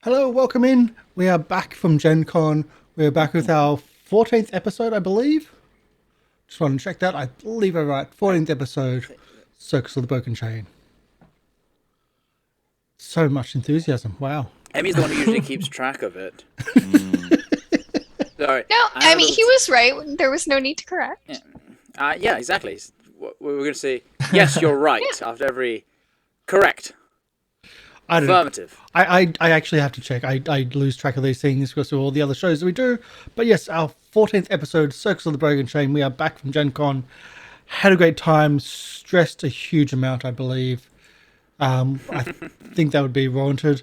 Hello, welcome in. We are back from Gen Con. We are back with our 14th episode, I believe. Just want to check that. I believe I'm right. 14th episode, Circus of the Broken Chain. So much enthusiasm. Wow. Emi's the one who usually keeps track of it. Sorry. No, I mean, he was right. There was no need to correct. Yeah, exactly. We were going to say, yes, you're right, after every correct. I don't know. Affirmative. I actually have to check. I lose track of these things because of all the other shows that we do. But yes, our 14th episode, Circus of the Broken Chain. We are back from Gen Con. Had a great time. Stressed a huge amount, I believe. I think that would be warranted.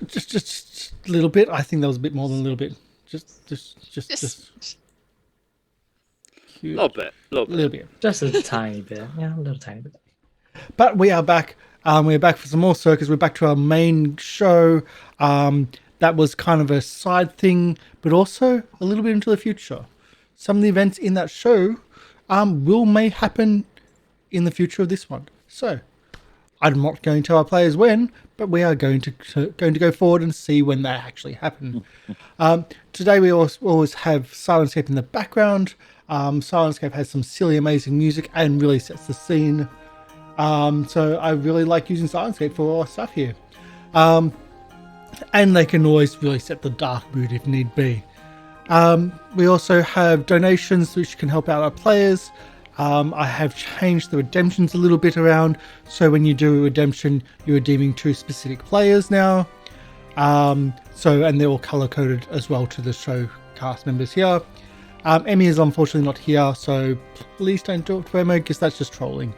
Just a little bit. I think that was a bit more than a little bit. Just A little bit. Just a tiny bit. Yeah, a little tiny bit. But we are back. We're back for some more Circus. We're back to our main show. That was kind of a side thing, but also a little bit into the future. Some of the events in that show may happen in the future of this one. So I'm not going to tell our players when, but we are going to go forward and see when they actually happen. Today we always have Syrinscape in the background. Syrinscape has some silly, amazing music and really sets the scene. So I really like using Syrinscape for our stuff here. And they can always really set the dark mood if need be. We also have donations which can help out our players. I have changed the redemptions a little bit around. So when you do a redemption, you're redeeming 2 specific players now. And they're all color coded as well to the show cast members here. Emi is unfortunately not here, so please don't do it for Emi because that's just trolling.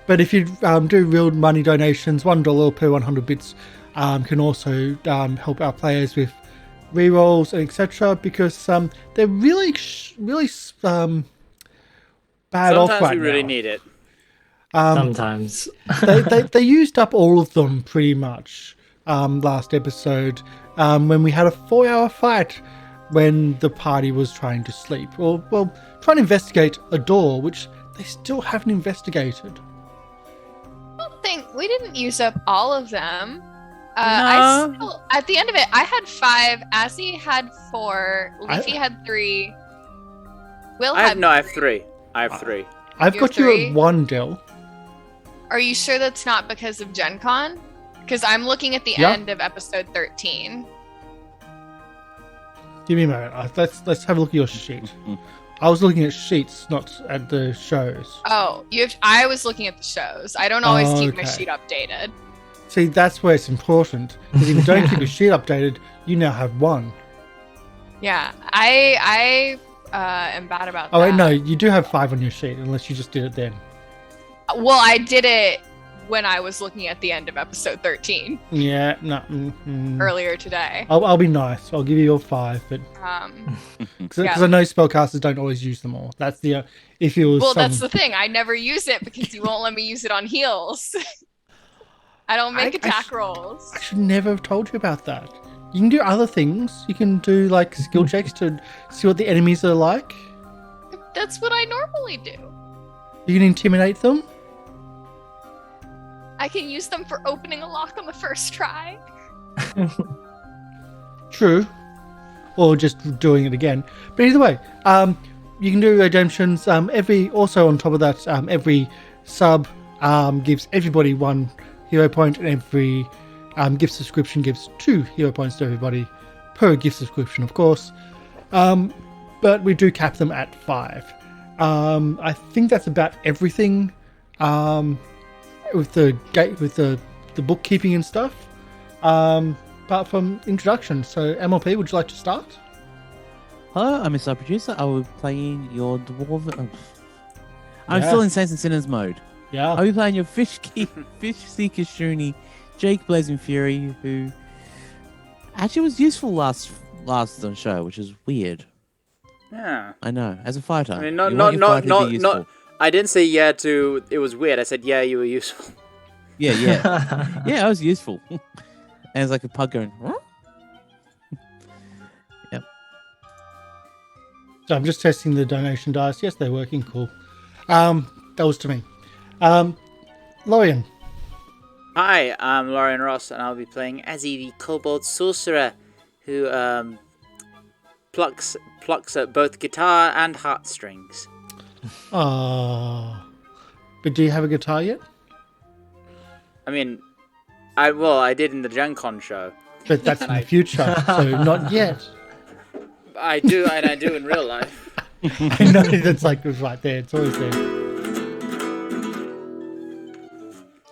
But if you do real money donations, $1 per 100 bits can also help our players with rerolls and etc. Because they're really bad off right now. Sometimes we really need it. Sometimes. they used up all of them pretty much last episode when we had a 4-hour fight when the party was trying to sleep. Or, well, trying to investigate a door, which they still haven't investigated. I don't think we didn't use up all of them. No. I still, at the end of it, I had 5. Azzy had 4. Leafy had 3. Will had 3. I have 3. I have 3. I've You got have you 3? at 1, Dill. Are you sure that's not because of Gen Con? Because I'm looking at the Yeah. end of episode 13. Give me a moment. Let's have a look at your sheet. I was looking at sheets, not at the shows. Oh, I was looking at the shows. I don't always keep my Okay. sheet updated. See, that's where it's important. Because if you don't keep your sheet updated, you now have 1. Yeah, I am bad about that. Oh wait, no, you do have 5 on your sheet, unless you just did it then. Well, I did it when I was looking at the end of episode 13 Yeah, no. earlier today. I'll be nice. I'll give you your 5, but because Yeah. I know spellcasters don't always use them all. That's the if it was. Well, that's the thing. I never use it because you won't let me use it on heals. I don't make attack rolls. I should never have told you about that. You can do other things. You can do like skill checks to see what the enemies are like. That's what I normally do. You can intimidate them. I can use them for opening a lock on the first try. True. Or just doing it again. But either way, you can do redemptions. Also on top of that, every sub gives everybody 1 hero point, and every gift subscription gives 2 hero points to everybody per gift subscription, of course. But we do cap them at 5. I think that's about everything. With the bookkeeping and stuff, apart from introduction. So MLP, would you like to start? Hello, I'm MrLiveProducer. I will be playing your dwarven. I'm still in Saints and Sinners mode. Yeah. I'll be playing your Fish Seeker Shuni, Jake Blazing Fury, who actually was useful last show, which is weird. Yeah. I know, as a fighter. I mean, you want your fighter to be useful. I didn't say yeah to it was weird. I said yeah, you were useful. Yeah. Yeah, I was useful. And it's like a pug going, huh? Yep. So I'm just testing the donation dice. Yes, they're working. Cool. That was to me. Lorian. Hi, I'm Lorian Ross, and I'll be playing Azzy, the kobold sorcerer, who plucks at both guitar and heartstrings. Oh. But do you have a guitar yet? I mean, I did in the Gen Con show. But that's in the future, so not yet. I do, and I do in real life. I know that's like it's right there. It's always there.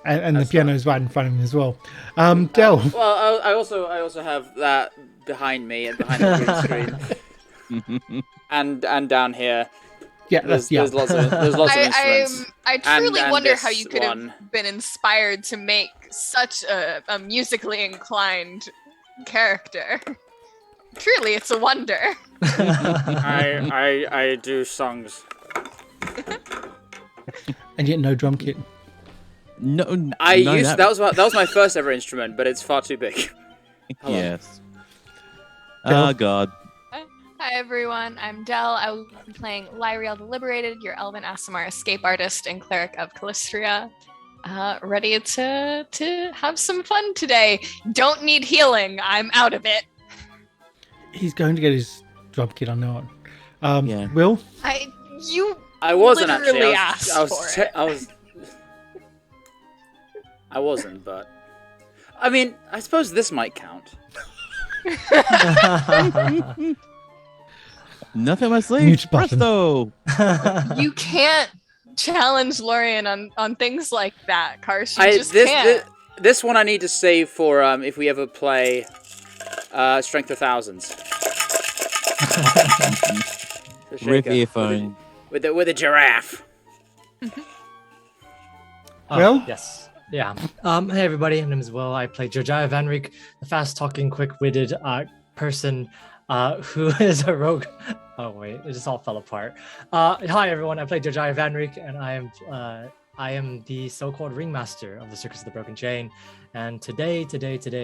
And the piano's right in front of him as well. Del. Well, I also have that behind me and behind the green screen, and down here. Yeah, there's lots of instruments. I truly and wonder this how you could have been inspired to make such a musically inclined character. Truly, it's a wonder. I do songs. And yet no drum kit. No, that was my first ever instrument, but it's far too big. Yes. Oh God. Hi everyone, I'm Del. I will be playing Lieriel the Liberated, your Elven Aasimar escape artist and cleric of Calistria. Ready to have some fun today. Don't need healing. I'm out of it. He's going to get his drum kit, I know it. Yeah. Will? I wasn't literally actually. I wasn't, but I mean, I suppose this might count. Nothing on my sleeve. Mute button. Presto. You can't challenge Lorian on things like that, Karsh. You just can't. This one I need to save for if we ever play Strength of Thousands. Rip earphone. With a giraffe. Will? Yes. Yeah. Hey everybody, my name is Will. I play Jojyre Vanrik, the fast-talking, quick-witted person who is a rogue. Oh wait, it just all fell apart. Hi everyone, I play Jojyre Vanrik, and I am the so-called ringmaster of the Circus of the Broken Chain. And today,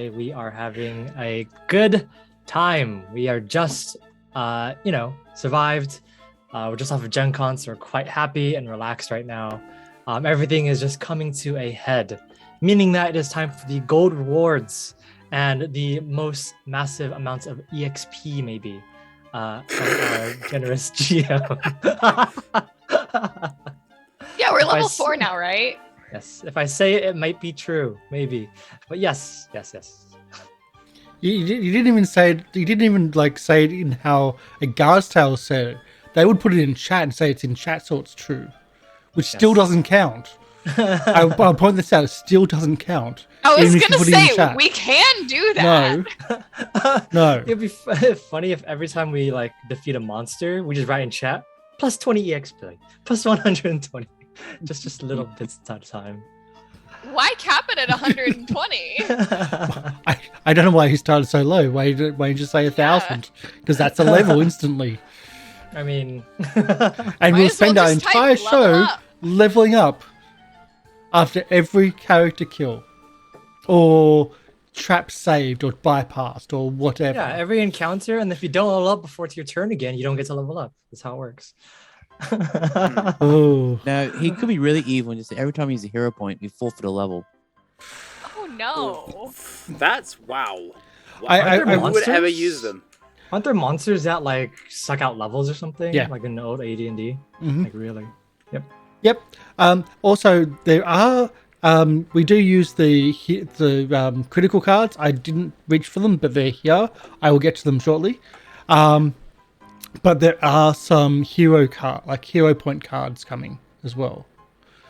we are having a good time. We are just, survived. We're just off of Gen Con, so we're quite happy and relaxed right now. Everything is just coming to a head, meaning that it is time for the gold rewards and the most massive amounts of EXP, maybe, from our generous GM. Yeah, we're level 4 now, right? Yes, if I say it, it might be true, maybe. But yes. You didn't even say it. You didn't even say it in how a Guard's Tale said it. They would put it in chat and say it's in chat, so it's true, which still doesn't count. I'll point this out. It still doesn't count. I was gonna say we can do that. No. It'd be funny if every time we defeat a monster, we just write in chat plus 20 EXP, plus 120, just little bits at a time. Why cap it at 120? I don't know why he started so low. Why did you just say 1,000? Because that's a level instantly. I mean, and we'll spend our entire show leveling up after every character kill, or trap saved, or bypassed, or whatever. Yeah, every encounter, and if you don't level up before it's your turn again, you don't get to level up. That's how it works. Oh. Now he could be really evil and just every time he uses a hero point, you forfeit a level. Oh no! That's wow. I would ever use them. Aren't there monsters that suck out levels or something? Yeah. Like in the old AD&D? Mm-hmm. Really? Yep. Also, there are we do use the critical cards. I didn't reach for them, but they're here. I will get to them shortly. But there are some hero point cards coming as well.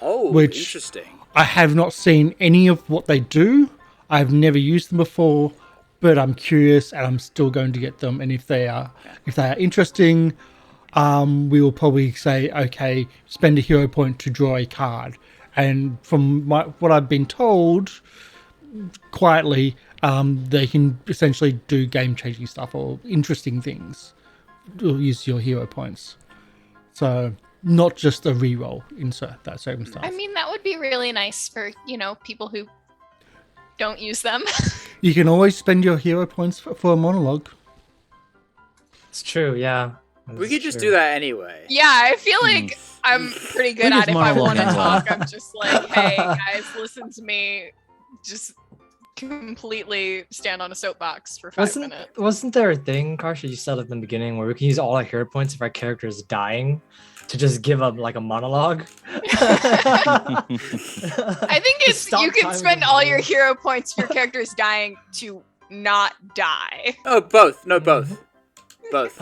Oh, which interesting. I have not seen any of what they do. I've never used them before, but I'm curious and I'm still going to get them. And if they are interesting, we will probably say, okay, spend a hero point to draw a card. And from what I've been told, quietly, they can essentially do game-changing stuff or interesting things. Use your hero points. So not just a reroll in that circumstance. I mean, that would be really nice for, people who don't use them. You can always spend your hero points for a monologue. It's true, yeah. We could just do that anyway. Yeah, I feel like I'm pretty good at it. If I want to talk, I'm just like, hey, guys, listen to me just completely stand on a soapbox for 5 minutes. Wasn't there a thing, Karsh, you said at the beginning where we can use all our hero points if our character is dying to just give up like a monologue? I think it's you can spend all your hero points if your character is dying to not die. Oh, both. No, both. Both.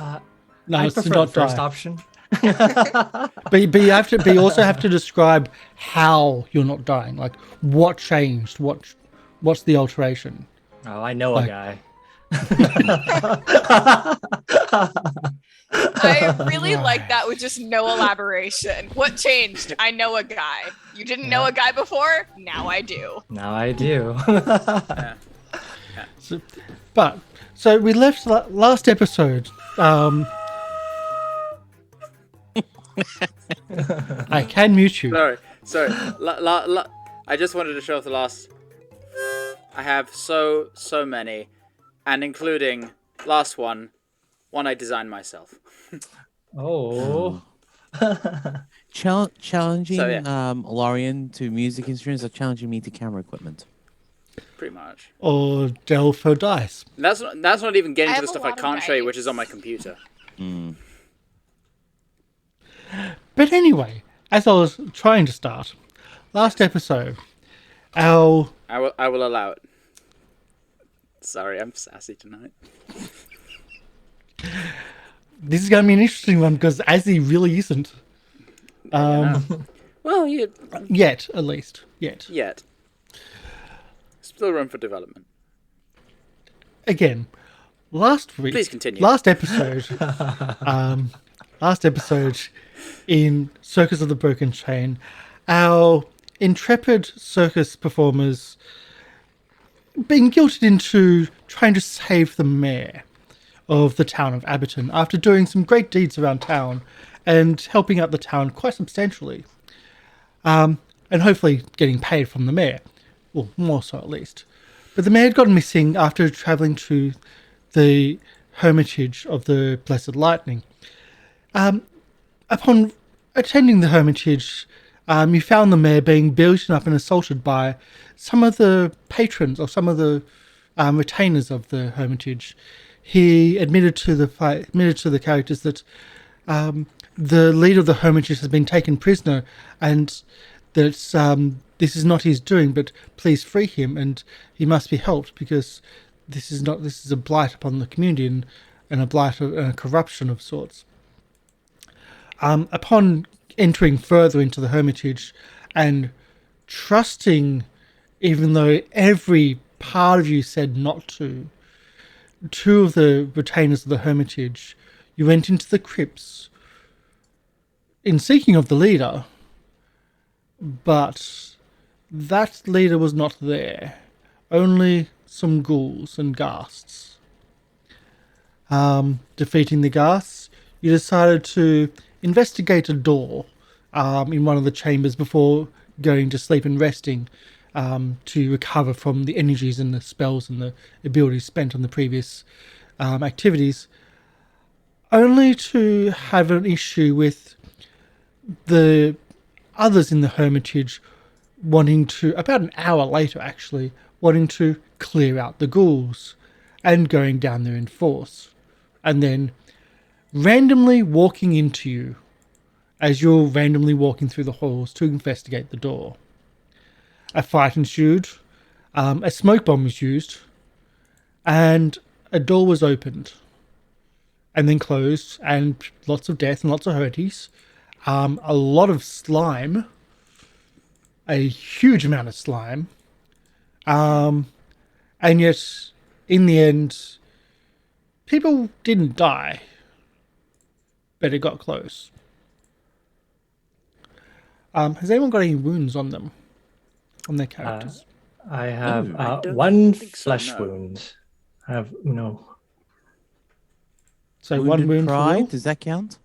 No, I it's to prefer not the first die. option. But you also have to describe how you're not dying. Like what changed? What's the alteration? Oh, I know Like- a guy. I really like that with just no elaboration. What changed? I know a guy. You didn't know a guy before? Now I do. Now I do. So we left last episode. I can mute you. Sorry. I just wanted to show off the last. I have so many, and including last one I designed myself. Oh. Challenging So, yeah. Lorian to music instruments or challenging me to camera equipment? Pretty much. Or delve for dice. That's not even getting I to the have a stuff I lot of can't show you, which dice. is on my computer. But anyway, as I was trying to start, last episode, I will allow it. Sorry, I'm sassy tonight. this is going to be an interesting one because Azzy really isn't. Well, Yet, at least. Yet. Still room for development. Again, last week. Please continue. Last episode. Last episode in Circus of the Broken Chain, our intrepid circus performers being guilted into trying to save the mayor of the town of Abberton after doing some great deeds around town and helping out the town quite substantially. And hopefully getting paid from the mayor. Well, more so at least. But the mayor had gone missing after travelling to the Hermatige of the Blessed Lightning. Upon attending the Hermitage, you found the mayor being beaten up and assaulted by some of the patrons or some of the retainers of the Hermitage. He admitted to the characters that the leader of the Hermitage has been taken prisoner, and that this is not his doing, but please free him, and he must be helped because this is a blight upon the community and a blight and a corruption of sorts. Upon entering further into the Hermitage and trusting, even though every part of you said not to, two of the retainers of the Hermitage, you went into the crypts in seeking of the leader, but that leader was not there. Only some ghouls and ghasts. Defeating the ghasts, you decided to investigate a door in one of the chambers before going to sleep and resting to recover from the energies and the spells and the abilities spent on the previous activities, only to have an issue with the others in the Hermitage wanting to, about an hour later actually, wanting to clear out the ghouls and going down there in force, and then randomly walking into you as you're randomly walking through the halls to investigate the door. A fight ensued, a smoke bomb was used, and a door was opened and then closed, and lots of death and lots of hurties, a lot of slime, a huge amount of slime, and yet in the end people didn't die, but it got close. Has anyone got any wounds on them, on their characters? I have I don't one think so, flesh no. wound. I have no. So one Wounded wound for pride, Will? does that count?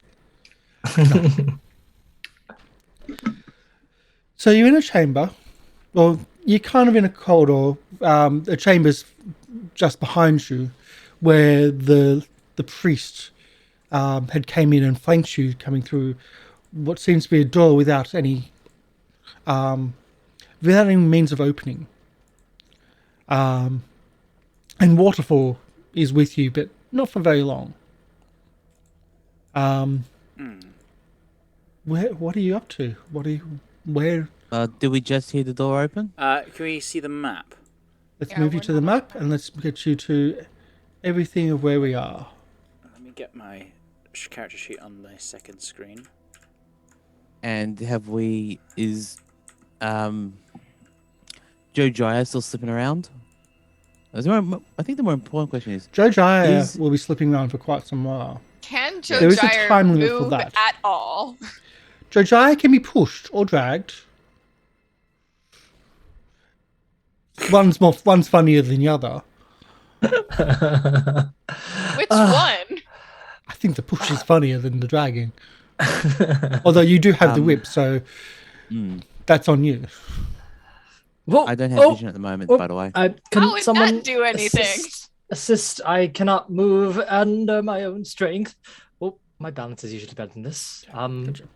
So you're in a chamber. Well, you're kind of in a corridor. A chamber's just behind you, where the priest had came in and flanked you, coming through what seems to be a door without any means of opening. And Waterfall is with you, but not for very long. What are you up to? Where? Did we just hear the door open? Can we see the map? Let's Yeah, move you we're to the not- map, and let's get you to everything of where we are. Let me get my character sheet on the second screen. And is Jojyre still slipping around? I think the more important question is, Jojyre will be slipping around for quite some while. Can There is a Jojyre time limit for move that. at all? Jojyre can be pushed or dragged. One's funnier than the other. Which one? I think the push is funnier than the dragging. Although you do have the whip, so that's on you. Whoa, I don't have vision at the moment, by the way. How Can would someone that do anything? Assist. I cannot move under my own strength. Oh, my balance is usually better than this. I'm just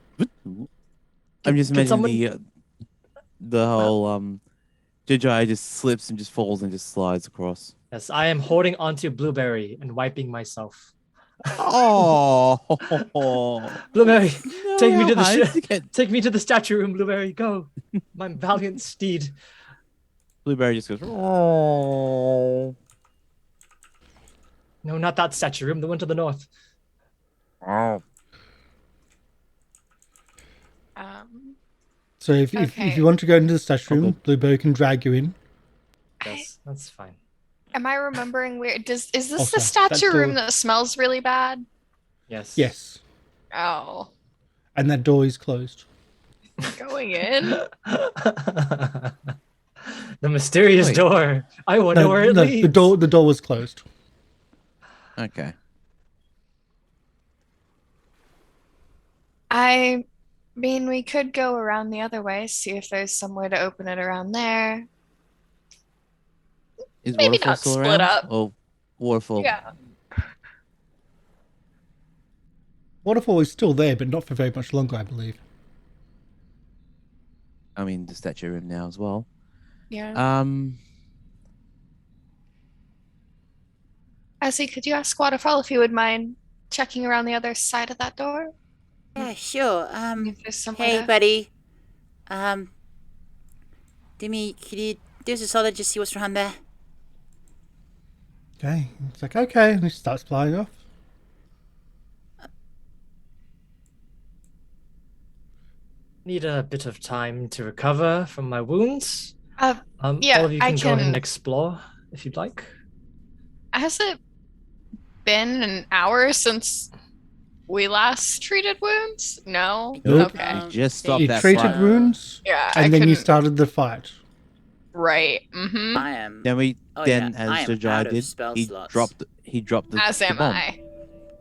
can imagining someone- the whole Jojyre just slips and just falls and just slides across. Yes, I am holding onto Blueberry and wiping myself. Oh, Blueberry, take me to how the high is it? take me to the statue room. Blueberry, go, my valiant steed. Blueberry just goes. Oh. No, not that statue room. The one to the north. So if Okay. you want to go into the statue room, Blueberry can drag you in. Yes, that's fine. Am I remembering weird? Is this Also, the statue that room door- that smells really bad? Yes. Yes, Oh, and that door is closed. going in. The mysterious Wait. door. I wonder where it leads. the door was closed. Okay. I mean, we could go around the other way, see if there's somewhere to open it around there. Is Maybe Waterfall not still split around? up. Or Waterfall? Yeah. Waterfall is still there, but not for very much longer, I believe. I mean, the statue room now as well. Yeah. Azzy, could you ask Waterfall if he would mind checking around the other side of that door? Yeah, sure. If there's somewhere Hey, to- buddy. Demi, could you do us a solid? Just see what's around there. Okay, it's like okay, and he starts flying off. Need a bit of time to recover from my wounds. yeah, all of you I can go ahead and can- explore if you'd like. Has it been an hour since we last treated wounds? No? Nope. Okay. You just stopped You that treated fight. wounds, Yeah, I and then you couldn't- started the fight. Right. Mm-hmm. I am. Then Oh, yeah, as I am Jojyre out of did, spell he slots. dropped the As the am bomb. I.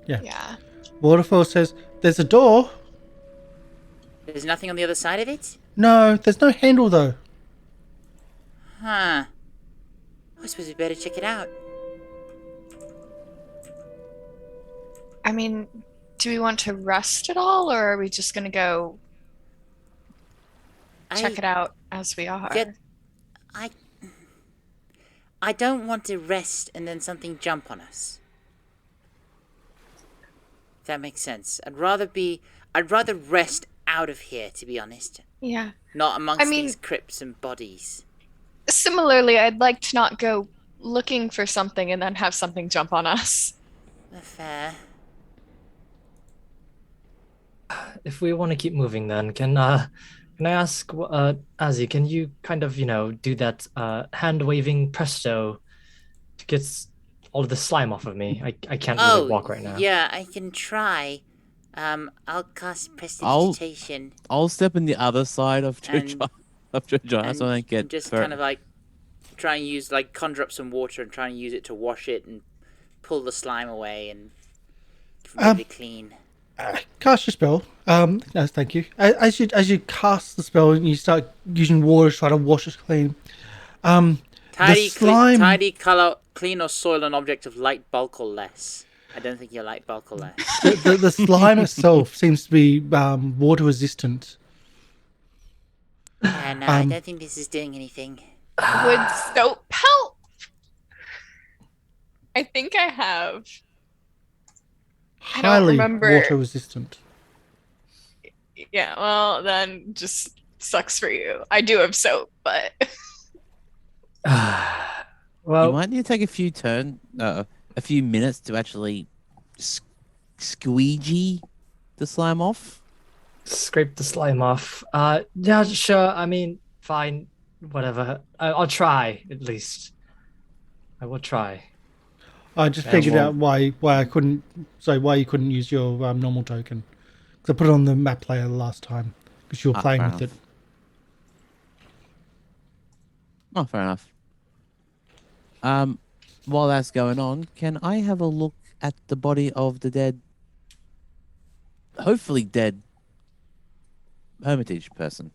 Yeah. Yeah. Waterfall says, "There's a door." There's nothing on the other side of it? No, there's no handle though. Huh. I suppose we better check it out. I mean, do we want to rest at all, or are we just gonna go check it out as we are? I don't want to rest and then something jump on us. If that makes sense. I'd rather rest out of here, to be honest. Yeah. Not amongst I mean- these crypts and bodies. Similarly, I'd like to not go looking for something and then have something jump on us. Fair. If we want to keep moving, then can I ask, Azzy, can you kind of do that hand waving presto to get all of the slime off of me? I can't really walk right now. Yeah, I can try. I'll cast prestidigitation I'll step in the other side of And- Jojyre, so I don't get just hurt. kind of like try and use conjure up some water and try and use it to wash it and pull the slime away and keep it clean. Cast your spell. No, thank you. As you cast the spell and you start using water to try to wash it clean. Tidy, slime- clean or soil an object of light bulk or less. I don't think you're light bulk or less. The slime itself seems to be water resistant. And I don't think this is doing anything. Would soap help? I think I have. I don't Highly remember. water resistant. Yeah, well, then just sucks for you. I do have soap, but You might need to take a few minutes to actually squeegee the slime off. Scrape the slime off. Yeah, sure. I mean, fine. Whatever. I'll try, at least. I will try. I just Yeah, figured well- out why you couldn't use your normal token. Because I put it on the map player last time because you were playing fair with it. enough. Oh, fair enough. While that's going on, can I have a look at the body of the dead, hopefully dead, Hermatige person?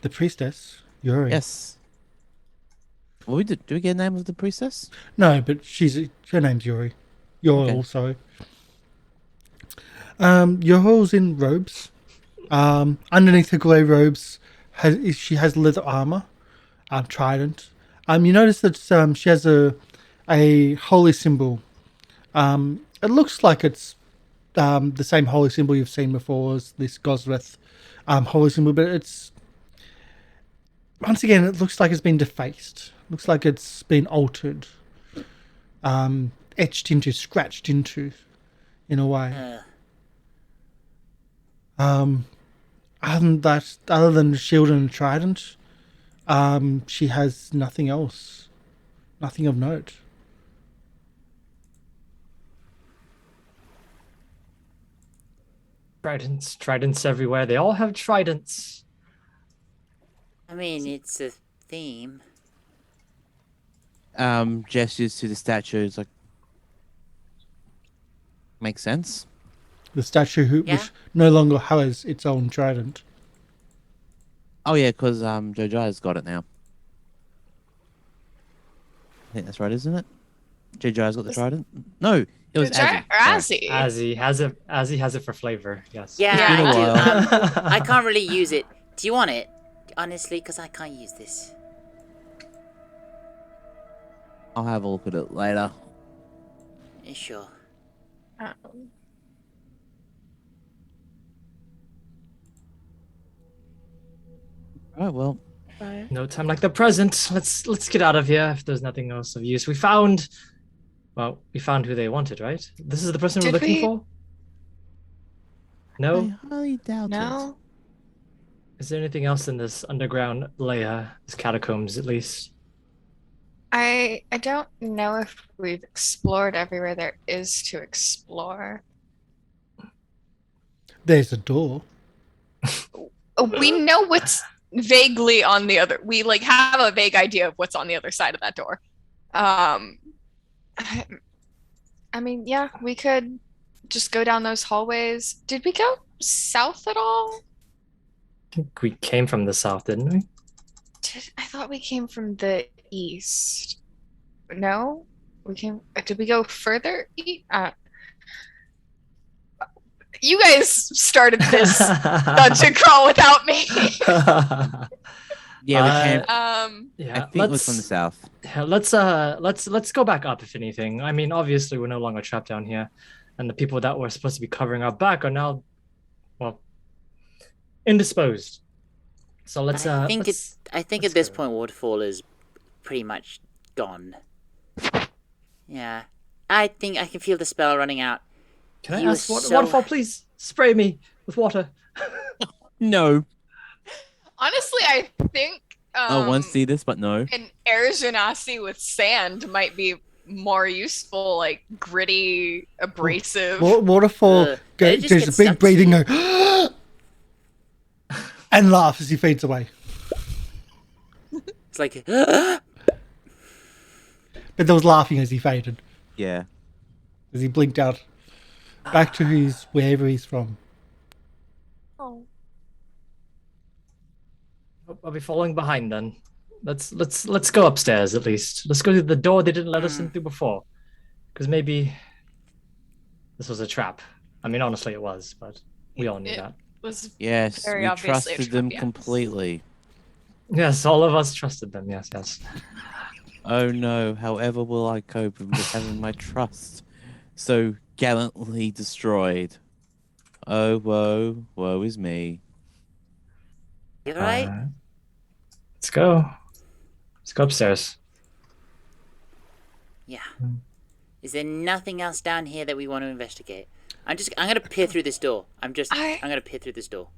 The priestess, Yuri. Yes. Well, do we get a name of the priestess? No, but her name's Yuri. You're Okay. also. Yuri's in robes. Underneath her grey robes, she has leather armor, trident. You notice that she has a holy symbol. It looks like it's the same holy symbol you've seen before as this Gosreth holy symbol, but it's once again it looks like it's been defaced. Looks like it's been altered, etched into, scratched into, in a way. Other than shield and trident, she has nothing else, nothing of note. Tridents everywhere. They all have tridents. I mean, it's a theme. Gestures to the statues, like, makes sense. The statue Yeah. which no longer has its own trident. Oh yeah, because Jojyre's got it now. I think that's right, isn't it? Jojyre's got the trident. No, it was Jojyre Azzy. or Sorry. Azzy? Azzy has it for flavor. Yes. Yeah, Yeah, been a I do. while. I can't really use it. Do you want it? Honestly, because I can't use this. I'll have a look at it later. Yeah, sure. Right, well, No time like the present. Let's get out of here if there's nothing else of use. We found who they wanted, right? This is the person we're Did looking we? for? I No? highly doubt it. No. Is there anything else in this underground layer, this catacombs at least? I don't know if we've explored everywhere there is to explore. There's a door. We know what's vaguely on the other. We like have a vague idea of what's on the other side of that door. I mean, yeah, we could just go down those hallways. Did we go south at all? I think we came from the south, didn't we? I thought we came from the east. No, we came. Did we go further east? You guys started this dungeon crawl without me. Yeah, we came. Yeah, I think it was from the south. Yeah, let's go back up if anything. I mean, obviously we're no longer trapped down here, and the people that were supposed to be covering our back are now, well, indisposed. So let's. I think let's at let's this go. point, Waterfall is pretty much gone. Yeah, I think I can feel the spell running out. Can I He ask was Waterfall, please spray me with water? No, Honestly, I think I want to see this, but no. an air genasi with sand might be more useful, like gritty, abrasive. Waterfall Ugh. They just does get a big stuck to breathing you. go and laughs as he fades away. It's like, But there was laughing as he faded, Yeah. as he blinked out back to wherever he's from. Oh. I'll be following behind then. Let's go upstairs at least. Let's go to the door they didn't let us in through before, because maybe this was a trap. I mean, honestly, it was, but we all knew It that. was Yes, very we obviously a trusted them trap, yes. completely. Yes, all of us trusted them. Yes, yes. Oh no, however will I cope with having my trust so gallantly destroyed? Oh, woe is me. You alright? Let's go. Let's go upstairs. Yeah. Is there nothing else down here that we want to investigate? I'm gonna peer through this door. I'm gonna peer through this door.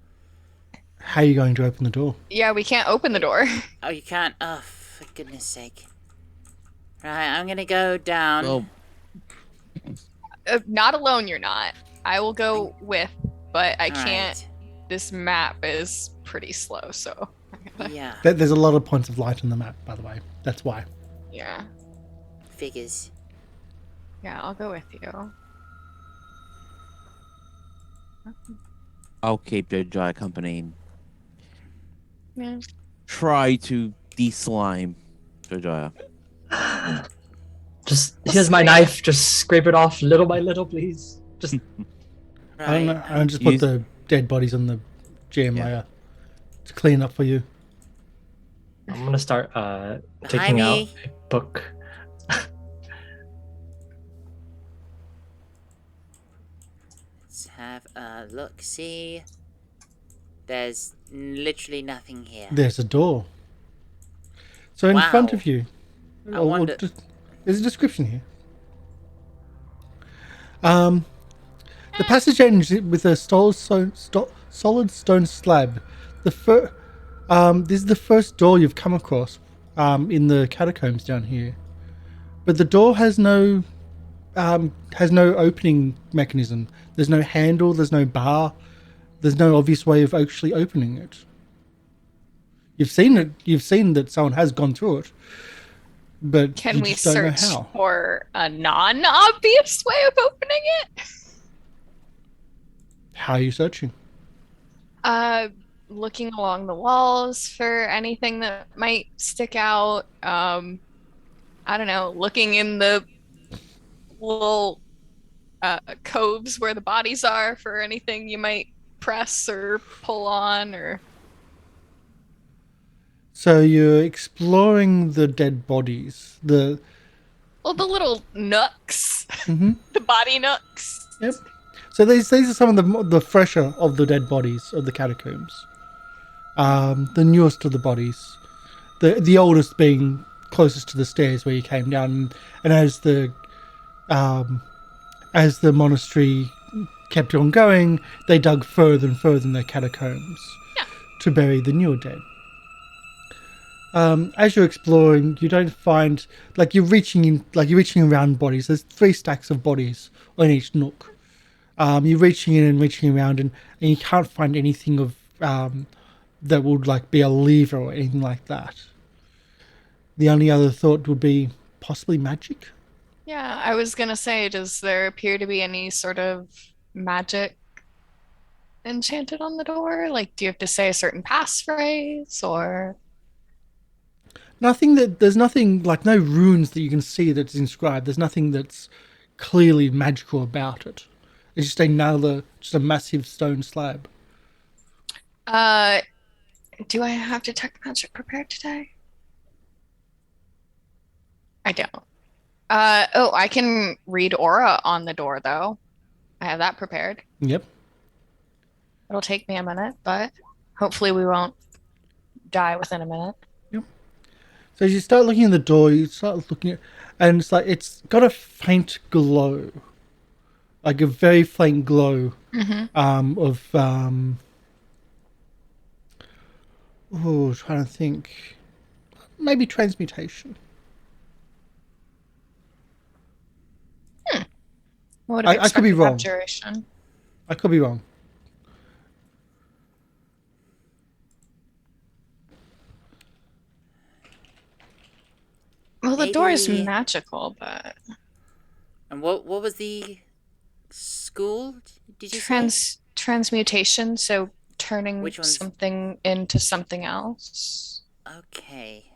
How are you going to open the door? Yeah, we can't open the door. Oh, you can't? Oh, for goodness sake. Right, I'm gonna go down. Well, Not alone, you're not. I will go with, but I All can't. right. This map is pretty slow, so. Yeah, There's a lot of points of light on the map, by the way. That's why. Yeah. figures. Yeah, I'll go with you. I'll keep Jojyre company. Yeah. Try to de-slime Jojyre. Just here's my knife. Just scrape it off little by little, please. Just I don't know. Right. I'll just put Use- the dead bodies on the GM Yeah. layer to clean up for you. I'm gonna start taking out me. a book. Let's have a look. See, there's literally nothing here. There's a door. So in front Wow. of you, I wonder- there's a description here. The passage ends with a solid stone slab. This is the first door you've come across in the catacombs down here, but the door has no opening mechanism. There's no handle. There's no bar. There's no obvious way of actually opening it. You've seen it. You've seen that someone has gone through it, but Can you we just don't know search how. for a non-obvious way of opening it? How are you searching? Looking along the walls for anything that might stick out. I don't know, looking in the little coves where the bodies are for anything you might press or pull on or. So you're exploring the dead bodies. Well, the little nooks, Mhm. the body nooks. Yep. So these are some of the fresher of the dead bodies of the catacombs. The newest of the bodies, the oldest being closest to the stairs where you came down, and as the monastery kept on going, they dug further and further in their catacombs to bury the newer dead. As you're exploring, you don't find you're reaching around bodies. There's 3 stacks of bodies on each nook. You're reaching in and reaching around, and you can't find anything of that would be a lever or anything like that. The only other thought would be possibly magic. Yeah, I was gonna say, does there appear to be any sort of magic enchanted on the door? Do you have to say a certain passphrase or? There's nothing no runes that you can see that's inscribed. There's nothing that's clearly magical about it. It's just a massive stone slab. Do I have detect magic prepared today? I don't. I can read aura on the door though. I have that prepared. Yep. It'll take me a minute, but hopefully we won't die within a minute. So as you start looking at the door, you start looking at, and it's got a faint glow, a very faint glow trying to think, maybe transmutation. What I could be wrong. Abjuration? I could be wrong. Well, the door is Maybe- magical, but And what was the school? Did you say? transmutation, so turning Which one's- something into something else. Okay.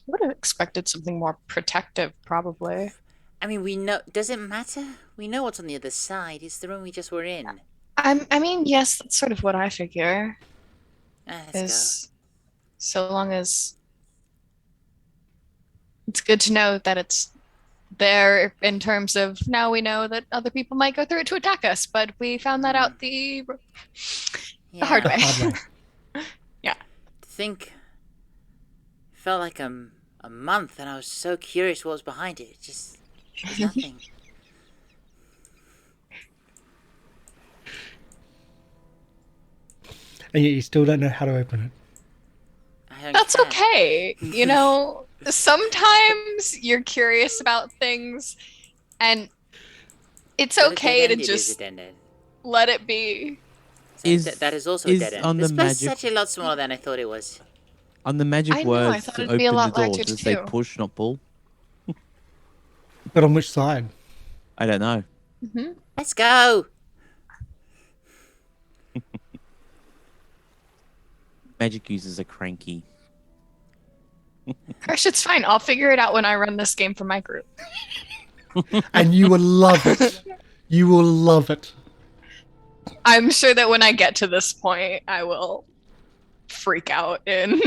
Would have expected something more protective, probably. I mean, we know. Does it matter? We know what's on the other side. It's the room we just were in. I mean, yes, that's sort of what I figure. Let's Is So long as it's good to know that it's there in terms of now we know that other people might go through it to attack us, but we found that out the hard way. Yeah. To think, it felt like a month, and I was so curious what was behind it. Just there's nothing. And yet you still don't know how to open it. That's okay. You know, sometimes you're curious about things, and it's okay to just let it be. That is also a dead end. This place is actually a lot smaller than I thought it was. On the magic words to open the door, does it say push, not pull? But on which side? I don't know. Let's go. Magic users are cranky. Karsh, it's fine. I'll figure it out when I run this game for my group. And you will love it. You will love it. I'm sure that when I get to this point, I will freak out in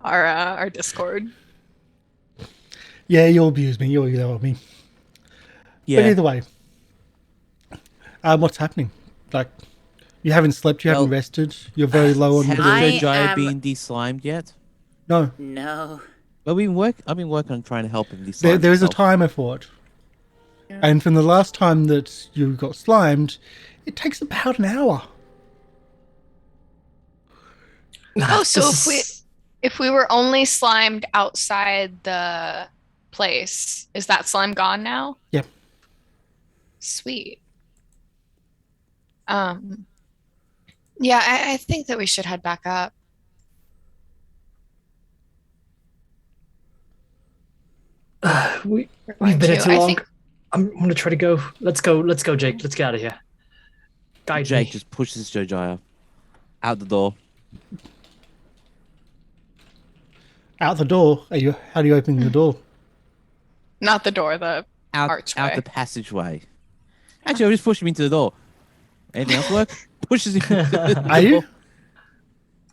our Discord. Yeah, you'll abuse me. You'll yell at me. Yeah. But either way, what's happening? Like, you haven't slept, you haven't rested, you're very low on... Has Jojyre been de-slimed yet? No. No. Well, I've been working on trying to help him de-slime There is a timer for it. Yeah. And from the last time that you got slimed, it takes about an hour. Oh, so if we were only slimed outside the place, is that slime gone now? Yep. Sweet. Yeah, I think that we should head back up. We've been here too long. I'm gonna try to go. Let's go, Jake. Let's get out of here. Jake just pushes Jojyre out the door. Out the door? How do you open the door? Not the door, the archway. Out the passageway. Actually, I'll just push him into the door. Anything else work? Pushes him into the door. Are you?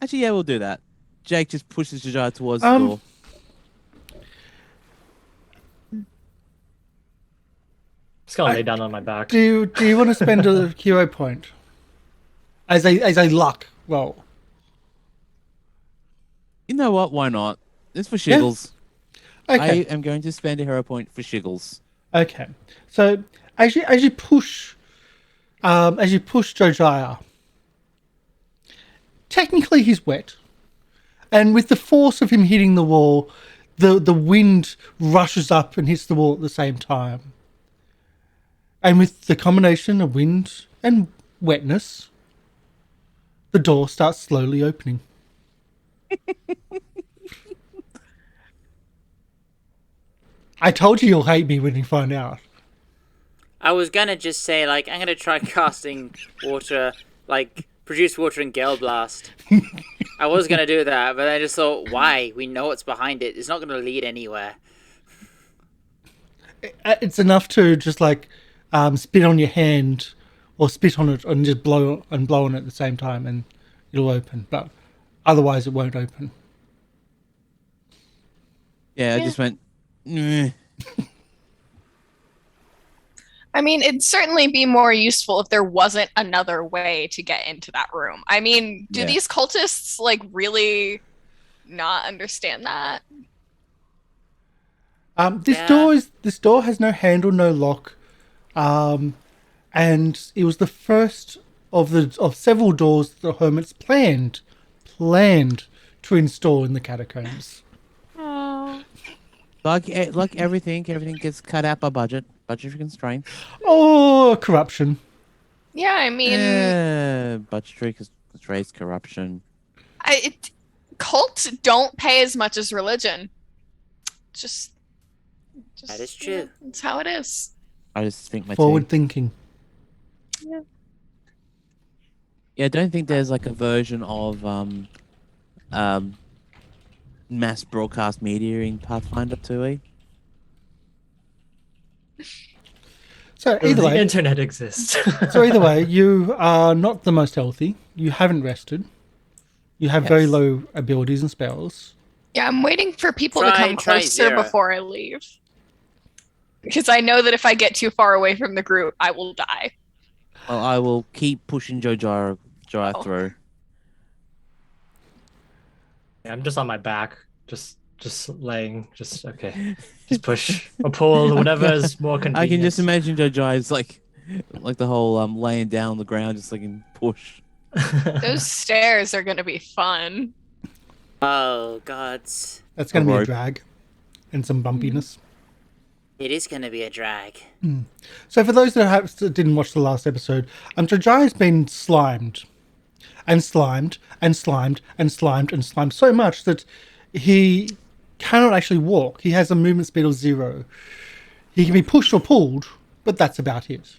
Actually, yeah, we'll do that. Jake just pushes Jojyre towards the door. Just gonna lay down on my back. Do you want to spend a hero point as a luck roll? You know what? Why not? It's for shiggles. Yeah. Okay. I am going to spend a hero point for shiggles. Okay. So as you push Jojyre, technically he's wet, and with the force of him hitting the wall, the wind rushes up and hits the wall at the same time. And with the combination of wind and wetness, the door starts slowly opening. I told you you'll hate me when you find out. I was gonna just say, like, I'm gonna try casting water, like, produce water in Gale Blast. I was gonna do that, but I just thought, why? We know what's behind it. It's not gonna lead anywhere. It's enough to just, like, spit on your hand or spit on it and just blow on it at the same time and it'll open, but otherwise it won't open. Yeah, I just went I mean, it'd certainly be more useful if there wasn't another way to get into that room. I mean, do these cultists, like, really not understand that? This door has no handle, no lock. And it was the first of several doors that the hermits planned to install in the catacombs. Oh. like everything gets cut out by budgetary constraints. Oh, corruption. Yeah, I mean, budgetary constraints, corruption. Cults don't pay as much as religion. Just that is true. That's how it is. I just think forward thinking. Yeah. Yeah, I don't think there's like a version of mass broadcast media in Pathfinder 2e. So either way, the internet exists. So either way, you are not the most healthy. You haven't rested. You have very Yes. low abilities and spells. Yeah, I'm waiting for people to come Try closer 0. before I leave. Because I know that if I get too far away from the group, I will die. Well, I will keep pushing Jojyre Oh. through. Yeah, I'm just on my back, just laying, okay. Just push or pull, whatever is more convenient. I can just imagine Jojyre's like the whole laying down on the ground, just like in push. Those stairs are going to be fun. Oh, gods. That's going to be a rope. drag and some bumpiness. It is going to be a drag. So for those that didn't watch the last episode, Jojyre's been slimed and slimed and slimed and slimed and slimed so much that he cannot actually walk. He has a movement speed of 0. He can be pushed or pulled, but that's about it.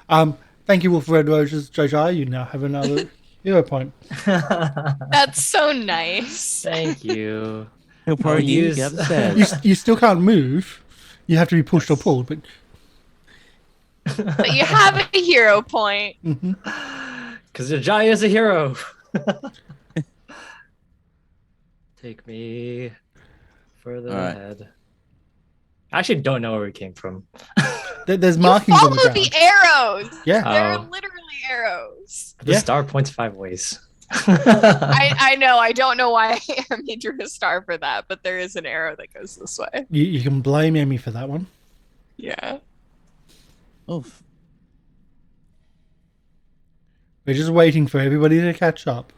Thank you, Wolf Red Roses, Jojyre. You now have another hero point. That's so nice. Thank you. He'll probably I'll need to use- get up the stairs. You still can't move. You have to be pushed or pulled, but But you have a hero point. Because Jojyre is a hero. Take me further All right. ahead. I actually don't know where we came from. there's You markings on the follow ground. the arrows. Yeah. They're Oh. literally arrows. The Yeah. star points 5 ways. I know. I don't know why Emi drew a star for that, but there is an arrow that goes this way. You can blame Emi for that one. Yeah. Oof. We're just waiting for everybody to catch up.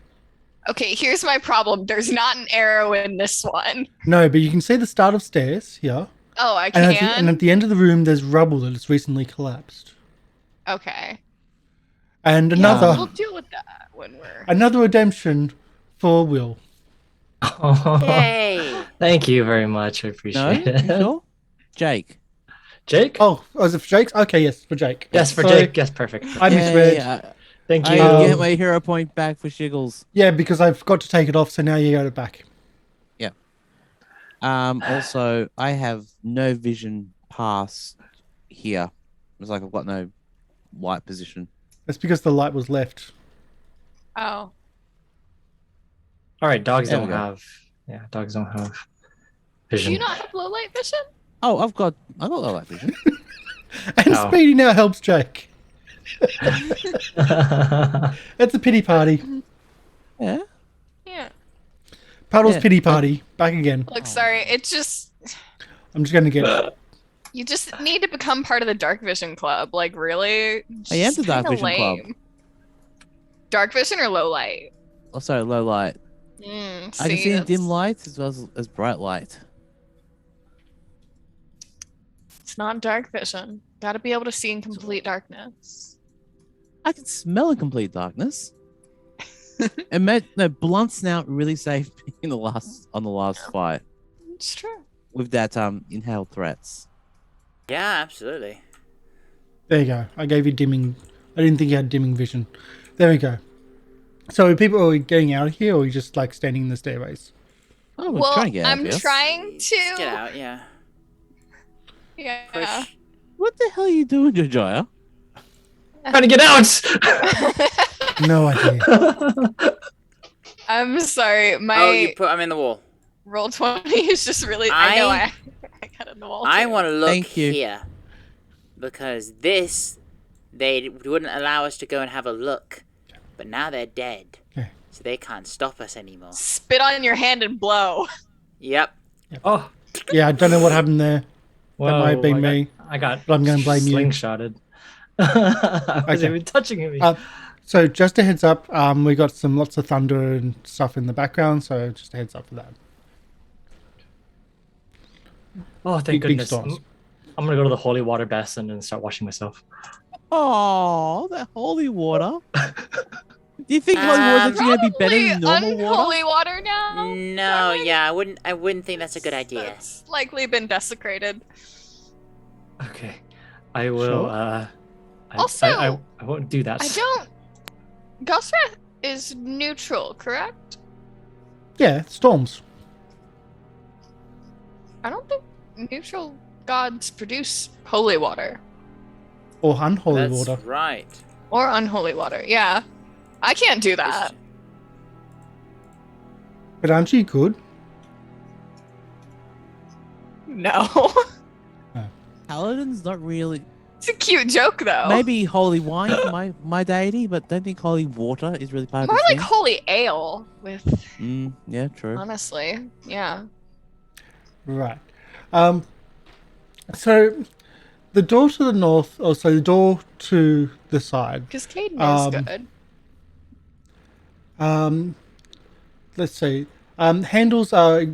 Okay, here's my problem. There's not an arrow in this one. No, but you can see the start of stairs here. Oh, I And can? at the end of the room, there's rubble that has recently collapsed. Okay. And We'll another deal with that when we're... another redemption for Will. Yay! Thank you very much. I No, appreciate you it. sure? Jake. Jake? Oh, was it for Jake? Okay, yes, for Jake. yes, for Sorry, Jake. Yes, perfect. I misread. Yeah, Thank I you. get my hero point back for Shiggles. Yeah, because I forgot to take it off, so now you got it back. Also, I have no vision past here. It's like I've got no light position. That's because the light was left. Oh. All right, dogs There we don't go. have. Yeah, dogs don't have Do vision. you not have low light vision? Oh, I got light vision. And Oh. Speedy now helps Jake. It's a pity party. Yeah. Yeah. Puddle's Yeah, pity party. Back again. Look, sorry. It's just... I'm just going to get... You just need to become part of the Dark Vision Club. Like, really? I am Just the Dark kinda Vision Club. lame. Dark Vision or low light? Oh, sorry, low light. I can see in dim light as well as bright light. It's not Dark Vision. Gotta be able to see in complete darkness. I can smell in complete darkness. Blunt Snout really saved me in the last fight It's true. with that inhaled threats. Yeah, absolutely. There you go. I gave you dimming. I didn't think you had dimming vision. There we go. So are people getting out of here, or are you just like standing in the stairways? Oh, we're Well, trying to get out I'm of here. trying Let's to... get out, yeah. Yeah. Push. What the hell are you doing, Jojyre? Trying to get out. No idea. I'm sorry. Oh, My you put I'm in the wall. roll 20 is just really... I know I got in the wall, I too. want to look Thank you. here. Because this, they wouldn't allow us to go and have a look. But now they're dead. Okay. So they can't stop us anymore. Spit on your hand and blow. Yep. Oh, Yeah, I don't know what happened there. whoa, might have been me. I got. But I'm gonna blame you. Slingshotted. I wasn't Okay. even touching me. So just a heads up, we got lots of thunder and stuff in the background, so just a heads up for that. Oh, thank big goodness. storms. I'm gonna go to the holy water basin and start washing myself. Oh, that holy water. Do you think holy water is actually going to be better than normal water? Unholy water now? No, yeah, I wouldn't think that's a good idea. That's likely been desecrated. Okay, I will. Sure. Also- I won't do that. I don't... Ghost Wrath is neutral, correct? Yeah, storms. I don't think neutral gods produce holy water. Or unholy That's water. right. Or unholy water, yeah. I can't do that. But aren't you good? No. Paladin's not really. It's a cute joke, though. Maybe holy wine for my deity, but don't think holy water is really part More of like the holy ale, with thing. Yeah, true. honestly, yeah. Right. So the door to the north, or so the door to the side. Cascade is good. Let's see. Handles are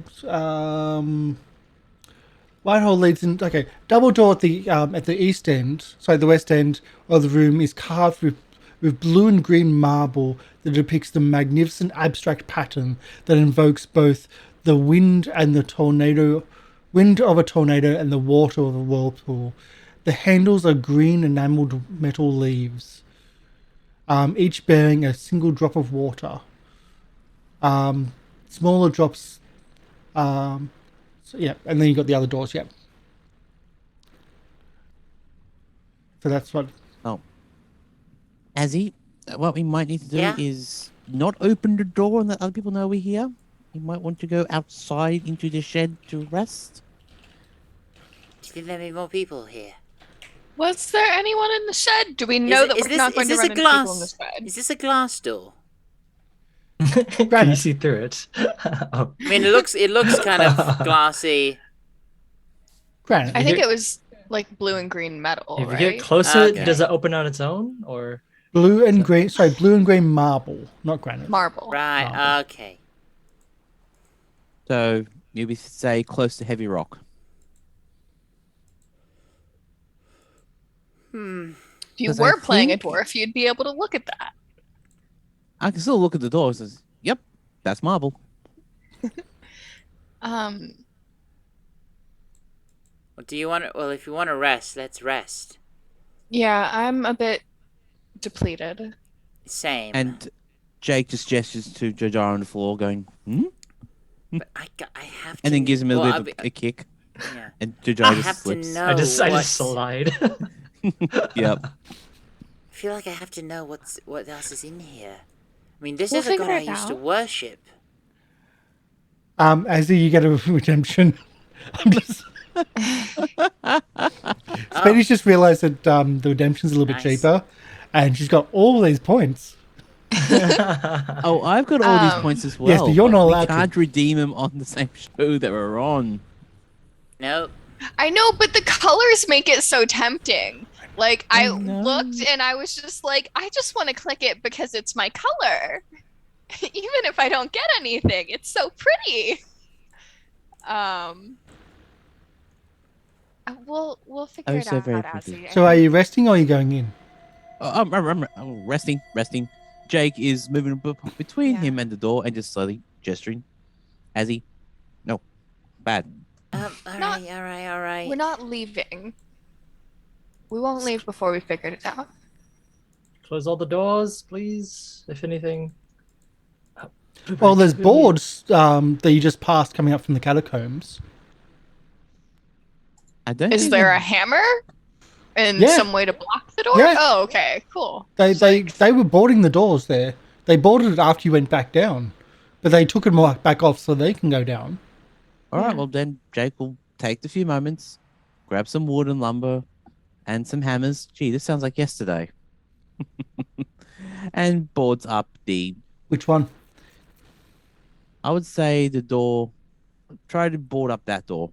Whitehall leads in. Okay, double door at the east end. Sorry, the west end of the room is carved with blue and green marble that depicts the magnificent abstract pattern that invokes both the wind and the tornado, wind of a tornado and the water of a whirlpool. The handles are green enameled metal leaves, each bearing a single drop of water. Smaller drops. So, yeah, and then you got the other doors. Yeah. So that's what. Oh, Azzy, what we might need to do Yeah? is not open the door and let other people know we're here. You might want to go outside into the shed to rest. Do you think there'll be more people here? Was there anyone in the shed? Do we know that we're not going to run into people in the shed? Is this a glass door? Can you see through it? Oh. I mean, it looks kind of glassy. Granite. I think it was like blue and green metal, If you right? get closer, Okay. does it open on its own, or? Blue and green. Sorry, blue and green marble, not granite. Marble. Right. Oh. Okay. So you would say close to heavy rock. If you 'Cause I were playing a think- dwarf, you'd be able to look at that. I can still look at the door and says, "Yep, that's marble." Um, Well, do you want to? Well, if you want to rest, let's rest. yeah, I'm a bit depleted. Same. And Jake just gestures to Jojyre on the floor, going, "Hmm," But I have to. and then gives him a well, little I'll bit be- of a kick, yeah. and I Jojyre have just to slips. know. I just what- slide. Yep. I feel like I have to know what else is in here. I mean, this We'll is a god figure I it used to out. worship. Azzy, you get a redemption. I'm just. Speedy's just realised that the redemption's a little bit Nice. cheaper, and she's got all these points. Oh, I've got all these points as well. Yes, but you're not we allowed to. can't redeem them on the same show that we're on. No. I know, but the colors make it so tempting. Like, I know. looked and I was just like, I just want to click it because it's my color. Even if I don't get anything, it's so pretty. We'll figure Oh, it so out, very Azzy. pretty. So are you resting or are you going in? I'm resting. Jake is moving between Yeah. him and the door and just slowly gesturing. Azzy, no, bad. All Not- right. We're not leaving. We won't leave before we figured it out. Close all the doors, please. If anything. Well, there's boards that you just passed coming up from the catacombs. I don't. Is think there that- a hammer and Yeah. some way to block the door? Yeah. Oh, okay, cool. They were boarding the doors there. They boarded it after you went back down, but they took it back off so they can go down. All right, well then Jake will take the few moments, grab some wood and lumber, and some hammers. Gee, this sounds like yesterday. And boards up the. Which one? I would say the door. Try to board up that door.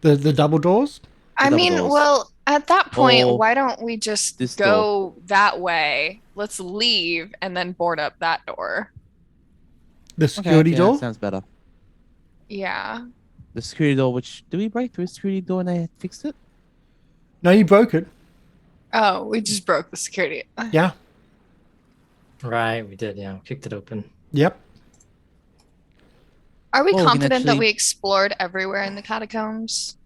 The double doors? I double mean, doors. well, at that point, Or why don't we just this go that way? Let's leave and then board up that door. The security yeah, door? sounds better. Yeah. The security door. Which do we break through a security door and they fixed it? No, you broke it. Oh, we just broke the security. Yeah. Right, we did, yeah. Kicked it open. Yep. Are we Well, we can confident that actually- we explored everywhere in the catacombs?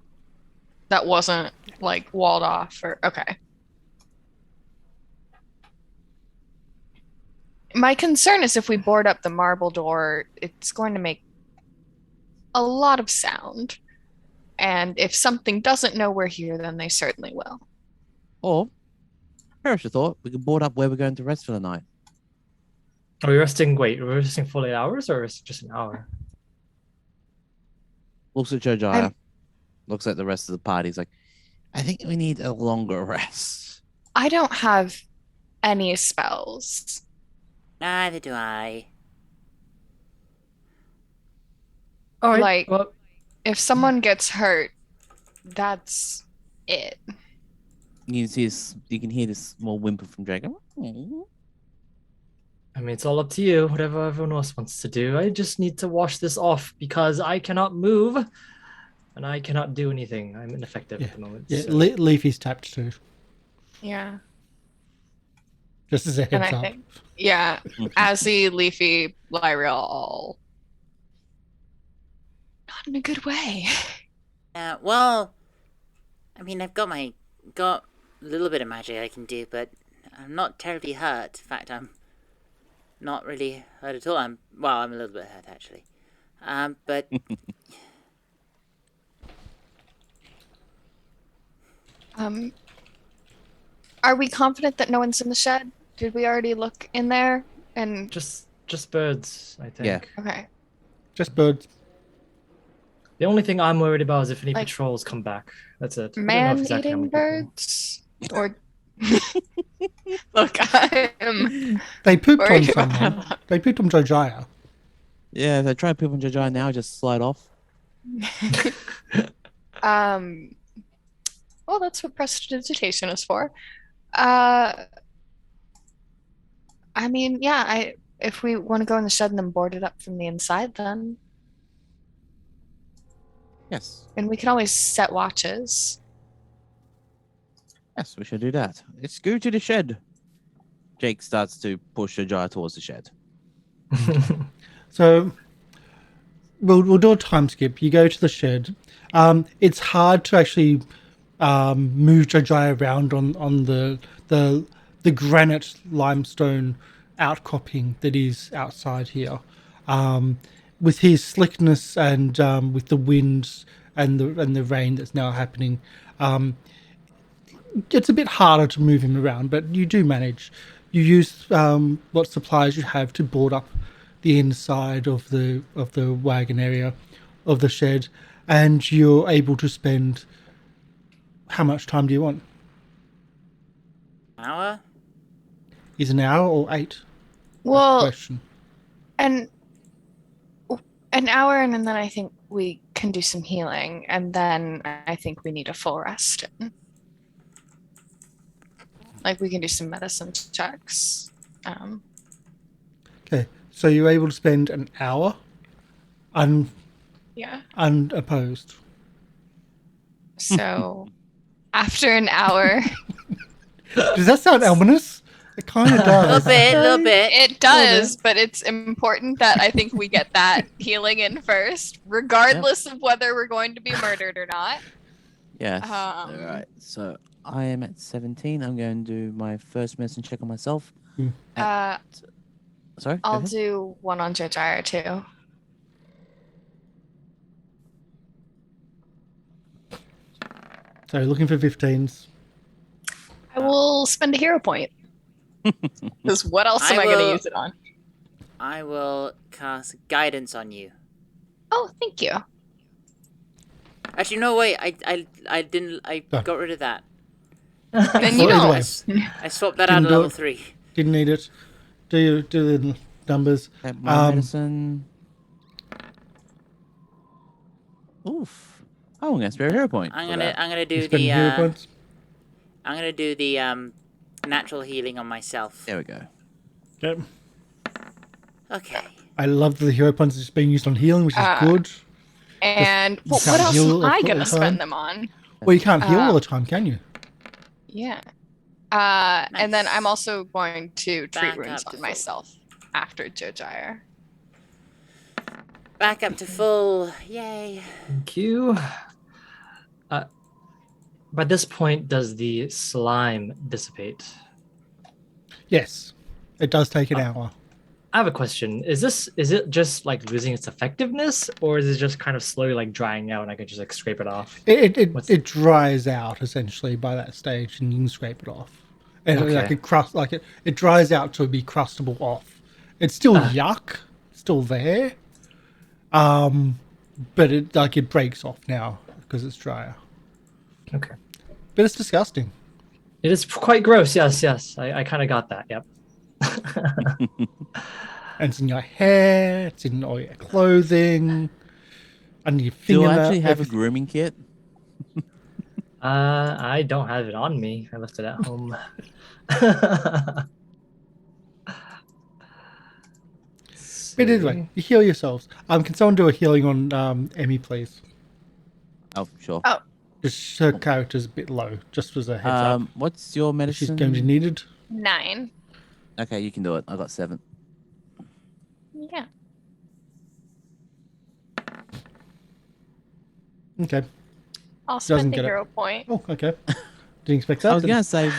That wasn't like walled off or okay. My concern is if we board up the marble door, it's going to make a lot of sound. And if something doesn't know we're here, then they certainly will. Or, perish a thought, we could board up where we're going to rest for the night. Are we resting? Wait, are we resting full 8 hours or is it just an hour? Looks at Jojyre. Looks at the rest of the party. He's like, I think we need a longer rest. I don't have any spells. Neither do I. All right. Like- well, If someone gets hurt, that's it. You can see this. You can hear this small whimper from Dragon. I mean, it's all up to you. Whatever everyone else wants to do. I just need to wash this off because I cannot move, and I cannot do anything. I'm ineffective at the moment. Yeah, so- Leafy's tapped too. Yeah. Just as a And heads I up. think, yeah, Azzy, Leafy, Lieriel, all not in a good way. Well, I mean, I've got a little bit of magic I can do, but I'm not terribly hurt. In fact, I'm not really hurt at all. I'm a little bit hurt actually. But Are we confident that no one's in the shed? Did we already look in there? And Just birds, I think. Yeah. okay, Just birds. The only thing I'm worried about is if any Like, patrols come back. That's it. I don't know exactly how man-eating many people. birds, or look, I'm They pooped on worried someone. about They pooped on Jojyre. Yeah, if they try to poop on Jojyre now, just slide off. Well, that's what prestidigitation is for. I mean, yeah, if we want to go in the shed and then board it up from the inside, then Yes. and we can always set watches. Yes, we should do that. Let's go to the shed. Jake starts to push Jojyre towards the shed. So we'll do a time skip. You go to the shed. It's hard to actually move Jojyre around on the granite limestone outcropping that is outside here. With his slickness and with the winds and the rain that's now happening, it's a bit harder to move him around, but you do manage. You use what supplies you have to board up the inside of the wagon area of the shed, and you're able to spend. How much time do you want? hour? Is an hour or 8? Well, Question. and an hour, and then I think we can do some healing, and then I think we need a full rest. Like we can do some medicine checks. Okay, so you're able to spend an hour Yeah. unopposed. So after an hour, Does that sound ominous? It kind of A does. little bit. it does, but it's important that I think we get that healing in first, regardless of whether we're going to be murdered or not. Yes. Um, Alright, so I am at 17. I'm going to do my first medicine check on myself. Sorry? go I'll ahead. do one on Jojyre too. So looking for 15s. I will spend a hero point. Because what else am I going to use it on? I will cast guidance on you. Oh, thank you. Actually, no, wait. I didn't. I Oh. got rid of that. Then you Well, either know. way, I swapped that out Didn't at do level it. 3. didn't need it. Do the numbers. At my Um, medicine. Oof. Oh, I'm going to spare a hero point. I'm for gonna that. I'm gonna You do spend the hero points. I'm gonna do the natural healing on myself. There we go. Okay. Okay. I love that the hero points is being used on healing, which is good. And You what can't else heal am I all going the to time. spend them on? Well, you can't heal all the time, can you? Yeah. And then Nice. I'm also going to treat Back wounds up to on full. myself after Jojyre. Back up to full. Yay. Thank you. By this point, does the slime dissipate? Yes. It does take an hour. I have a question. Is it just like losing its effectiveness, or is it just kind of slowly like drying out and I can just like scrape it off? What's- It dries out essentially by that stage, and you can scrape it off. And Okay. it dries out to be crustable off. It's still yuck, still there. but it breaks off now because it's drier. Okay. But it's disgusting. It is quite gross. Yes. I kind of got that. Yep. And it's in your hair, it's in all your clothing, under your Do fingernail. I actually have a everything. grooming kit? I don't have it on me. I left it at home. But anyway, you heal yourselves. Can someone do a healing on Emi, please? Oh, sure. Oh. Just her character's a bit low, just as a heads up. What's your If she's medicine? going to be needed. 9. Okay, you can do it. I got 7. Yeah. Okay. I'll Doesn't spend the get it. hero point. Oh, okay. Didn't expect that. I was then. gonna say,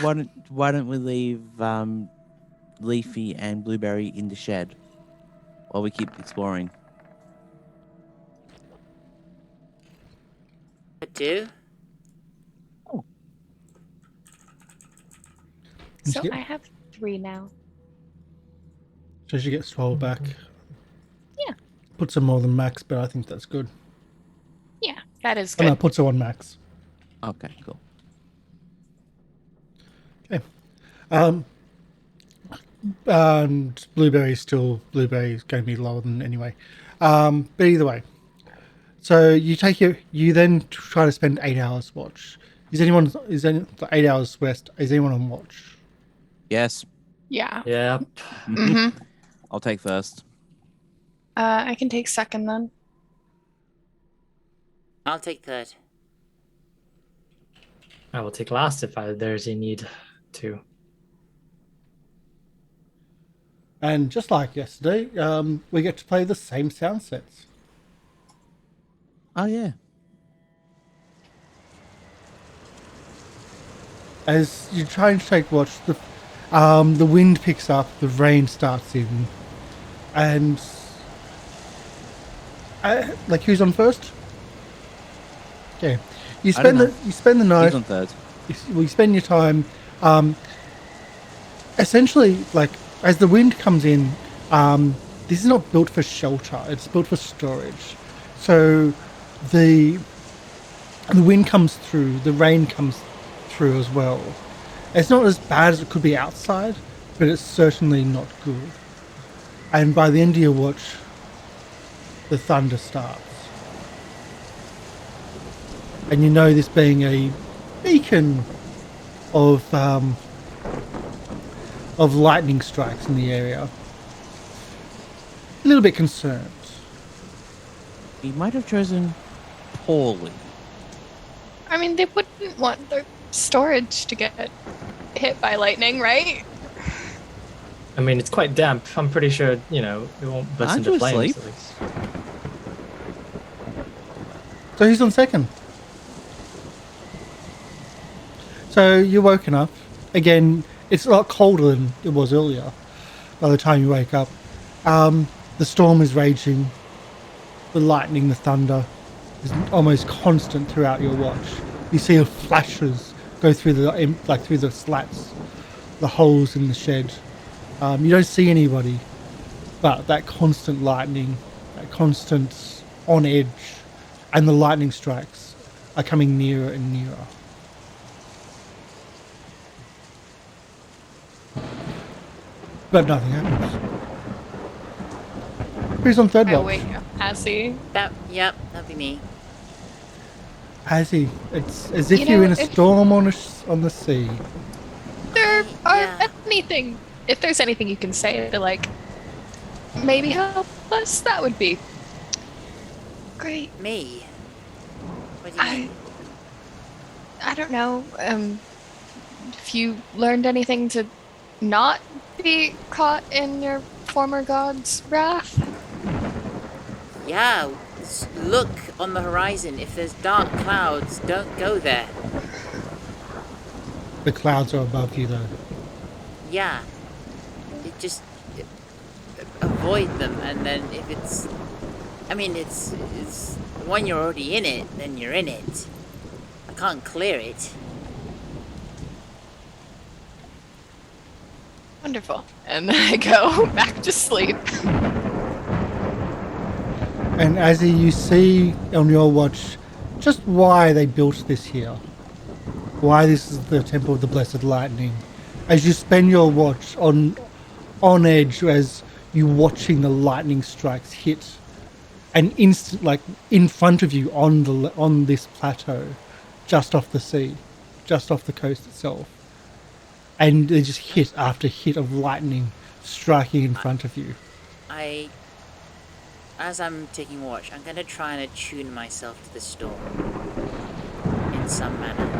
why don't we leave Leafy and Blueberry in the shed while we keep exploring? I do. So Yep. I have 3 now. So she gets 12 back. Yeah. Puts her more than max, but I think that's good. Yeah, that is Oh, good. no, puts her on max. Okay, cool. Okay. And Blueberry's going to be lower than anyway. But either way. So you then try to spend 8 hours watch. Is any 8 hours rest? Is anyone on watch? Yes, Yeah. Yeah. Mm-hmm. I'll take first. I can take second then. I'll take third. I will take last if there's a need to. And just like yesterday, we get to play the same sound sets. Oh yeah. As you try and take watch, the wind picks up, the rain starts in, and like who's on first? Okay, you I don't spend the night. He's on third. You spend your time, essentially like as the wind comes in. This is not built for shelter; it's built for storage. So the wind comes through, the rain comes through as well. It's not as bad as it could be outside, but it's certainly not good. And by the end of your watch, the thunder starts. And you know this being a beacon of lightning strikes in the area. A little bit concerned. He might have chosen poorly. I mean, they wouldn't want their storage to get hit by lightning, right? I mean, it's quite damp. I'm pretty sure, it won't burst Aren't into you flames. asleep? At least. So who's on second? So you're woken up. Again, it's a lot colder than it was earlier by the time you wake up. The storm is raging. The lightning, the thunder is almost constant throughout your watch. You see flashes go through through the slats, the holes in the shed. You don't see anybody, but that constant lightning, that constant on edge, and the lightning strikes are coming nearer and nearer. But nothing happens. Who's on third I watch? wake up Azzy. Yep, that'd be me. Azzy, it's as if You you're know, in a if- storm on the sea. There are Yeah. anything. If there's anything you can say to maybe help us, that would be great. Me? What do you mean? I don't know. If you learned anything to not be caught in your former god's wrath. Yeah, look on the horizon. If there's dark clouds, don't go there. The clouds are above you, though. Yeah. Just avoid them, and then if it's... I mean, it's when you're already in it, then you're in it. I can't clear it. Wonderful. And then I go back to sleep. And Azzy, you see on your watch just why they built this here. Why this is the Temple of the Blessed Lightning. As you spend your watch on edge as you watching the lightning strikes hit an instant, like in front of you on this plateau, just off the sea, just off the coast itself. And they just hit after hit of lightning striking in front of you. As I'm taking watch, I'm gonna try and attune myself to the storm in some manner.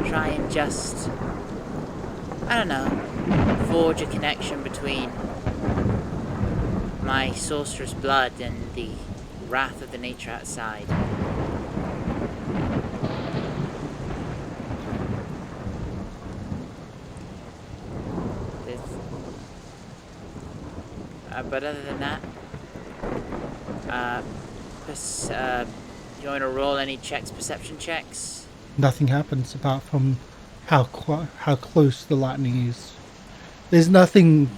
Try and just, I don't know, forge a connection between my sorceress blood and the wrath of the nature outside. But other than that, you want to roll any checks, perception checks? Nothing happens apart from how close the lightning is. There's nothing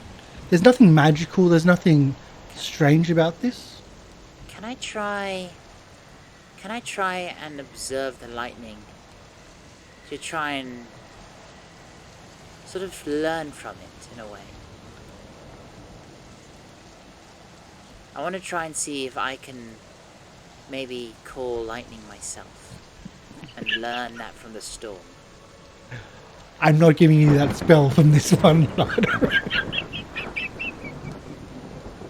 magical. There's nothing strange about this. Can I try and observe the lightning to try and sort of learn from it in a way? I want to try and see if I can maybe call lightning myself and learn that from the storm. I'm not giving you that spell from this one.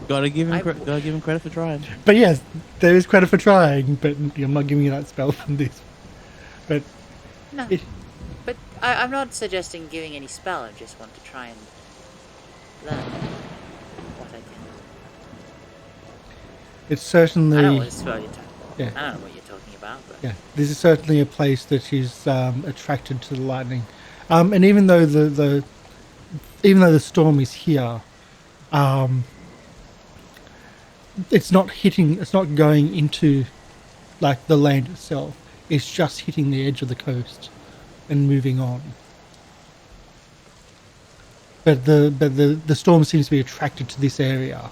Gotta give him credit for trying. But yes, there is credit for trying, but I'm not giving you that spell from this. But no, but I'm not suggesting giving any spell. I just want to try and learn what I can. It's certainly. I don't know what spell you're talking. Yeah. I don't know what you're talking about. But Yeah, this is certainly a place that is attracted to the lightning, and even though the storm is here, it's not hitting. It's not going into like the land itself. It's just hitting the edge of the coast and moving on. But the storm seems to be attracted to this area,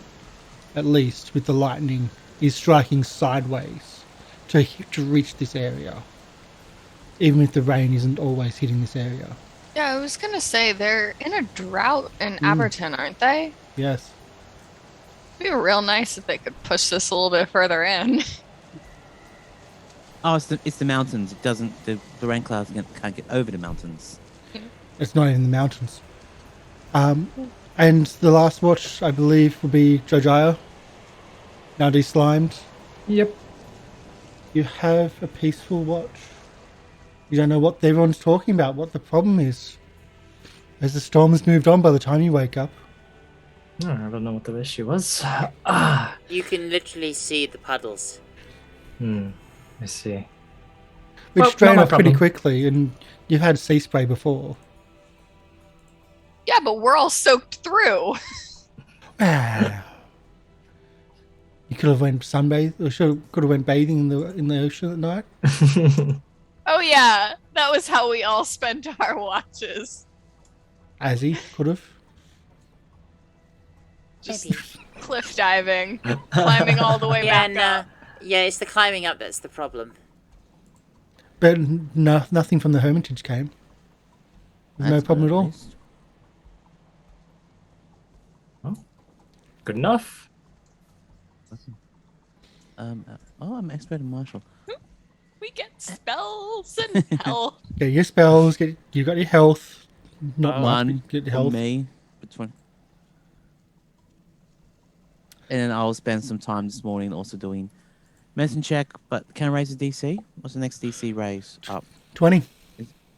at least with the lightning is striking sideways to reach this area, even if the rain isn't always hitting this area. Yeah, I was gonna say they're in a drought in Aberton, aren't they? Yes. It'd be real nice if they could push this a little bit further in. Oh, it's the mountains. It doesn't. The rain clouds can't get over the mountains. It's not in the mountains. And the last watch, I believe, will be Jojyre. Now de-slimed. Yep. You have a peaceful watch. You don't know what everyone's talking about, what the problem is. As the storm has moved on by the time you wake up. I don't know what the issue was. you can literally see the puddles. I see. Which Well, drain not my off pretty problem. quickly, and you've had sea spray before. Yeah, but we're all soaked through. Ah. You could have went sunbathe, or could have went bathing in the ocean at night. Oh yeah, that was how we all spent our watches. Azzy could have. Just Maybe. cliff diving, climbing all the way Yeah, back and up. yeah, it's the climbing up that's the problem. But no, nothing from the Hermitage came. No That's problem good, at all. least. Good enough. I'm expert in martial. We get spells and health. Get your spells. You got your health. Not much. One but Get your for health. me. Between. And then I'll spend some time this morning also doing medicine check. But can I raise a DC? What's the next DC raise up? 20.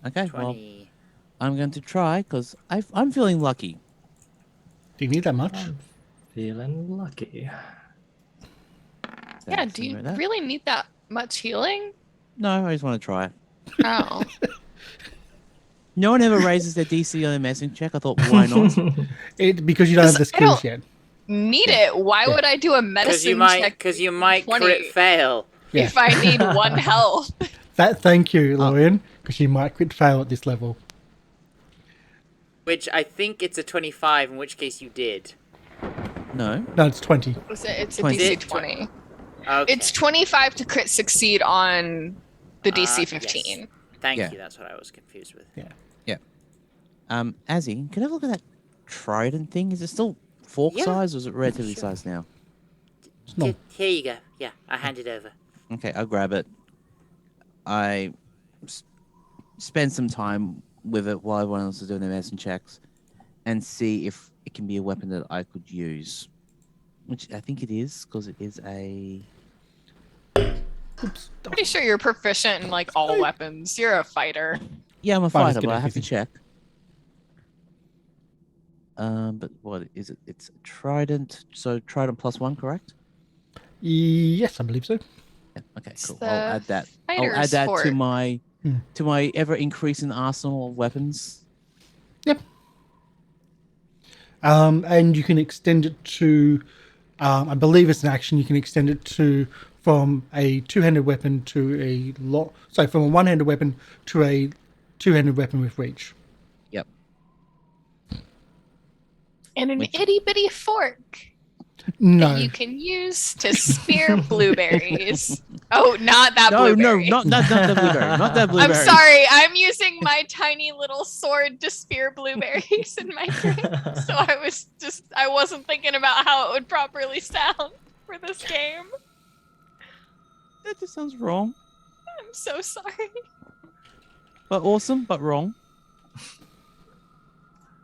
Okay, well 20. I'm going to try because I'm feeling lucky. Do you need that much? Feeling lucky. Yeah, do you really need that much healing? No, I just want to try. Oh. No one ever raises their DC on a medicine check. I thought, why not? Because you don't have the I skills don't- yet. Need it. Why would I do a Because you medicine might, check because you might 20 crit fail. Yeah. if I need 1 health? Thank you, Lorian, because you might quit fail at this level. Which I think it's a 25, in which case you did. No. No, it's 20. It's a 20. DC 20. Okay. It's 25 to crit succeed on the DC Yes. 15. Thank Yeah. you. That's what I was confused with. Yeah. Azzy, can I have a look at that trident thing? Is it still fork Yeah. size, or is it relatively Sure. sized now? No. Here you go. Yeah, I hand it over. Okay, I'll grab it. I spend some time with it while everyone else is doing their medicine checks, and see if it can be a weapon that I could use. Which I think it is, because it is a... Oops. Pretty sure you're proficient in like all weapons. You're a fighter. Yeah, I'm a Fine, let's fighter, get but I have to everything. check. But what is it? It's a trident. So trident +1, correct? Yes, I believe so. Yeah. Okay, It's cool. the I'll add that. I'll fighter's add that to fort. my Hmm. ever increasing arsenal of weapons. Yep. And you can extend it to, I believe it's an action. You can extend it to from a two-handed weapon to from a one-handed weapon to a two-handed weapon with reach. Yep. And an Which- itty bitty fork No, that you can use to spear blueberries. Oh, not that No, blueberry. not the blueberry. Not that blueberry. I'm sorry. I'm using my tiny little sword to spear blueberries in my drink. So I wasn't thinking about how it would properly sound for this game. That just sounds wrong. I'm so sorry. But awesome, but wrong.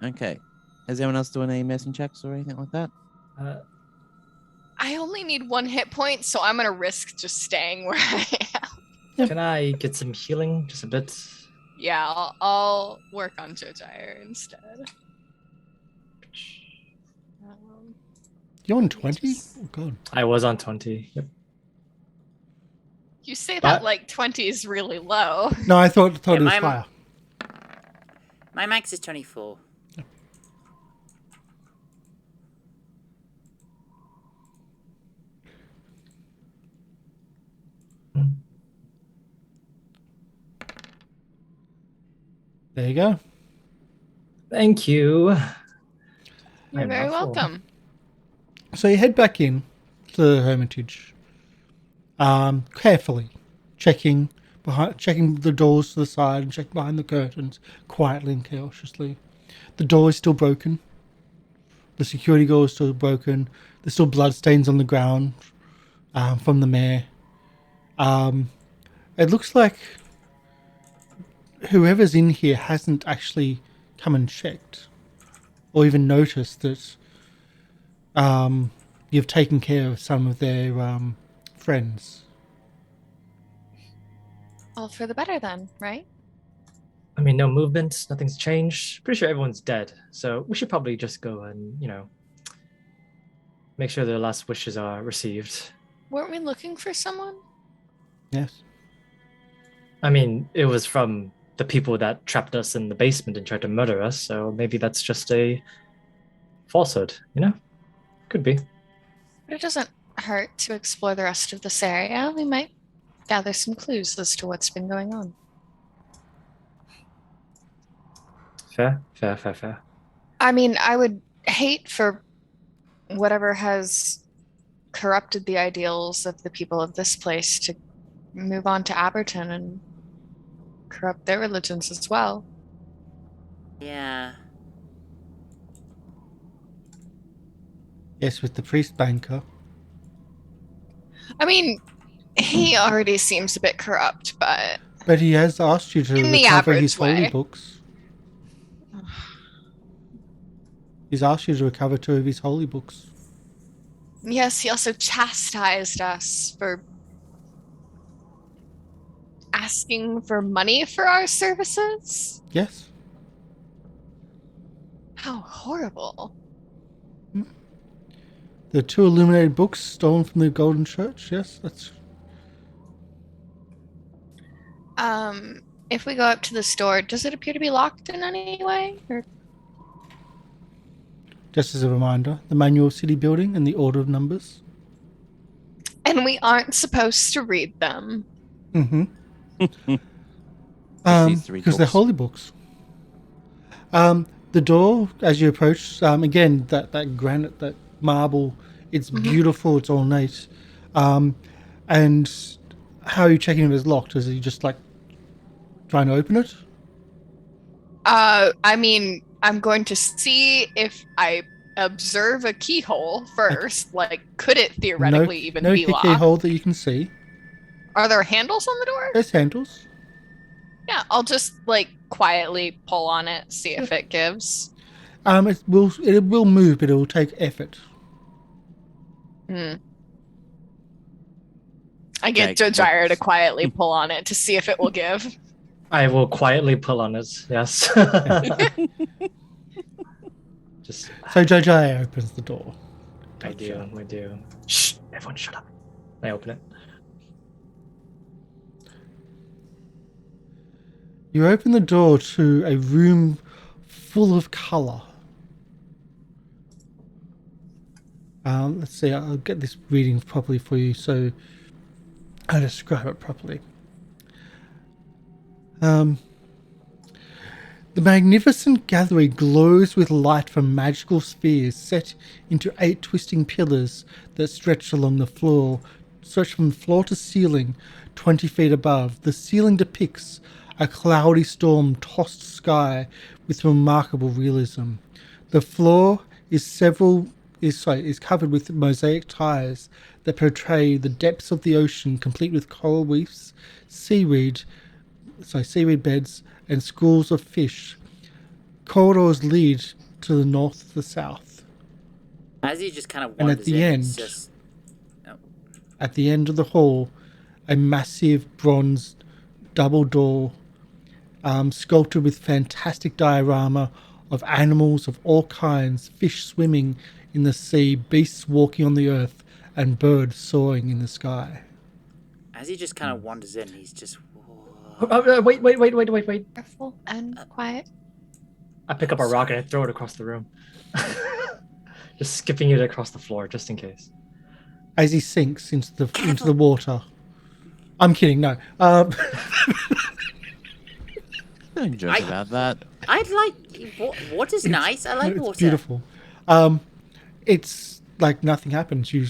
Okay. Is anyone else doing any medicine checks or anything like that? I only need 1 hit point, so I'm gonna risk just staying where I am. Can I get some healing? Just a bit. Yeah, I'll work on Jojyre instead. you're on 20. Oh god. I was on 20. Yep. You say that But- like 20 is really low. No, I thought Yeah, it was mine- higher. My max is 24. There you go. Thank you. You're I'm very not full. welcome. So you head back in to the Hermitage, carefully, checking the doors to the side and checking behind the curtains, quietly and cautiously. The door is still broken. The security door is still broken. There's still bloodstains on the ground from the mayor. It looks like whoever's in here hasn't actually come and checked or even noticed that you've taken care of some of their friends. All for the better then, right? I mean, no movement, nothing's changed. Pretty sure everyone's dead. So we should probably just go and, make sure their last wishes are received. Weren't we looking for someone? Yes. I mean, it was from the people that trapped us in the basement and tried to murder us, so maybe that's just a falsehood, Could be. But it doesn't hurt to explore the rest of this area. We might gather some clues as to what's been going on. Fair. I mean, I would hate for whatever has corrupted the ideals of the people of this place to move on to Aberton and corrupt their religions as well. Yeah. Yes, with the priest banker. I mean, he already seems a bit corrupt, but But he has asked you to In the recover average his holy way. books. He's asked you to recover 2 of his holy books. yes, he also chastised us for asking for money for our services. Yes. How horrible. The 2 illuminated books stolen from the Golden Church. Yes, that's... If we go up to the store, does it appear to be locked in any way? Or Just as a reminder, the Manual of City Building and the Order of Numbers. and we aren't supposed to read them. Mm-hmm. these 3 Because they're books. holy books. The door, as you approach, again, that granite that marble. It's beautiful. It's ornate. And how are you checking if it's locked? Is he just like trying to open it? I mean, I'm going to see if I observe a keyhole first. Like, could it theoretically even be no locked? keyhole that you can see. Are there handles on the door? There's handles. Yeah, I'll just like quietly pull on it, see if it gives. It will move, but it will take effort. I get Jojyre to quietly pull on it to see if it will give. I will quietly pull on it. Yes. Just So Jojyre opens the door. I do. Shh! Everyone, shut up. I open it. You open the door to a room full of colour. Let's see, I'll get this reading properly for you so I'll describe it properly. The magnificent gallery glows with light from magical spheres set into 8 twisting pillars that stretch along the floor, stretch from floor to ceiling, 20 feet above. The ceiling depicts a cloudy storm-tossed sky with remarkable realism. The floor is covered with mosaic tiles that portray the depths of the ocean, complete with coral reefs, seaweed beds, and schools of fish. Corridors lead to the north to the south. Azzy just kind of And wanders at the in. end, It's just... at the end of the hall, a massive bronze double door, sculpted with fantastic diorama of animals of all kinds, fish swimming in the sea, beasts walking on the earth, and birds soaring in the sky. Azzy just kind of wanders in. He's just... Wait. Careful and quiet. I pick up a rock and I throw it across the room. Just skipping it across the floor, just in case. As he sinks into the water. I'm kidding, no. Don't joke about that. I'd like... Water's nice. I like It's water. beautiful. It's like nothing happens. You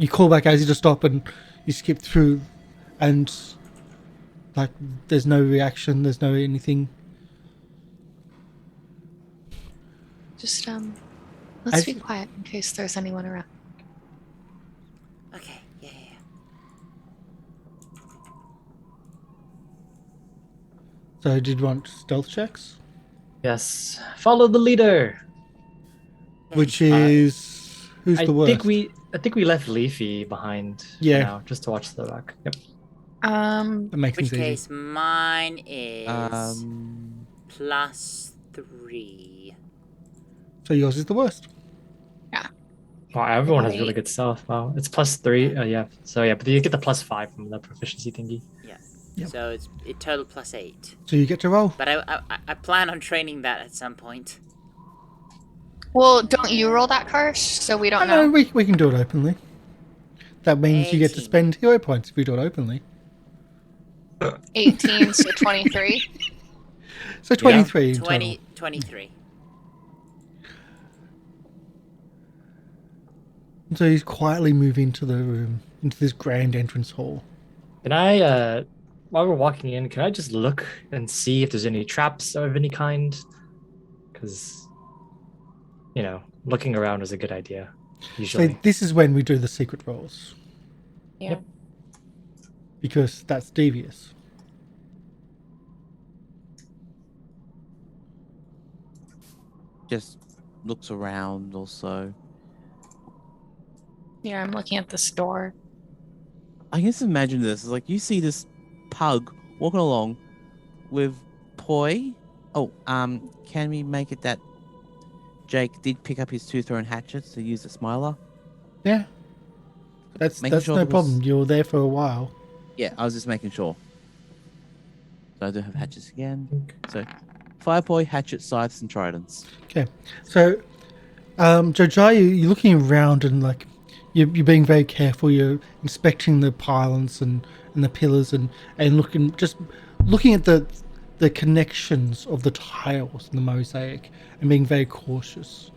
call back Azzy to stop and you skip through and like there's no reaction, there's no anything. Just let's be As- quiet in case there's anyone around. Okay, yeah. So did you want stealth checks? Yes. Follow the leader. Which is who's I the worst? think we left Leafy behind. For Yeah. now, just to watch the back. Yep. That makes Which things easy. case, mine is +3. So yours is the worst. Wow, everyone has Right. really good stuff. Wow, it's +3. Yeah. So yeah, but you get the +5 from the proficiency thingy. Yeah. Yep. So it's total +8. So you get to roll. But I plan on training that at some point. Well, don't you roll that, Karsh? So we don't know. We can do it openly. That means you get to 18. spend hero points if we do it openly. 18, so 23. So 23 in 20, total. 23. So you quietly move into the room, into this grand entrance hall. Can I, while we're walking in, can I just look and see if there's any traps of any kind? Because, looking around is a good idea, usually. So this is when we do the secret rolls. Yeah. Yep. Because that's devious. Just looks around also. Yeah, I'm looking at this door. I guess imagine this. It's like you see this pug walking along with Poi. Oh, can we make it that Jake did pick up his two-thrown hatchets to use the smiler? Yeah. That's Making sure no there was- problem. You were there for a while. Yeah, I was just making sure. So I do have hatchets again. So, Firepoi, hatchet, scythes, and tridents. Okay. So, Jojyre, you're looking around and like you're being very careful. You're inspecting the pylons and the pillars and looking at the connections of the tiles and the mosaic and being very cautious.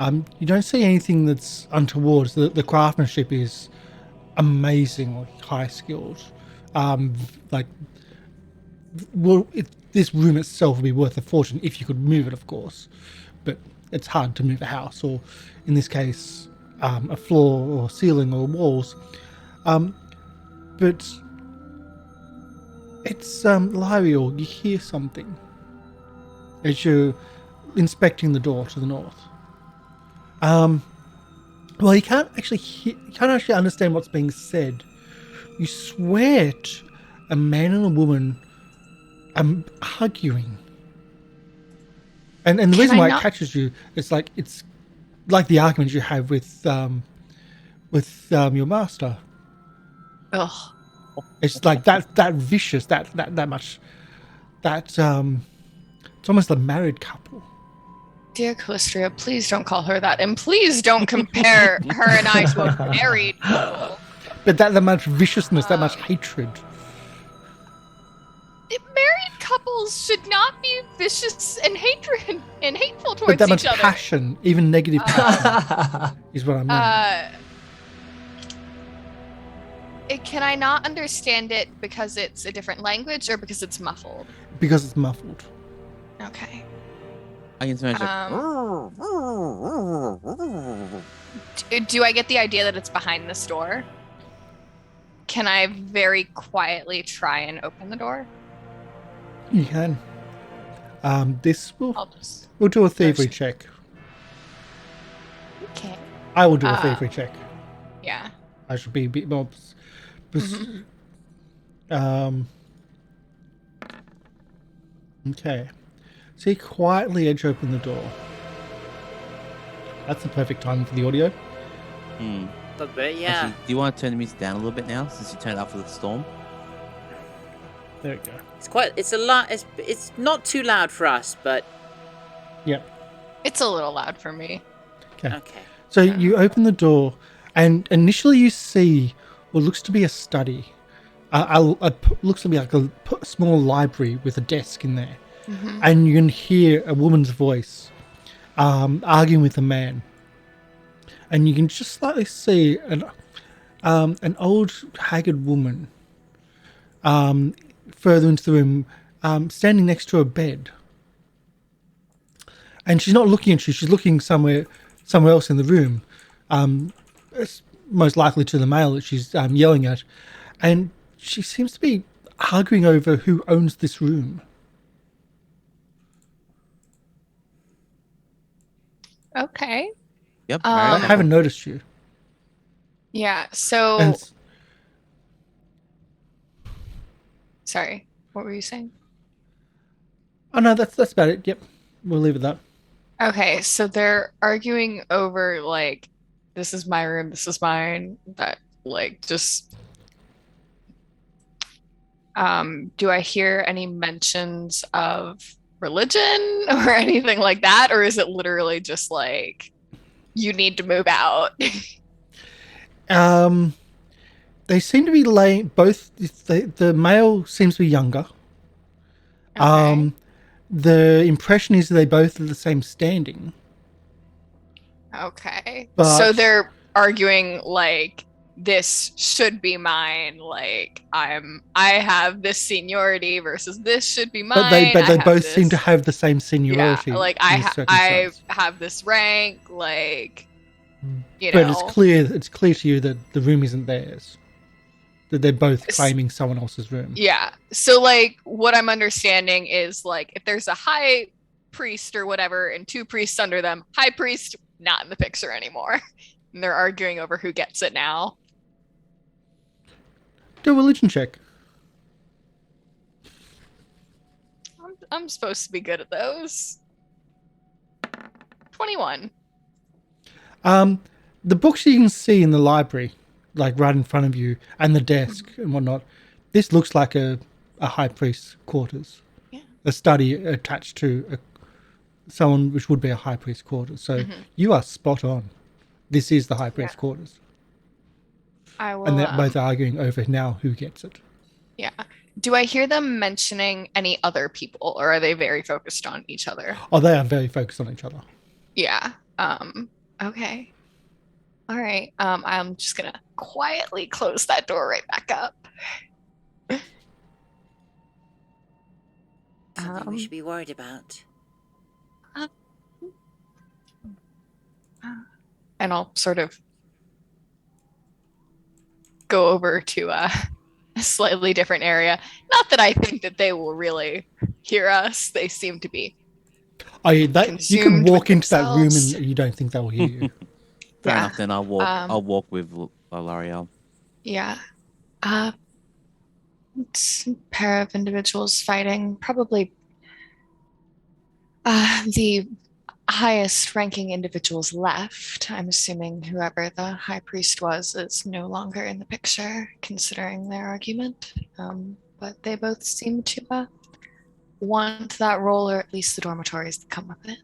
You don't see anything that's untoward. The craftsmanship is amazingly high skilled. Like, well, this room itself would be worth a fortune if you could move it, of course, but it's hard to move a house, or in this case, a floor or ceiling or walls. But it's Lieriel, you hear something as you're inspecting the door to the north. Well, you can't actually understand what's being said. You swear a man and a woman arguing. And the reason why it catches you is it's like the arguments you have with your master. Ugh. It's like that vicious, that much, it's almost a married couple. Dear Calistria, please don't call her that, and please don't compare her and I to a married couple. But that much viciousness, that much hatred. Married couples should not be vicious and hateful towards But that each much other. passion, even negative passion, is what I mean. Can I not understand it because it's a different language or because it's muffled? Because it's muffled. Okay. I can imagine. Do I get the idea that it's behind this door? Can I very quietly try and open the door? You can. This I'll just... we'll do a thievery check. Okay. I will do a thievery check. Yeah. I should be a bit more. Okay. So you quietly edge open the door. That's the perfect time for the audio. A bit, yeah. Actually, do you want to turn the music down a little bit now, since you turned it up for the storm? There we go. It's a lot. It's not too loud for us, but Yep. It's a little loud for me. okay. So you open the door, and initially you see what looks to be a study. Looks to be like a small library with a desk in there. And you can hear a woman's voice arguing with a man. And you can just slightly see an old, haggard woman further into the room, standing next to a bed. And she's not looking at you, she's looking somewhere else in the room. It's most likely to the male that she's yelling at. And she seems to be arguing over who owns this room. Okay. Yep. I haven't noticed you. Yeah, so... And Sorry, what were you saying? oh no, that's about it. Yep, we'll leave it at that. Okay, so they're arguing over, like, this is my room, this is mine, that, like, just... do I hear any mentions of religion or anything like that? Or is it literally just like, you need to move out? They seem to be laying both. The male seems to be younger. Okay. The impression is they both are the same standing. Okay. But- So they're arguing like, this should be mine, like I have this seniority versus this should be mine. But they I both have seem to this- have the same seniority. Yeah, like in I this circumstance. have this rank, like, you But know. it's clear to you that the room isn't theirs. That they're both claiming someone else's room. Yeah. So like what I'm understanding is like if there's a high priest or whatever and two priests under them, high priest not in the picture anymore. And they're arguing over who gets it now. Do a religion check. I'm supposed to be good at those. 21. The books you can see in the library, like right in front of you, and the desk and whatnot, this looks like a high priest's quarters. Yeah. A study attached to someone which would be a high priest's quarters. So you are spot on. This is the high priest's quarters. I will. And they're both arguing over now who gets it. Yeah. Do I hear them mentioning any other people, or are they very focused on each other? Oh, they are very focused on each other. Yeah. Okay. All right. I'm just gonna quietly close that door right back up. Something we should be worried about. And I'll sort of go over to a slightly different area. Not that I think that they will really hear us. They seem to be. Oh, you can consumed walk with into that room themselves. and you don't think they'll hear you. Fair Yeah. enough. Then I'll walk with Lieriel. Yeah. It's a pair of individuals fighting. Probably the highest ranking individuals left. I'm assuming whoever the high priest was is no longer in the picture, considering their argument. But they both seem to want that role, or at least the dormitories that come with it.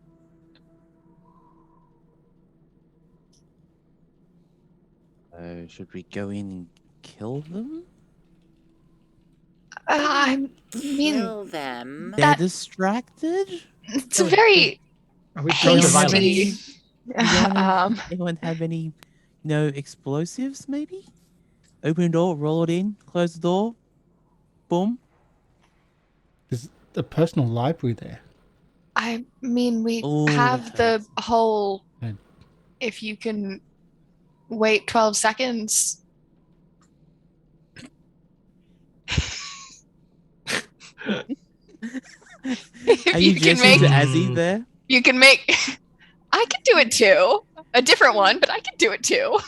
Should we go in and kill them? I mean, Kill them. They're distracted. it's a very Are we prone to violence? hasty. Anyone have any, explosives? Maybe. Open the door, roll it in, close the door. Boom. There's a personal library there. I mean, we Ooh, have the whole. Good. If you can wait 12 seconds. If Are you can gesturing make, to Azzy there? you can make. I can do it too. A different one, but I can do it too.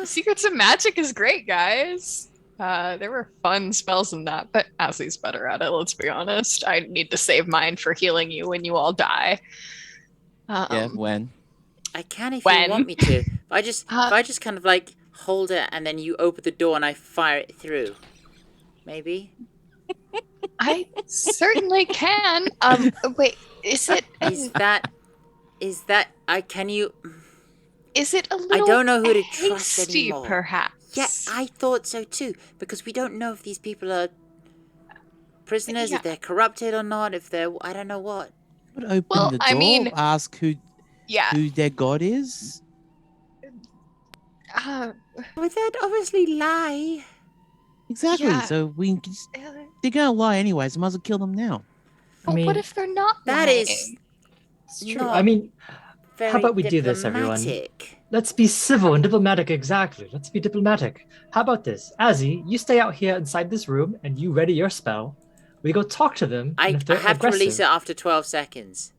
Secrets of Magic is great, guys. There were fun spells in that, but Azzy's better at it, let's be honest. I need to save mine for healing you when you all die. Yeah, when? I can if When? you want me to. If I just kind of like hold it and then you open the door and I fire it through. Maybe. I certainly can. Wait, is it? Can you? Is it a little? I don't know who to trust hasty, anymore. perhaps. Yeah, I thought so too, because we don't know if these people are prisoners, if they're corrupted or not, if they're I don't know what. Would open Well, the door, I mean- ask who their god is. But they'd obviously lie. Exactly. Yeah. So we can just, they're gonna lie anyways. Might as well kill them now. But what if they're not? That lying? is It's true. not I mean, very how about we do this, everyone? diplomatic. let's be civil and diplomatic. Exactly. Let's be diplomatic. How about this? Azzy, you stay out here inside this room and you ready your spell. We go talk to them. I and if they're have aggressive, to release it after 12 seconds.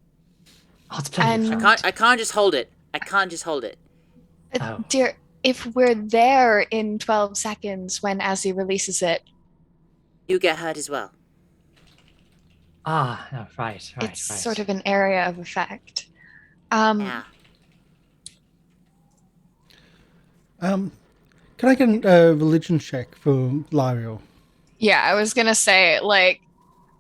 Oh, it's plenty of And- time. I can't just hold it. I can't just hold it. Oh. Dear, if we're there in 12 seconds when Azzy releases it, You get hurt as well. Ah, no, right. it's sort of an area of effect. Yeah. Can I get a religion check for Lieriel? Yeah, I was gonna say, like,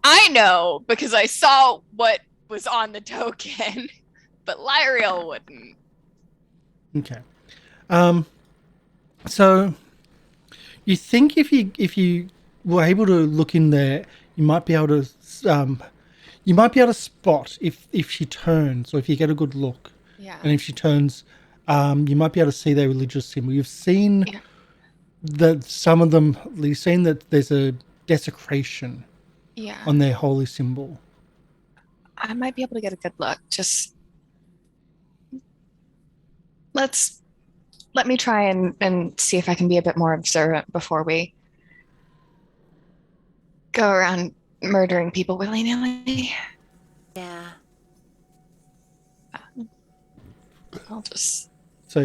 I know because I saw what was on the token, but Lieriel wouldn't. Okay. So you think if you were able to look in there, you might be able to spot if she turns, or if you get a good look, Yeah. and if she turns, you might be able to see their religious symbol. You've seen Yeah. that some of them. You've seen that there's a desecration Yeah. on their holy symbol. I might be able to get a good look. Just let me try and see if I can be a bit more observant before we go around murdering people willy-nilly. Yeah. I'll just So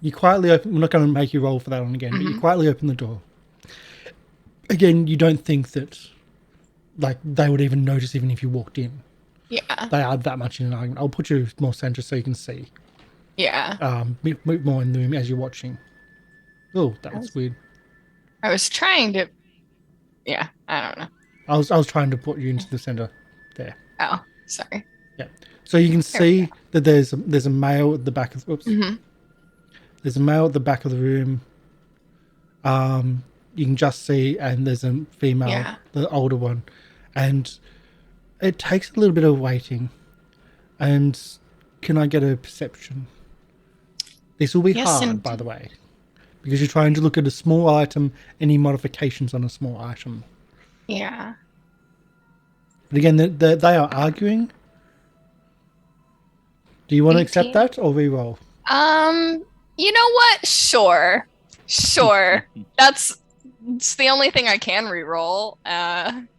you quietly open. We're not going to make you roll for that one again, but you quietly open the door. Again, you don't think that, like, they would even notice even if you walked in. yeah. They are that much in an argument. I'll put you more center so you can see. Yeah. Move more in the room as you're watching. Oh, that was weird. I was trying to yeah, I don't know. I was trying to put you into the center there. Oh, sorry. So you can see that there's a male at the back of There's a male at the back of the room. You can just see, and there's a female, Yeah. the older one, and it takes a little bit of waiting, and can I get a perception? This will be Yes, hard, and- by the way, because you're trying to look at a small item, any modifications on a small item. Yeah. But again, they are arguing. Do you want to accept 18. that or re-roll? You know what? Sure. It's the only thing I can re-roll.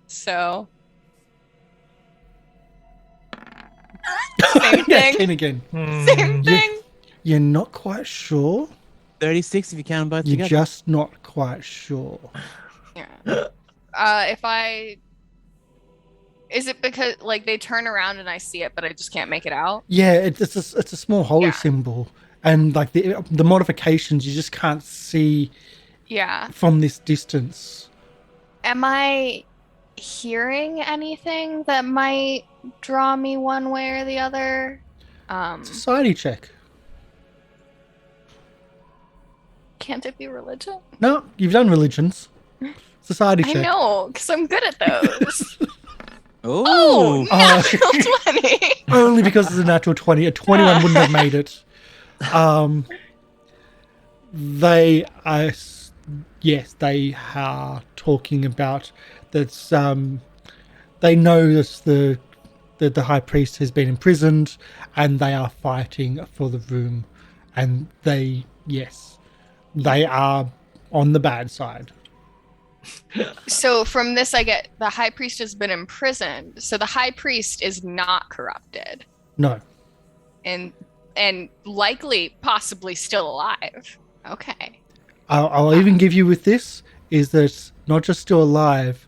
So same Yeah, thing. again. Same thing. You're not quite sure. 36 if you count them both You're together. just not quite sure. Yeah. Is it because like they turn around and I see it, but I just can't make it out? Yeah, it's a small holy Yeah. symbol, and like the modifications you just can't see Yeah. from this distance. Am I hearing anything that might draw me one way or the other? Society check. Can't it be religion? No, you've done religions. Society I check. know, because I'm good at those. Oh, Natural 20. Only because it's a natural 20. A 21 wouldn't have made it. They are, yes, they are talking about that. They know that the high priest has been imprisoned, and they are fighting for the room, and they are on the bad side. So from this, I get the high priest has been imprisoned. So the high priest is not corrupted, No, and likely, possibly still alive. Okay. I'll even give you with this is that not just still alive,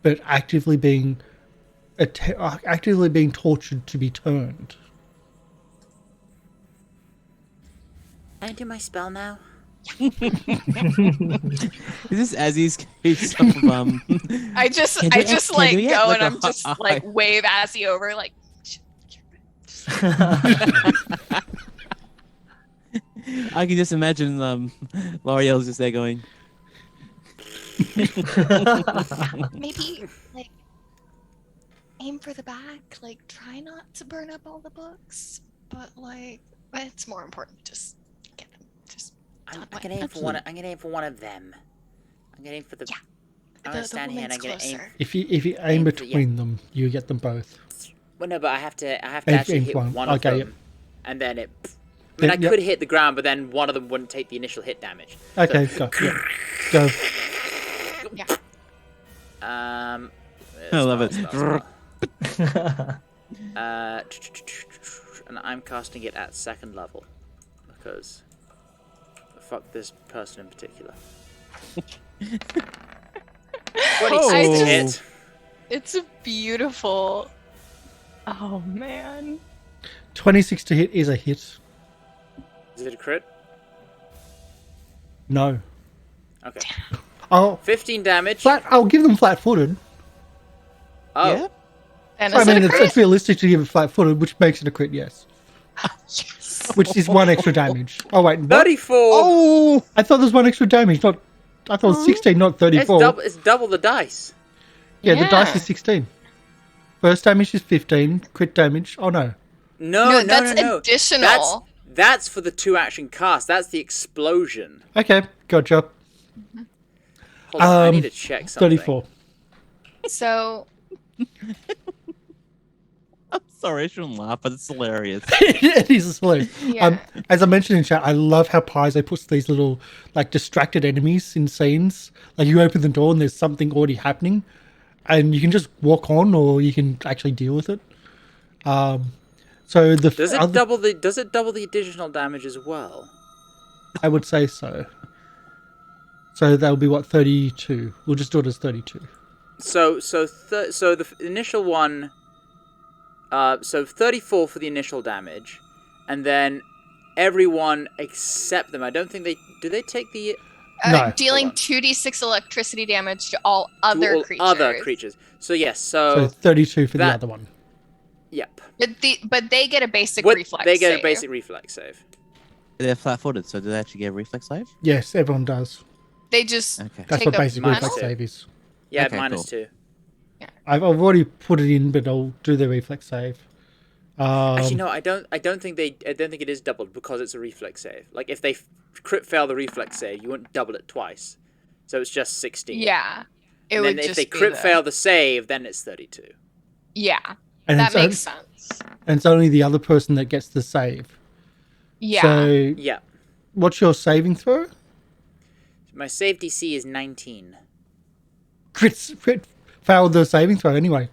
but actively being tortured to be turned. Can I do my spell now? is this Azzy's case of I just Can I do just it? like Can do it? go Like and a I'm just hot like eye. wave Azzy over like. I can just imagine L'Oreal's just there going, Maybe like aim for the back. Like try not to burn up all the books, but like it's more important to just get them. Just I'm gonna aim for one. I'm gonna aim for one of them. I'm gonna aim for the. Yeah. I'm gonna stand here and I'm gonna aim. If you aim between them, you get them both. Well, no, but I have to Aim- actually aim hit one. one of Okay, them, and then it. I mean, I Yep. could hit the ground, but then one of them wouldn't take the initial hit damage. Okay, go. Yeah. Go. Yeah. I love it. And I'm casting it at second level because fuck this person in particular. 26 I to just- hit. It's a beautiful. Oh man. 26 to hit is a hit. Is it a crit? No. Okay. I'll 15 damage. I'll give them flat-footed. Oh, Yeah? And I is mean, it a crit? it's realistic to give it flat-footed, which makes it a crit, yes. Yes. Which is one extra damage. Oh wait, what? 34. Oh, I thought there was one extra damage. Not, I thought it was 16, not 34. It's double the dice. Yeah, the Yeah. dice is 16. First damage is 15. Crit damage. Oh no. No, that's no. additional. That's for the 2-action cast. That's the explosion. Okay, gotcha. Hold on, I need to check something. 34. So I'm sorry, I shouldn't laugh, but it's hilarious. It is hilarious. yeah. As I mentioned in chat, I love how Paizo puts these little like distracted enemies in scenes. Like you open the door and there's something already happening, and you can just walk on, or you can actually deal with it. So the Does it other, double the additional damage as well? I would say so. So that'll be what, 32. We'll just do it as 32. So the initial one. So 34 for the initial damage, and then everyone except them. I don't think they take the No. Dealing Hold 2d6 electricity damage to all other to all creatures. other creatures. So yes, So 32 for the that- other one. Yep. But they get a basic What- reflex. they get save. a basic reflex save. They're flat-footed, so do they actually get a reflex save? Yes, everyone does. They just Okay. That's Take what a basic minus reflex two. save is. Yeah, Okay, minus cool. 2. I've already put it in, but I'll do the reflex save. Actually, no, I don't think it is doubled because it's a reflex save. Like if they crit fail the reflex save, you wouldn't double it twice. So it's just 16. Yeah. It And would then if just they be crit fail the save, then it's 32. Yeah. And That it's makes sense. And it's only the other person that gets the save. Yeah. So, Yeah. what's your saving throw? My save DC is 19. Crit failed the saving throw anyway.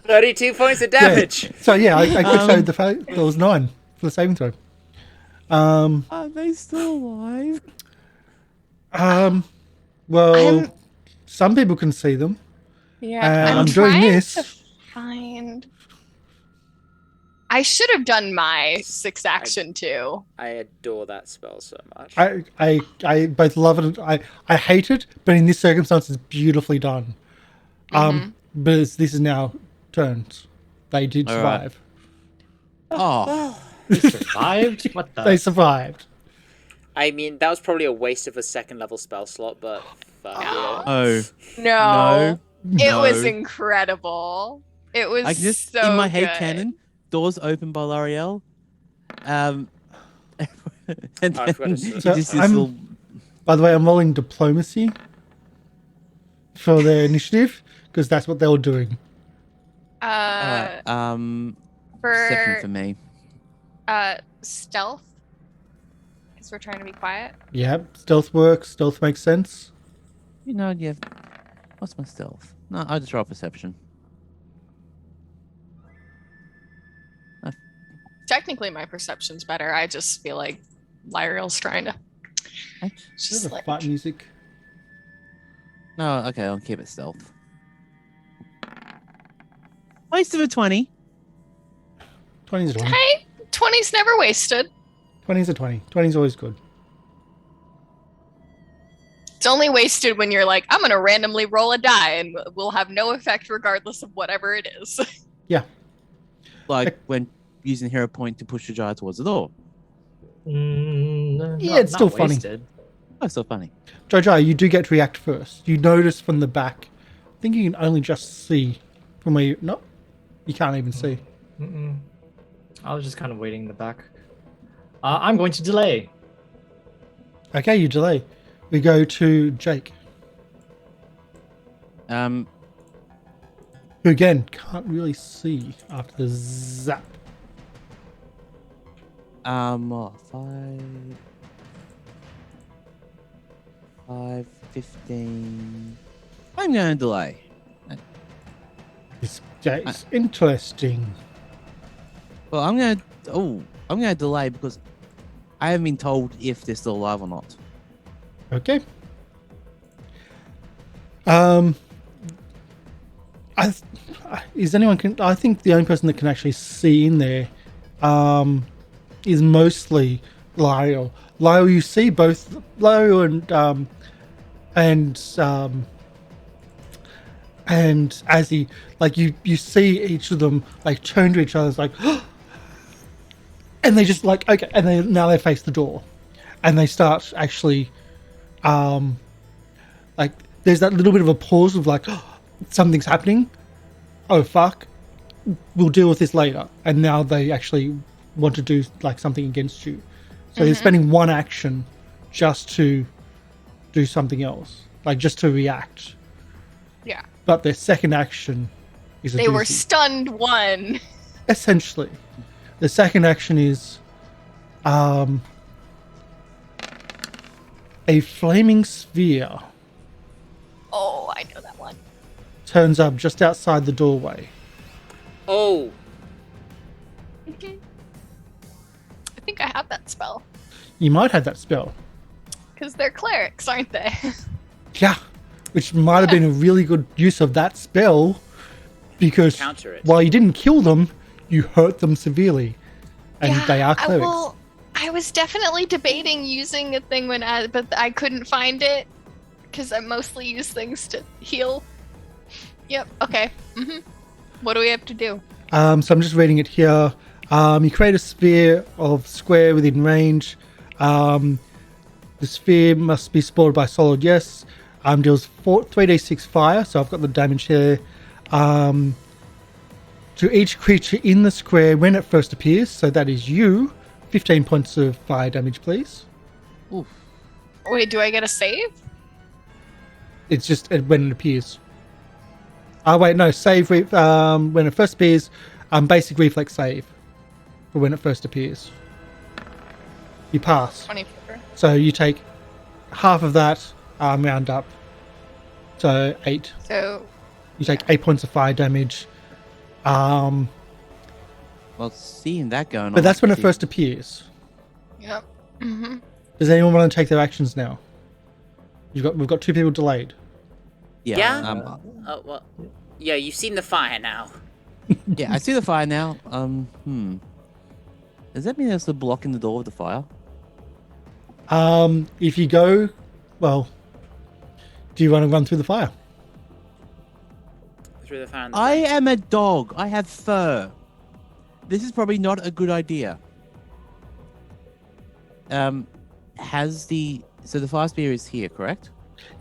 32 points of damage. Yeah. So yeah, I crit saved there was 9 for the saving throw. Are they still alive? Well, some people can see them. Yeah. I'm doing trying this. to find. I should have done my 6th action too. I adore that spell so much. I both love it and I hate it, but in this circumstance, it's beautifully done. But this is now turns. They did All right. survive. Oh, They survived? What the? They survived. I mean, that was probably a waste of a 2nd level spell slot, but fuck yeah. oh. No. It No. was incredible. It was I can just so in my head good. canon, doors open by Lieriel. And I then forgot to say. So just this I'm- little. By the way, I'm rolling diplomacy for their initiative because that's what they were doing. Alright, second for For me. stealth, because we're trying to be quiet. Yeah, stealth works. Stealth makes sense. You know, yeah. What's my stealth? No, I just roll perception. Technically, my perception's better. I just feel like Lyriel's trying to. There's Just a like, fight music. No, okay, I'll keep it stealth. Waste of a 20. 20's a 20. hey, 20's never wasted. 20's a 20. 20's always good. It's only wasted when you're like, I'm going to randomly roll a die and we'll have no effect regardless of whatever it is. Yeah. Like when using hero point to push the Jojyre towards the door. Yeah, it's still funny. wasted. Oh, so funny. Jojyre, you do get to react first. You notice from the back. I think you can only just see from where you... No, you can't even see. I was just kind of waiting in the back. I'm going to delay. Okay, you delay. We go to Jake, Um, who again can't really see after the zap. what, 5, 15. I'm going to delay. This Jake's interesting. Well, I'm going to delay because I haven't been told if they're still alive or not. Okay. Is anyone can? I think the only person that can actually see in there, is mostly Lieriel. Lieriel, you see both Lieriel and Azzy. Like you see each of them like turn to each other, it's like, and they just like okay, and now they face the door, and they start actually. Like there's that little bit of a pause of like something's happening. Oh fuck, we'll deal with this later. And now they actually want to do like something against you. So they're spending one action just to do something else, like just to react. Yeah. But their second action is a They were doozy. stunned one. Essentially, the second action is a flaming sphere Oh, I know that one. turns up just outside the doorway. Oh, I think I have that spell. You might have that spell. Because they're clerics, aren't they? Yeah, which might have been a really good use of that spell because Counter it. while you didn't kill them, you hurt them severely. And they are clerics. I was definitely debating using a thing but I couldn't find it because I mostly use things to heal. Yep. Okay. What do we have to do? So I'm just reading it here. You create a sphere of square within range. The sphere must be supported by solid yes. Deals 3d6 fire, so I've got the damage here. To each creature in the square when it first appears, so that is you, 15 points of fire damage, please. Oof. Wait, do I get a save? It's just when it appears. Oh wait, no, save when it first appears. Basic reflex save for when it first appears. You pass, 24. so you take half of that. Round up, so 8. So You take 8 points of fire damage. Well, seeing that going on. But that's when it see- first appears. yep. Mm-hmm. Does anyone want to take their actions now? We've got 2 people delayed. Yeah? Um, Well, yeah, you've seen the fire now. yeah, I see the fire now. Does that mean there's a block in the door of the fire? If you go, well, do you want to run through the fire? Through the fire. And I am a dog. I have fur. This is probably not a good idea. So the fire spear is here, correct?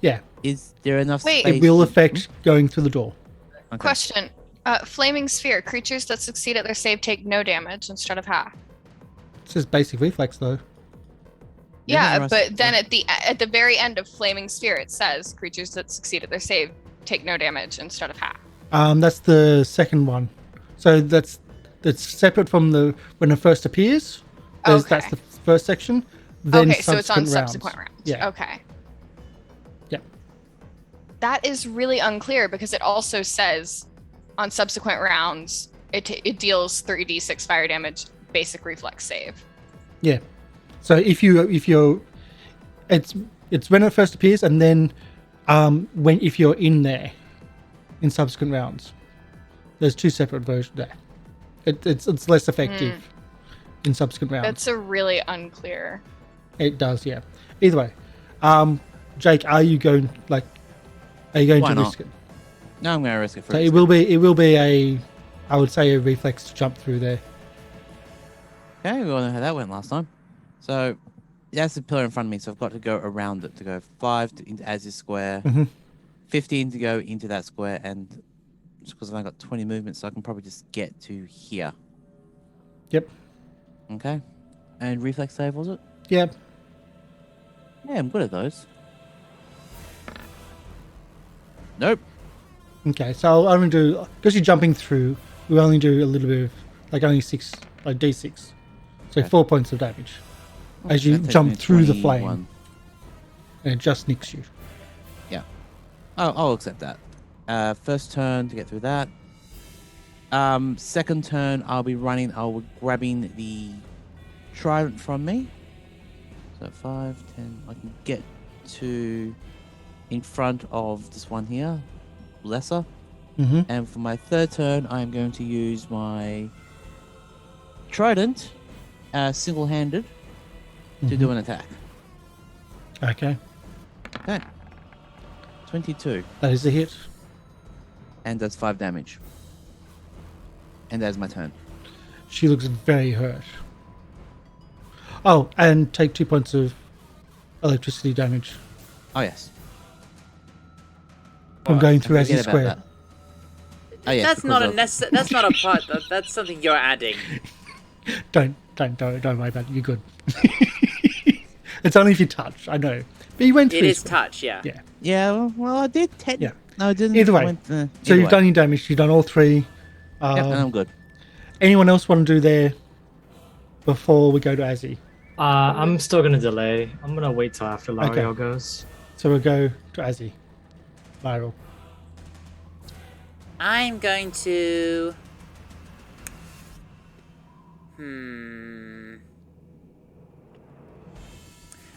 Yeah, Is there enough Wait. space? it will affect going through the door. Okay. Question. Flaming sphere. Creatures that succeed at their save take no damage instead of half. It says basic reflex though. Yeah, Yeah, Russ, but then at the very end of flaming sphere, it says creatures that succeed at their save take no damage instead of half. That's the second one. So that's separate from the when it first appears. That's Okay. the first section. Then Okay, so it's on rounds. subsequent rounds. Yeah. Okay. Yep. That is really unclear because it also says on subsequent rounds it deals 3d6 fire damage basic reflex save. Yeah. So if you're, it's when it first appears, and then if you're in there, in subsequent rounds, there's 2 separate versions there. It's less effective in subsequent rounds. That's a really unclear. It does, yeah. Either way, Jake, are you going Why to not? risk it? No, I'm going to risk it for So a it will be I would say a reflex to jump through there. Okay, we all know how that went last time. So that's the pillar in front of me, so I've got to go around it to go 5 into Azzy square, 15 to go into that square, and just because I've got 20 movements, so I can probably just get to here. Yep. Okay. And reflex save, was it? Yep. Yeah, I'm good at those. Nope. Okay, so I'll only do, because you're jumping through, we'll only do a little bit of, only 6, D6. So 4 points of damage. As you That takes jump me to through the 21. flame. And it just nicks you. Yeah. I'll accept that. First turn to get through that. Second turn, I'll be grabbing the trident from me. So 5, 10. I can get to in front of this one here, lesser. Mm-hmm. And for my third turn, I'm going to use my trident, single-handed, to do an attack. Okay, Okay. 22, that is a hit. and does 5 damage. And that's my turn. She looks very hurt. Oh, and take 2 points of electricity damage Oh yes. from going through I Azzy forget about Square. that. Oh yes. That's because not a That's not a part. That's something you're adding. Don't worry about it. You're good. It's only if you touch. I know, but you went through. It is Square. touch, yeah. Yeah. Yeah. Well, I did 10. Yeah. No, I didn't. Either way. Either So you've way. done your damage. You've done all 3. Yep, and I'm good. Anyone else want to do there before we go to Azzy? I'm still gonna delay. I'm gonna wait till after Lieriel Okay. goes. So we'll go to Azzy. Viral. I'm going to.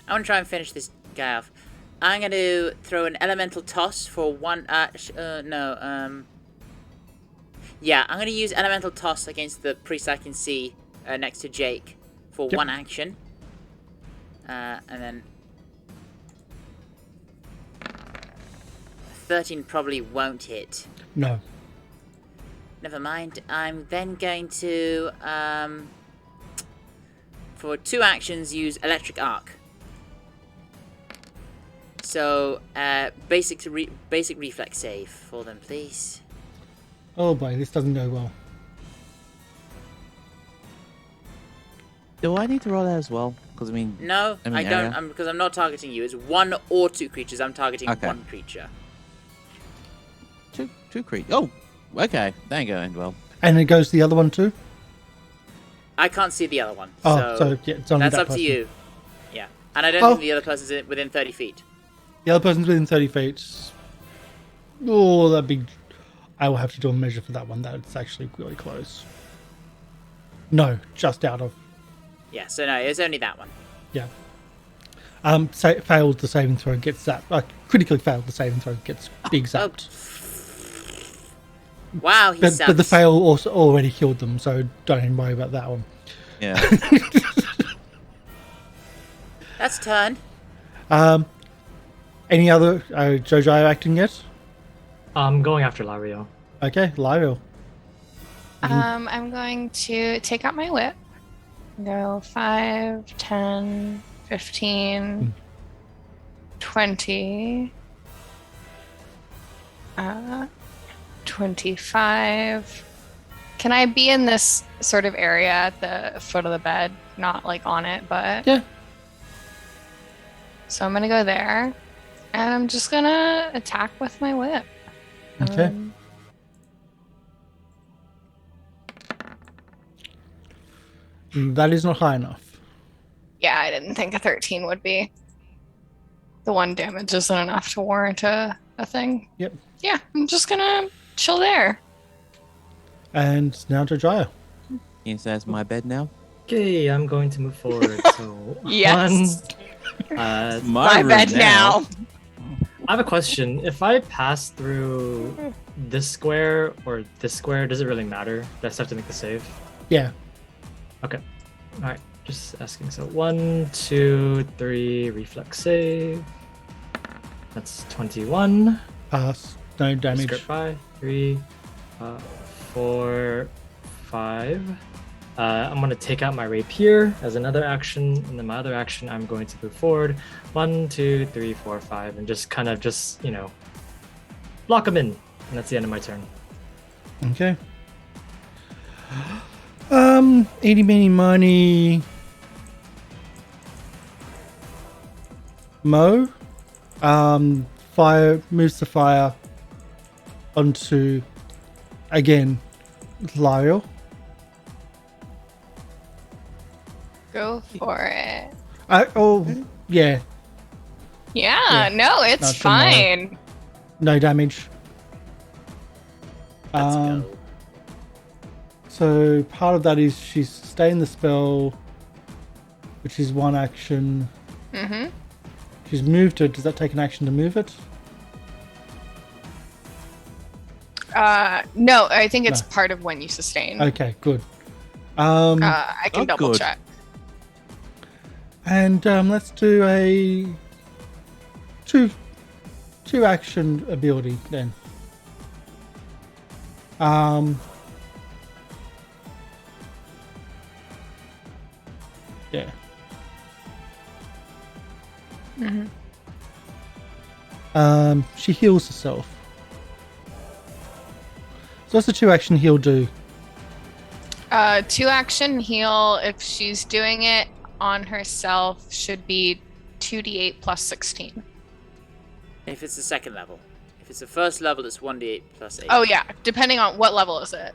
I want to try and finish this guy off. I'm going to throw an elemental toss for 1. Yeah, I'm going to use elemental toss against the priest I can see next to Jake for Yep. 1 action. And then 13 probably won't hit. No. Never mind. I'm then going to, for 2 actions, use Electric Arc. So, basic reflex save for them, please. Oh boy, this doesn't go well. Do I need to roll that as well? Because I mean, No, I mean, I don't. area. Because I'm not targeting you. It's 1 or 2 creatures. I'm targeting Okay. 1 creature. Two creatures. Oh, okay. There you go, Endwell. And it goes the other one too? I can't see the other one. Oh, so yeah, it's only that's that up person. to you. Yeah, and I don't Oh. think the other person's within 30 feet. The other person's within 30 feet. Oh, that'd be... I will have to do a measure for that one. That's actually really close. No, just out of... Yeah, so no, it's only that one. Yeah. Failed the saving throw, gets zapped. Critically failed the saving throw, gets big zapped. Wow, he But the sucks. fail also already killed them, so don't even worry about that one. Yeah. That's turn. Any other Jojyre acting yet? I'm going after Lieriel. Okay, Lieriel. I'm going to take out my whip. Go 5, 10, 15, 20, 25. Can I be in this sort of area at the foot of the bed? Not like on it, but... Yeah. So I'm going to go there. And I'm just going to attack with my whip. Okay. That is not high enough. Yeah, I didn't think a 13 would be. The 1 damage isn't enough to warrant a thing. Yep. Yeah, I'm just gonna chill there. And now Jojyre. Yes, that's my bed now. Okay, I'm going to move forward. So Yes. My room bed now. I have a question. If I pass through this square or this square, does it really matter? Do I still have to make the save? Yeah. Okay. All right. Just asking. So 1, 2, 3, reflex save. That's 21. Pass. No damage. Skirt by 3, 4, 5. I'm going to take out my rapier as another action, and then my other action, I'm going to move forward 1, 2, 3, 4, 5, and just kind of lock them in. And that's the end of my turn. Okay. Eeny, meeny, miny. Mo. Fire moves the fire onto again Lieriel. Go for it. Yeah, Yeah, no, it's Not for fine. no damage. Let's go. So part of that is she's staying the spell, which is 1 action. Mm-hmm. She's moved it. Does that take an action to move it? No, I think it's No. part of when you sustain. Okay, good. I can Oh, double good. check. And let's do a two action ability then. Yeah. She heals herself. So what's the 2 action heal do? 2 action heal, if she's doing it on herself, should be 2d8 plus 16. If it's the second level. If it's the first level, it's 1d8 plus 8. Oh yeah, depending on what level is it.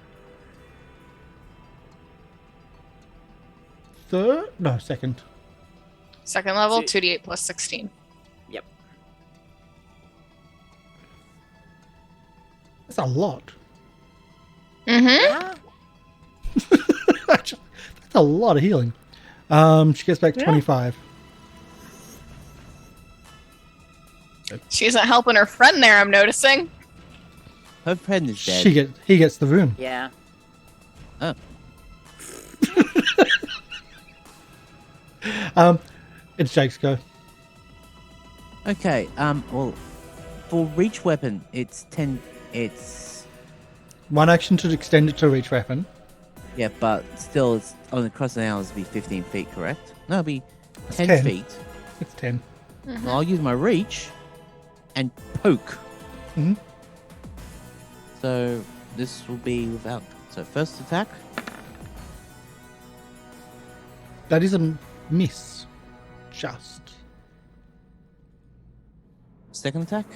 Third? No, second. Second level, So- 2d8 plus 16. Yep. That's a lot. Mm-hmm. That's a lot of healing. She gets back 25. She isn't helping her friend there, I'm noticing. Her friend is dead. He gets the room. Yeah. Oh. It's Jake's go. Okay. Well, for reach weapon, it's 10. It's 1 action to extend it to reach weapon. yeah, but still, it's on the cross now. It'll be 15 feet, correct? No, it'll be 10 10. feet. It's 10. Well, I'll use my reach and poke. Mhm. So this will be without. So first attack. That is a miss. Just. Second attack.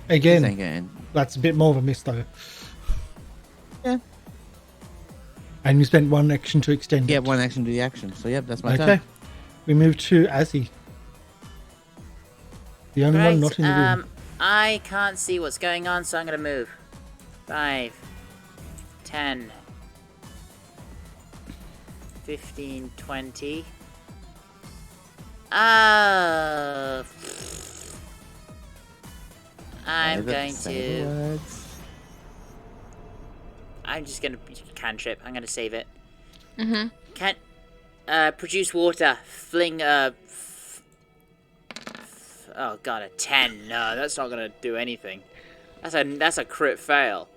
Again, that's a bit more of a miss though. Yeah. And you spent one action to extend Yeah, it. one action to the action. So yep, that's my Okay. turn. We move to Azzy. The only one not in the room. I can't see what's going on, so I'm gonna move. 5, 10, 15, 20. I'm going to. I'm just gonna cantrip. I'm gonna save it. Mm-hmm. Can't produce water. Fling oh god, a 10. No, that's not gonna do anything. That's a crit fail.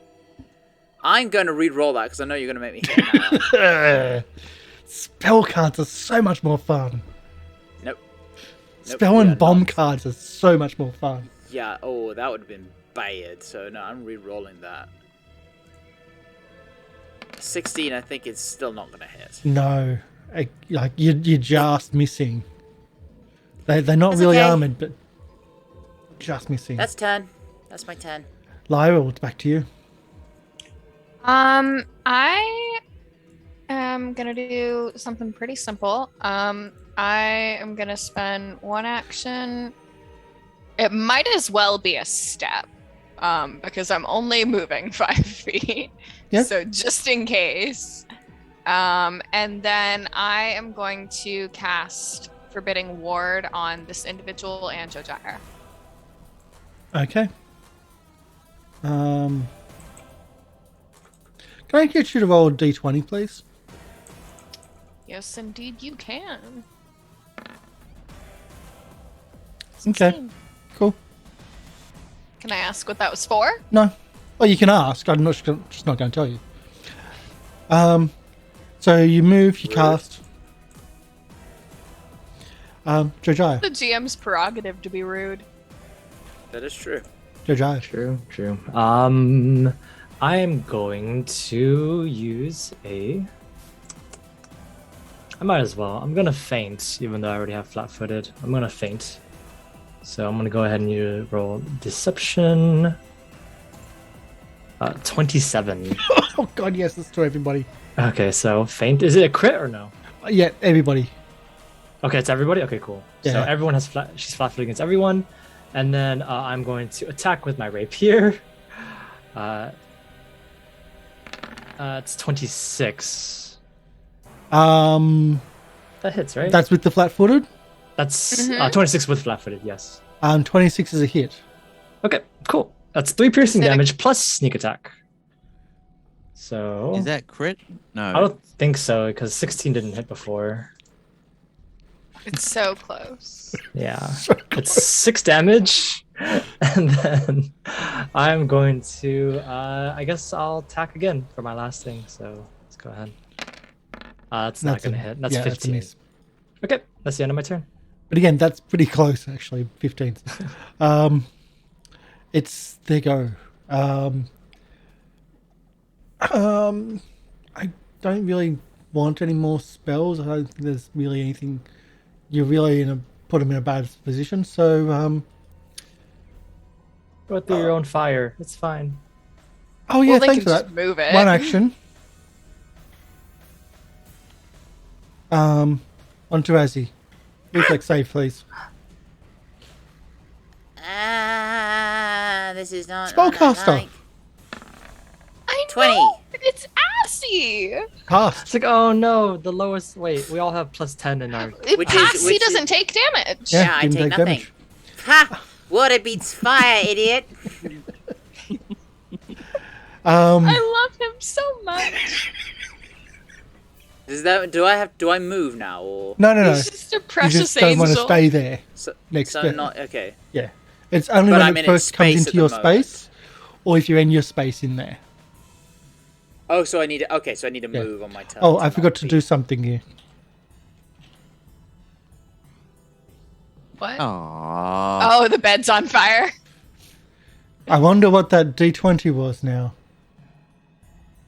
I'm gonna re-roll that because I know you're gonna make me hit now. Spell cards are so much more fun. Nope. Spell they and are bomb not. cards are so much more fun. Yeah. Oh, that would have been bad. So no, I'm re-rolling that. 16, I think it's still not gonna hit. No, like you're just missing. They're not That's really okay. armored, but just missing. That's 10. That's my 10. Lieriel, it's back to you. I am gonna do something pretty simple. I am gonna spend one action. It might as well be a step, because I'm only moving 5 feet. Yeah. So just in case. And then I am going to cast Forbidding Ward on this individual and Jojyre. Okay. Can I get you to roll a d20, please? Yes, indeed you can. Okay. 16. Cool. Can I ask what that was for? No. Well, you can ask. I'm not just not going to tell you. So you move, you cast. Jojyre. The GM's prerogative to be rude. That is true. Jojyre. True. I am going to use a. I might as well. I'm gonna feint, even though I already have flat-footed. I'm gonna feint. So I'm gonna go ahead and roll deception. 27. Oh god, yes, let's do everybody. Okay, so feint. Is it a crit or no? Yeah, everybody. Okay, it's everybody. Okay, cool. So Yeah. everyone has flat. She's flat-footed against everyone, and then I'm going to attack with my rapier. It's 26. That That hits, right? That's with the flat-footed. That's 26 with flat-footed. Yes. 26 is a hit. Okay, cool. That's 3 piercing Is it a- damage plus sneak attack. So Is that crit? No. I don't think so because 16 didn't hit before. It's so close. Yeah, it's 6 damage, and then I'm going to. I guess I'll attack again for my last thing. So let's go ahead. It's not gonna hit. That's yeah, 15. a miss. Okay, that's the end of my turn. But again, that's pretty close, actually. 15. It's they go. I don't really want any more spells. I don't think there's really anything. You're really put them in a bad position. So, Go through your own fire. It's fine. oh yeah, Well, they thanks can for just that. move it. One action. Onto Azzy. Reflex save, please. This is not. Spellcaster. Like. I 20. know! It's Azzy! Cast. It's like, oh no, the lowest. Wait, we all have plus 10 in our. Which is- Azzy which is- doesn't take damage. Yeah, I didn't take nothing. damage. Ha! Water beats fire, idiot. I love him so much. Is that? Do I move now or? No. He's just a You precious just don't angel. want to stay there. So, Next so bit. not okay. Yeah. It's only But when I'm it in first its comes space into at your the moment. space, or if you're in your space in there. Oh, so I need to. Okay, so I need to Yeah. move on my turn. Oh, I not forgot to be- do something here. What? Aww. Oh, the bed's on fire. I wonder what that D20 was now.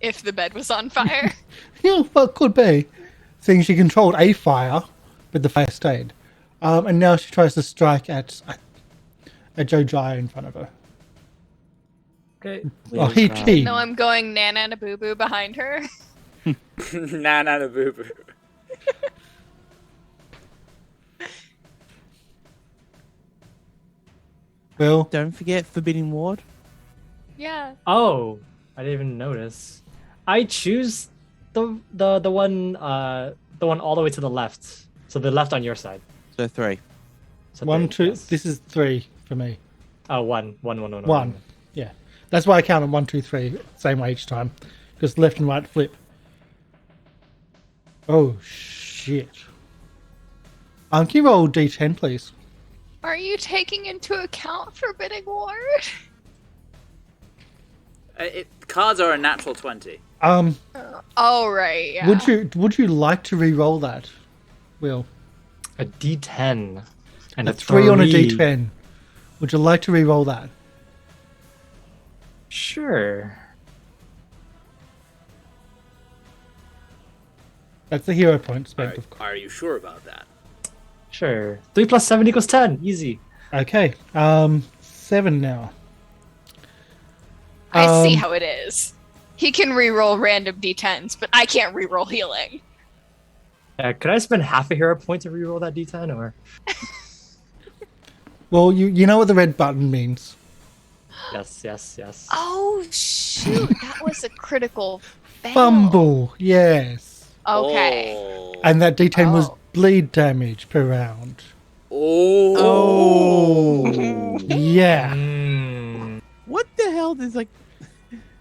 if the bed was on fire. Yeah, well, it could be. Seeing she controlled a fire, but the fire stayed. And now she tries to strike at Jojyre in front of her. Okay. Oh, he. No, I'm going Nana and a Boo Boo behind her. Nah, nah, boo boo. Will. Don't forget Forbidding Ward. Yeah. Oh, I didn't even notice. I choose the one all the way to the left. So the left on your side. So 3. So 1, 2. yes. This is 3 for me. Oh, one. 1. Yeah. That's why I count on 1, 2, 3. Same way each time. Because left and right flip. Oh, shit. Can you roll D10, please? Are you taking into account Forbidding Ward? Cards are a natural 20. Oh, right, yeah. Would you like to re-roll that, Will? A D10 and A 3 on a D10. Would you like to re-roll that? Sure. That's the hero point spent, of course. Are you sure about that? Sure. 3 plus 7 equals 10. Easy. Okay. 7 now. I see how it is. He can re-roll random D10s, but I can't re-roll healing. Could I spend half a hero point to reroll that D10 or? Well, you know what the red button means. Yes. Oh, shoot. That was a critical fail. Fumble, yes. Okay. Oh. And that D10 was Oh. bleed damage per round. Oh. Yeah. What the hell is like?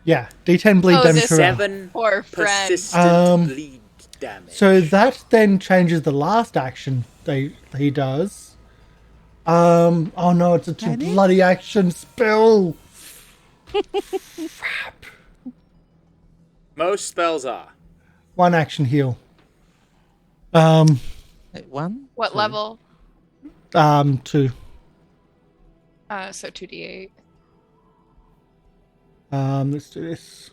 Yeah. D10 bleed Oh, damage this per round. 7 Poor friend. persistent bleed damage. So that then changes the last action he does. Oh no, it's a bloody action spell. Crap. Most spells are. 1 action heal. Wait, 1? What 2? level? 2. So 2d8. Let's do this.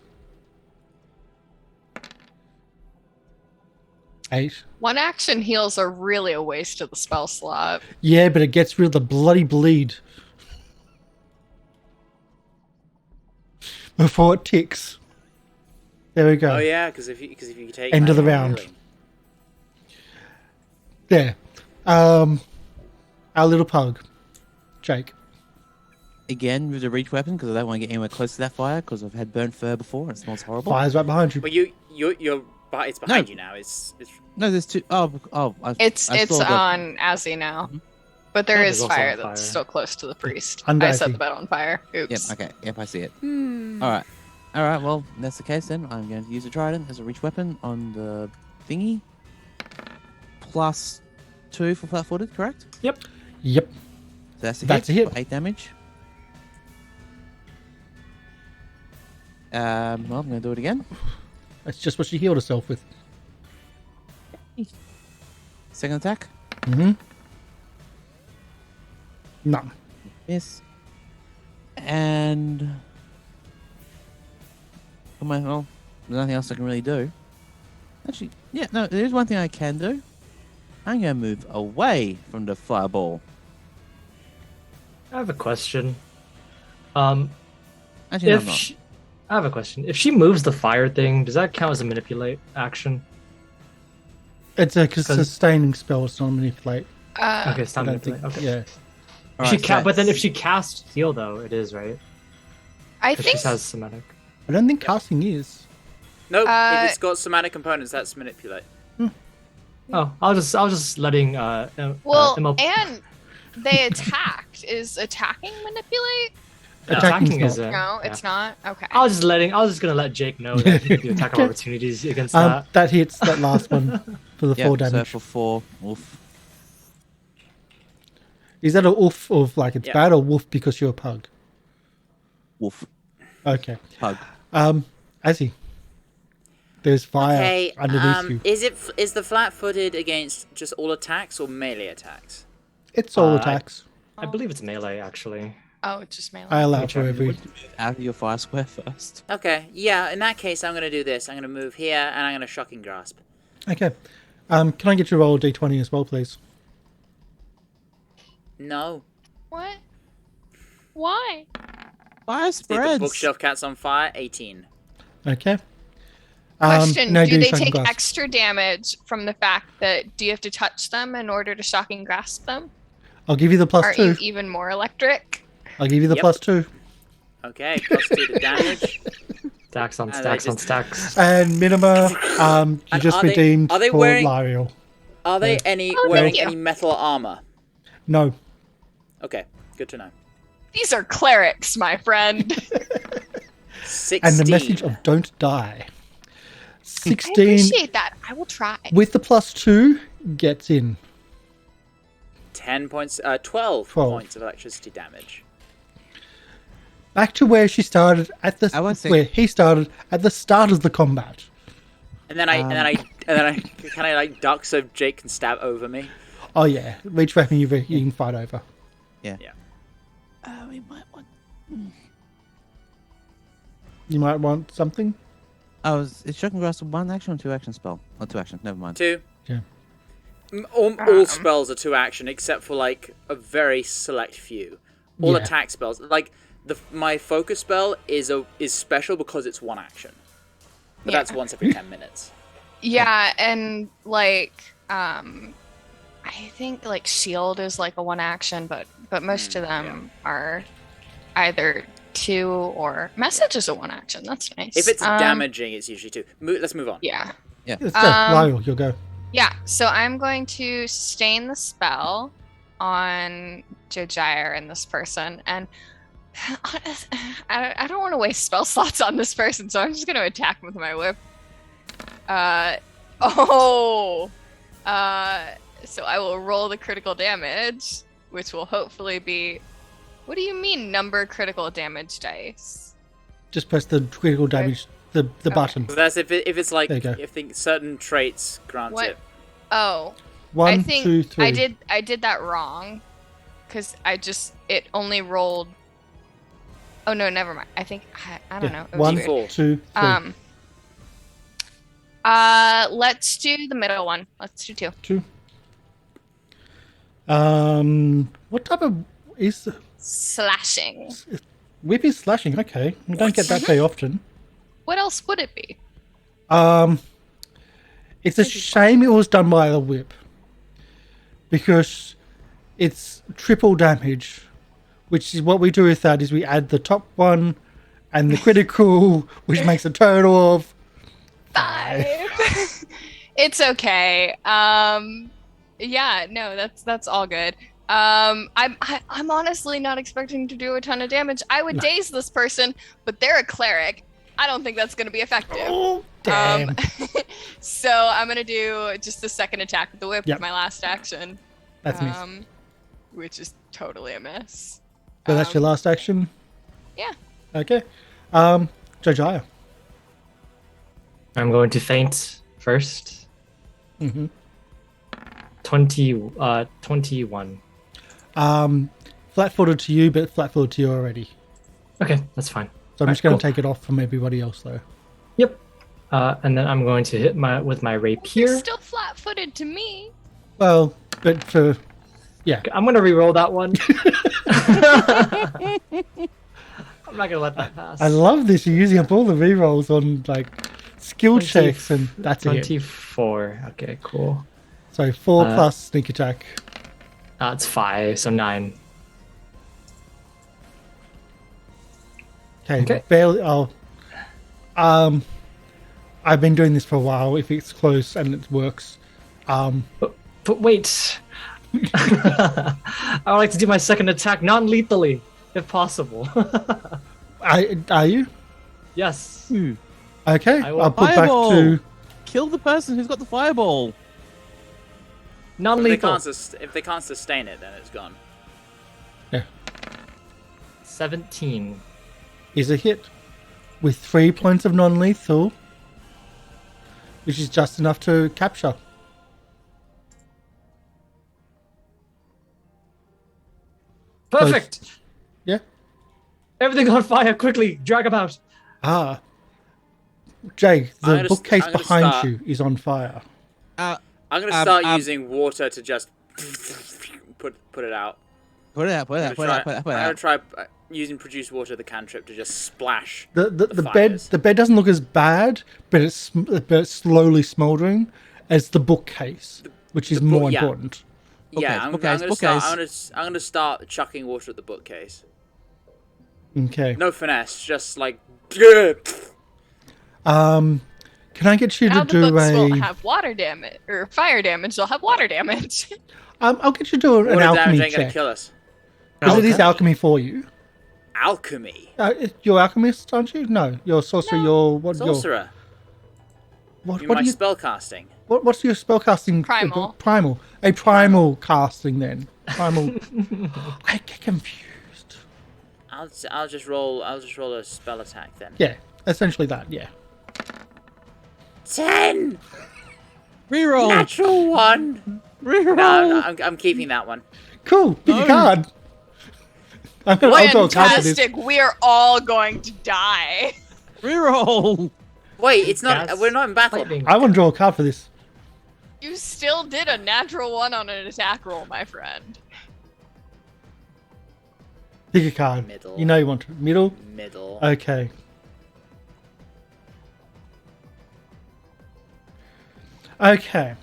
8. 1 action heals are really a waste of the spell slot. Yeah, but it gets rid of the bloody bleed before it ticks. There we go. Oh yeah, because if you take End of the magic round. healing. There. Our little pug, Jake. Again with a reach weapon because I don't want to get anywhere close to that fire because I've had burnt fur before and it smells horrible. Fire's right behind you. But it's behind you now. It's No, there's 2. Oh, It's I saw the- on Azzy now. But there Oh, is there's also fire on that's fire. still close to the priest. Under I set Azzy. the bed on fire. Yep. Oops. Okay. Yep. I see it. All right. Well, that's the case then. I'm going to use a trident as a reach weapon on the thingy. Plus 2 for flat-footed, correct? Yep. So that's That's a hit. for 8 damage. Well, I'm going to do it again. That's just what she healed herself with. Second attack. None. Miss. And... Well, there's nothing else I can really do. Actually, yeah, no, there's one thing I can do. I'm going to move away from the fireball. I have a question. Actually, no, I'm If not. I have a question. If she moves the fire thing, does that count as a manipulate action? It's a sustaining spell. It's not manipulate. Okay, it's I not don't think. manipulate. Okay. Yeah. Alright, But then so- if she casts heal, though, it is right. I Because she think has somatic. I don't think casting is. no. Uh, If it's got somatic components, that's manipulate. Oh, I was just letting. well, ML and they attacked. Is attacking manipulate? Attacking is is No, it's not. Okay. I was just gonna let Jake know that he can do attack of opportunities against that. That hits that last one for the 4 So damage. for 4, oof. Is that a oof of like it's Yeah. bad or woof because you're a pug? Wolf. Okay. Pug. Azzy. There's fire Okay. underneath you. Is the flat-footed against just all attacks or melee attacks? It's all I- attacks. I believe it's melee actually. Oh, it's just melee. I allow Which for I every. would. Out of your fire square first. Okay, yeah, in that case, I'm going to do this. I'm going to move here, and I'm going to Shocking Grasp. Okay. Can I get you to roll a d20 as well, please? No. What? Why? Fire See if the spreads. bookshelf cat's on fire. 18. Okay. Question: now do they Shocking take Grasp. extra damage from the fact that do you have to touch them in order to shocking grasp them? I'll give you the plus Aren't 2. you even more electric? I'll give you the Yep. plus 2. Okay, +2 to damage. Stacks on And I stacks on just- stacks. And Minima, you And just are they- redeemed are they for wearing- Lieriel. Are they Oh, wearing thank you. any metal armor? No. Okay, good to know. These are clerics, my friend. 16. And the message of don't die. I 16 appreciate that. I will try. with the plus 2 gets in. 10 points, 12 12. points of electricity damage. Back to where she started at the I won't say- where he started at the start of the combat. And then I kind of like duck so Jake can stab over me. Oh yeah, reach weapon you can fight over. Yeah. We might want. You might want something. Oh, is Shocking Grasp a 1 action or 2 action spell? Oh, 2 action. Never mind. 2. Yeah. All spells are 2 action except for like a very select few. All Yeah. attack spells, like my focus spell is special because it's 1 action. But Yeah. that's once every 10 minutes. Yeah, and like I think like shield is like a 1 action, but most of them are either 2 or message is a 1 action. That's nice. If it's damaging, it's usually 2. Let's move on. Yeah. Let's go. Lieriel, you'll go. Yeah, so I'm going to sustain the spell on Jojyre and this person, and I don't want to waste spell slots on this person, so I'm just going to attack him with my whip. So I will roll the critical damage, which will hopefully be... What do you mean, number critical damage dice? Just press the critical damage, the button. So that's if it's like There you go. if certain traits grant What? it. Oh, 1, I think 2, 3. I did that wrong, because it only rolled. Oh no, never mind. I think I don't know. It was 1, weird. 4. 2, 3. Let's do the middle one. Let's do 2. 2. What type of is Slashing. whip is slashing? Okay, we don't get that very often. What else would it be? It's a shame it was done by the whip because it's triple damage, which is what we do with that is we add the top one and the critical, which makes a total of 5. It's okay. Yeah, no, that's all good. I'm honestly not expecting to do a ton of damage. I would daze this person, but they're a cleric. I don't think that's going to be effective. Oh, damn. So I'm going to do just the second attack with the whip Yep. with my last action. That's nice. Which is totally a miss. So that's your last action? Yeah. Okay. Jojyre. I'm going to feint first. Mm-hmm. 21. Flat-footed to you, but flat-footed to you already. Okay, that's fine. So I'm Alright, just going to cool. take it off from everybody else, though. Yep. And then I'm going to hit with my You're rapier. still flat-footed to me. Well, but for... I'm going to re-roll that one. I'm not going to let that pass. I love this. You're using up all the rerolls on, like, skill 20 checks, and that's it. 24. Okay, cool. So 4 plus sneak attack. It's 5, so 9. Okay. Barely. Oh. I've been doing this for a while. If it's close and it works, But wait. I would like to do my second attack non-lethally, if possible. are you? Yes. Okay. I will- I'll put Fireball! back to. Kill the person who's got the fireball. If they Non-lethal. can't sustain it, then it's gone. Yeah. 17. Is a hit with 3 points of non-lethal, which is just enough to capture. Perfect. Yeah. Everything on fire! Quickly, drag him out. Ah. Jay, I'm the gonna bookcase I'm gonna behind start- you is on fire. I'm gonna start using water to just put it out. Put it out. Put it out. I'm Put it out. Put it gonna try out. using produce water, the cantrip, to just splash The fires. bed doesn't look as bad, but it's slowly smoldering as the bookcase, which is more yeah. important. Yeah, Bookcase. I'm gonna start chucking water at the bookcase. Okay. No finesse, just like. Can I get you Now to the do books a? won't have water damage or fire damage. They'll have water damage. I'll get you to do an Water damage alchemy ain't gonna check kill us. because it is alchemy for you. Alchemy. You're alchemist, aren't you? No, you're sorcerer. You're what? Sorcerer. What? You What my do you? spell casting. What's your spellcasting? Primal. Primal. A primal casting then. Primal. I get confused. I'll just roll a spell attack then. Yeah, essentially that. Yeah. 10. Reroll. Natural 1. Reroll. No, I'm keeping that one. Cool. Pick a card. I'll draw a card for this. Fantastic! We are all going to die. Reroll. Wait, it's not. Gas, We're not in battle. lightning. I want to draw a card for this. You still did a natural 1 on an attack roll, my friend. Pick a card. Middle. You know you want to. Middle? Middle. Okay. Okay.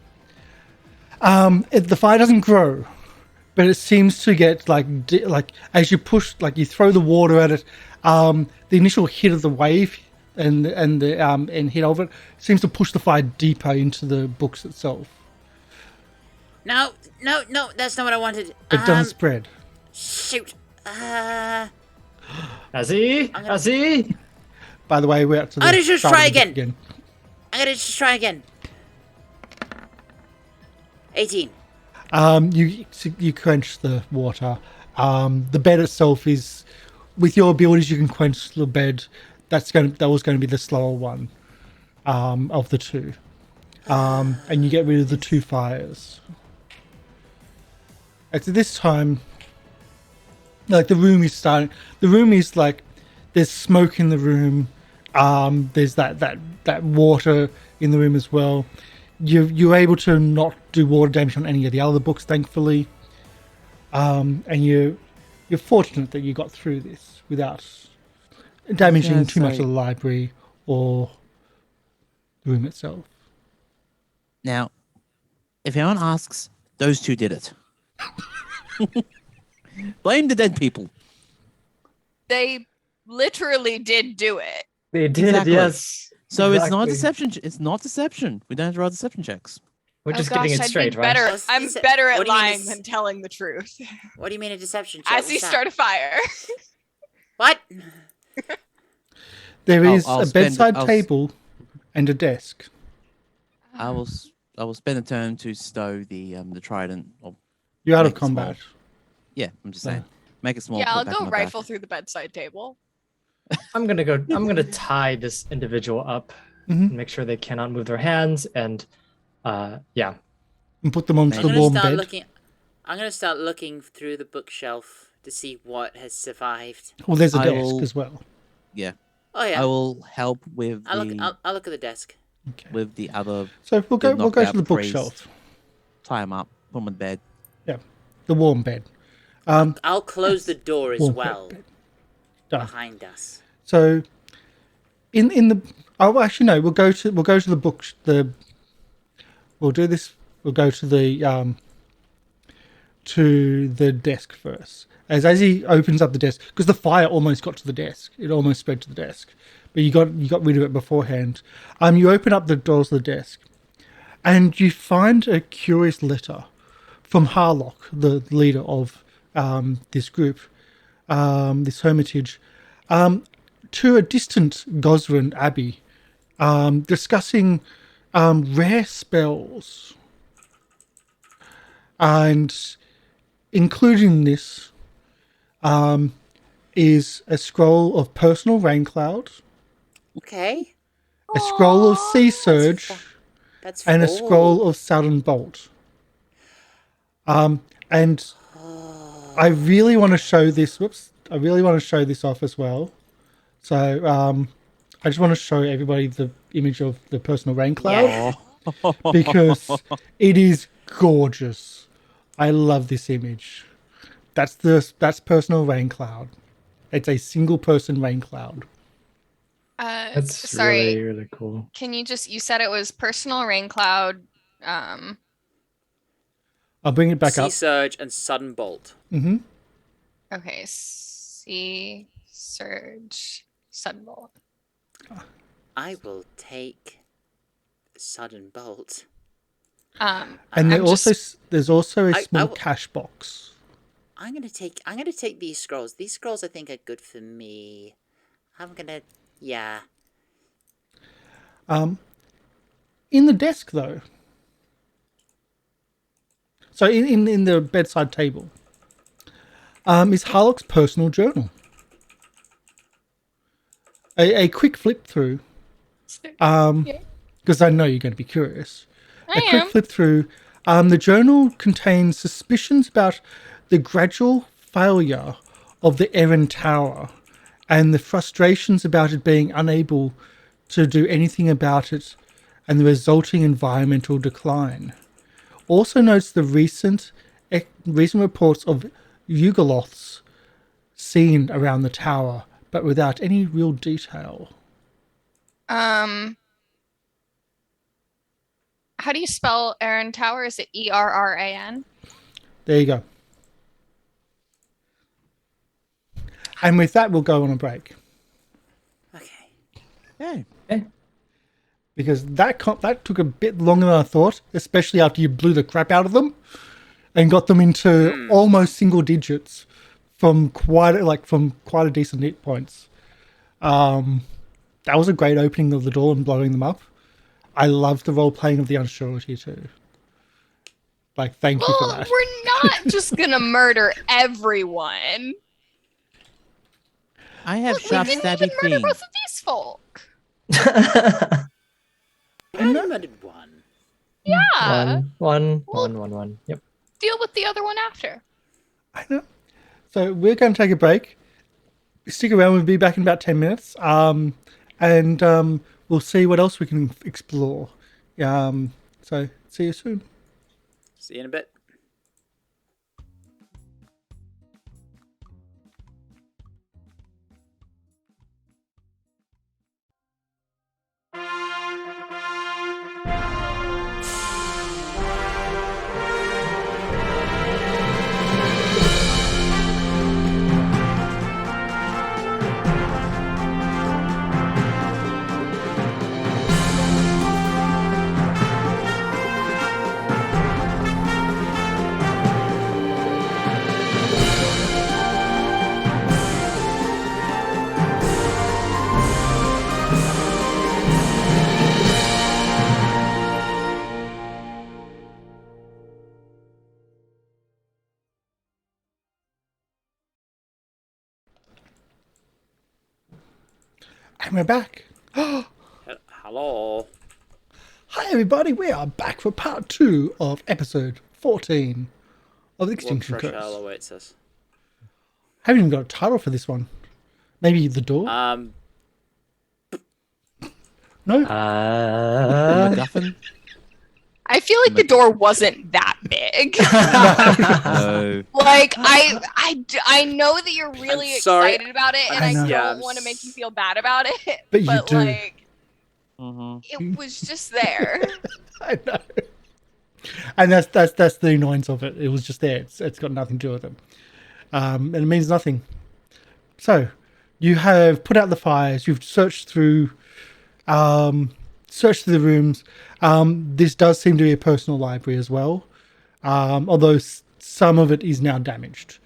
The fire doesn't grow, but it seems to get like as you push, like you throw the water at it. The initial hit of the wave and hit of it seems to push the fire deeper into the books itself. No, that's not what I wanted. It doesn't spread. Shoot. Azzy. By the way, we're up to the. Oh, let's just start of try the book again. I gotta just try again. 18. You quench the water. The bed itself is, with your abilities, you can quench the bed. That was going to be the slower one, of the two, and you get rid of the two fires. At this time, like the room is like there's smoke in the room. There's that water in the room as well. You're able to not do water damage on any of the other books, thankfully, and you're fortunate that you got through this without damaging too much of the library or the room itself. Now, if anyone asks, those two did it. Blame the dead people. They literally did do it. They did, Exactly. yes. So it's not Exactly. deception. It's not deception. We don't have to roll deception checks. We're just Oh getting gosh, it I'd straight, be right? better. What's I'm dece- better at what do you mean lying it's- than telling the truth. What do you mean a deception check? As you What's that? start a fire. What? There is I'll a spend- bedside I'll- table and a desk. I will spend a turn to stow the trident. Or You're out of make it small. combat. Yeah, I'm just saying. Make it small. Yeah, put it I'll back go on my back. rifle through the bedside table. I'm gonna tie this individual up, Mhm. make sure they cannot move their hands, and yeah. And put them onto I'm the gonna warm start bed. looking. I'm gonna start looking through the bookshelf to see what has survived. Well, there's a I desk will- as well. Yeah, Oh yeah. I will help with I'll look at the desk. Okay. with the other. So we'll go to knockout the priest. bookshelf. Tie them up. Put them in bed. Yeah, the warm bed. I'll close the door as Warm well bed. Done. behind us. So, in the actually no, we'll go to the book. We'll do this. We'll go to the desk first. As he opens up the desk, because the fire almost got to the desk. It almost spread to the desk, but you got rid of it beforehand. You open up the doors of the desk, and you find a curious letter from Harlock, the leader of this group, this Hermatige, to a distant Gosrin Abbey, discussing rare spells, and including this is a scroll of personal rain cloud, Okay. a scroll of sea surge, That's and a four. scroll of sudden bolt. And I really want to show this. Whoops, I really want to show this off as well. So I just want to show everybody the image of the personal rain cloud because it is gorgeous. I love this image. That's personal rain cloud. It's a single person rain cloud. That's sorry. really, really cool. Can you said it was personal rain cloud. I'll bring it back Sea up. surge and sudden bolt. Mm-hmm. Okay, sea surge sudden bolt. I will take sudden bolt. And I'm there's also a I small will- cash box. I'm gonna take these scrolls. These scrolls I think are good for me. Yeah. In the desk though. So in the bedside table. Is Harlock's personal journal. A quick flip through. Because I know you're going to be curious. I A quick am. flip through. The journal contains suspicions about the gradual failure of the Erin Tower and the frustrations about it being unable to do anything about it and the resulting environmental decline. Also notes the recent reports of Yugoloths seen around the tower, but without any real detail. How do you spell Erin Tower? Is it ERRAN? There you go. And with that, we'll go on a break. Okay. Yeah. Because that took a bit longer than I thought, especially after you blew the crap out of them and got them into almost single digits from quite a decent hit points. That was a great opening of the door and blowing them up. I love the role playing of the unsurety too. Thank you for that. We're not just gonna murder everyone. I have Look, we sharp, didn't stabby even murder things. both of these folk. I only murdered one. Yeah. One. Yep. Deal with the other one after. I know. So we're going to take a break. Stick around. We'll be back in about 10 minutes. And we'll see what else we can explore. So see you soon. See you in a bit. And we're back. Hello. Hi everybody, we are back for part 2 of episode 14 of the What Extinction fresh Curse. hell awaits us? Haven't even got a title for this one. Maybe The Door? No? MacGuffin? I feel like the door wasn't that big. No. Like I know that you're really I'm sorry. excited about it, and I I, know. don't Yeah, want to make you feel bad about it. But you do. Like Mhm. it was just there. I know. And that's the annoyance of it. It was just there. It's got nothing to do with it. And it means nothing. So, you have put out the fires. You've searched through the rooms. This does seem to be a personal library as well. Although some of it is now damaged.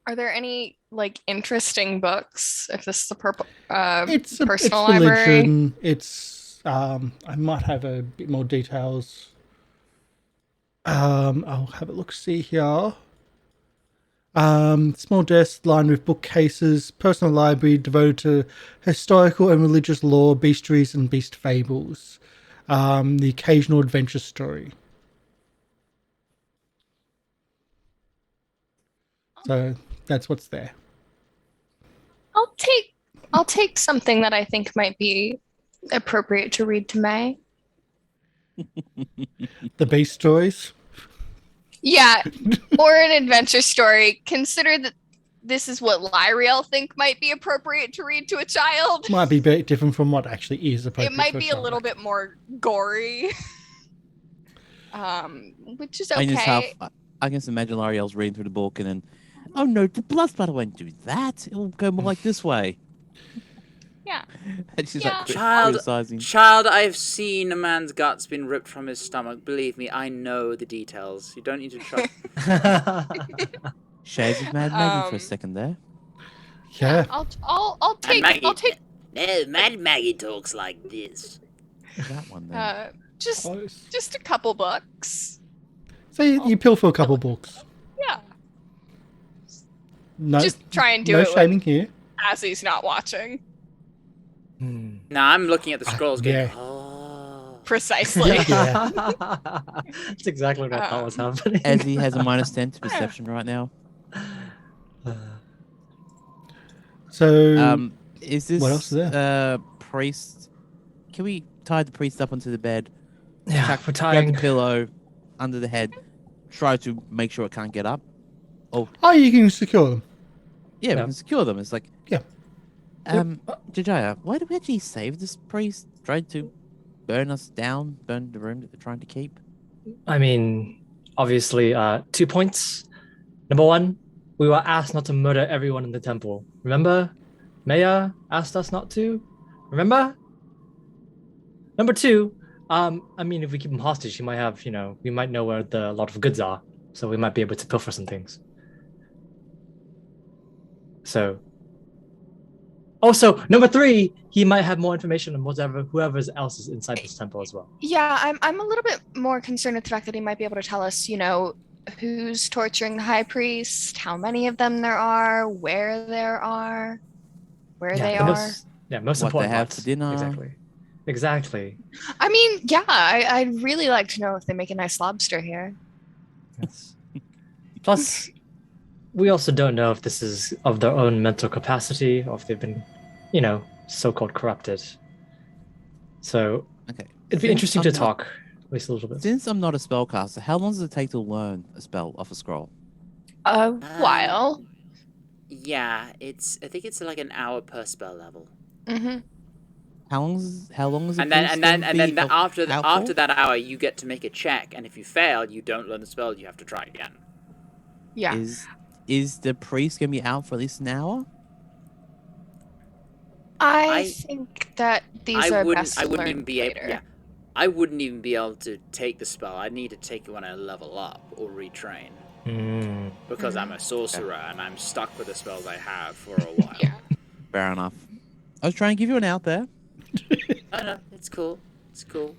Are there any like interesting books? If this is It's personal it's library, religion. It's I might have a bit more details. I'll have a look. See here. Small desk lined with bookcases. Personal library devoted to historical and religious lore, bestiaries, and beast fables. The occasional adventure story. So that's what's there. I'll take something that I think might be appropriate to read to May. The beast stories. Yeah, or an adventure story. Consider that this is what Lieriel think might be appropriate to read to a child. Might be a bit different from what actually is appropriate. It might for be a child. little bit more gory. Which is okay. I can just imagine Lieriel's reading through the book and then, oh no, the blood splatter won't do that. It will go more like this way. Yeah. And she's Yeah. like Child, criticizing. child, I've seen a man's guts been ripped from his stomach. Believe me, I know the details. You don't need to try. Shades of Mad Maggie for a second there. Yeah. I'll take No, Mad Maggie talks like this. That one then. just a couple books. So you pilfer a couple books. Yeah. No, Just try and do no it shaming here. Azzy's not watching. No, I'm looking at the scrolls going, yeah. oh. Precisely. Yeah. That's exactly what I thought was happening. Azzy has a -10 to perception right now. So Is this what else is there? priest? Can we tie the priest up onto the bed? Yeah, we're Grab tying. the pillow under the head. Try to make sure it can't get up. oh, you can secure them. Yeah, we Yeah. can secure them. It's like, Yeah. Jojyre, why did we actually save this priest? Tried to burn us down, burn the room that they're trying to keep. I mean, obviously, 2 points. Number one, we were asked not to murder everyone in the temple. Remember? Maya asked us not to. Remember? Number two, I mean, if we keep him hostage, he might have, we might know where a lot of goods are, so we might be able to pilfer some things. So, also, number three, he might have more information on whoever else is inside this temple as well. Yeah, I'm a little bit more concerned with the fact that he might be able to tell us, who's torturing the high priest, how many of them there are, where there are, where they the are. Most What important they have parts. for dinner. Exactly. I mean, yeah, I'd really like to know if they make a nice lobster here. Yes. Plus, we also don't know if this is of their own mental capacity or if they've been, so-called corrupted. So Okay. it'd be Since interesting to I'm not- talk at least a little bit. Since I'm not a spellcaster, how long does it take to learn a spell off a scroll? A while. Yeah, I think it's like an hour per spell level. Mm-hmm. How long is it? And then after that hour, you get to make a check, and if you fail, you don't learn the spell. You have to try again. Yeah. Is the priest gonna be out for at least an hour? I think that these are best I to wouldn't learn even be able. later. Yeah, I wouldn't even be able to take the spell. I need to take it when I level up or retrain, because I'm a sorcerer and I'm stuck with the spells I have for a while. Yeah. Fair enough. I was trying to give you an out there. No, it's cool. It's cool.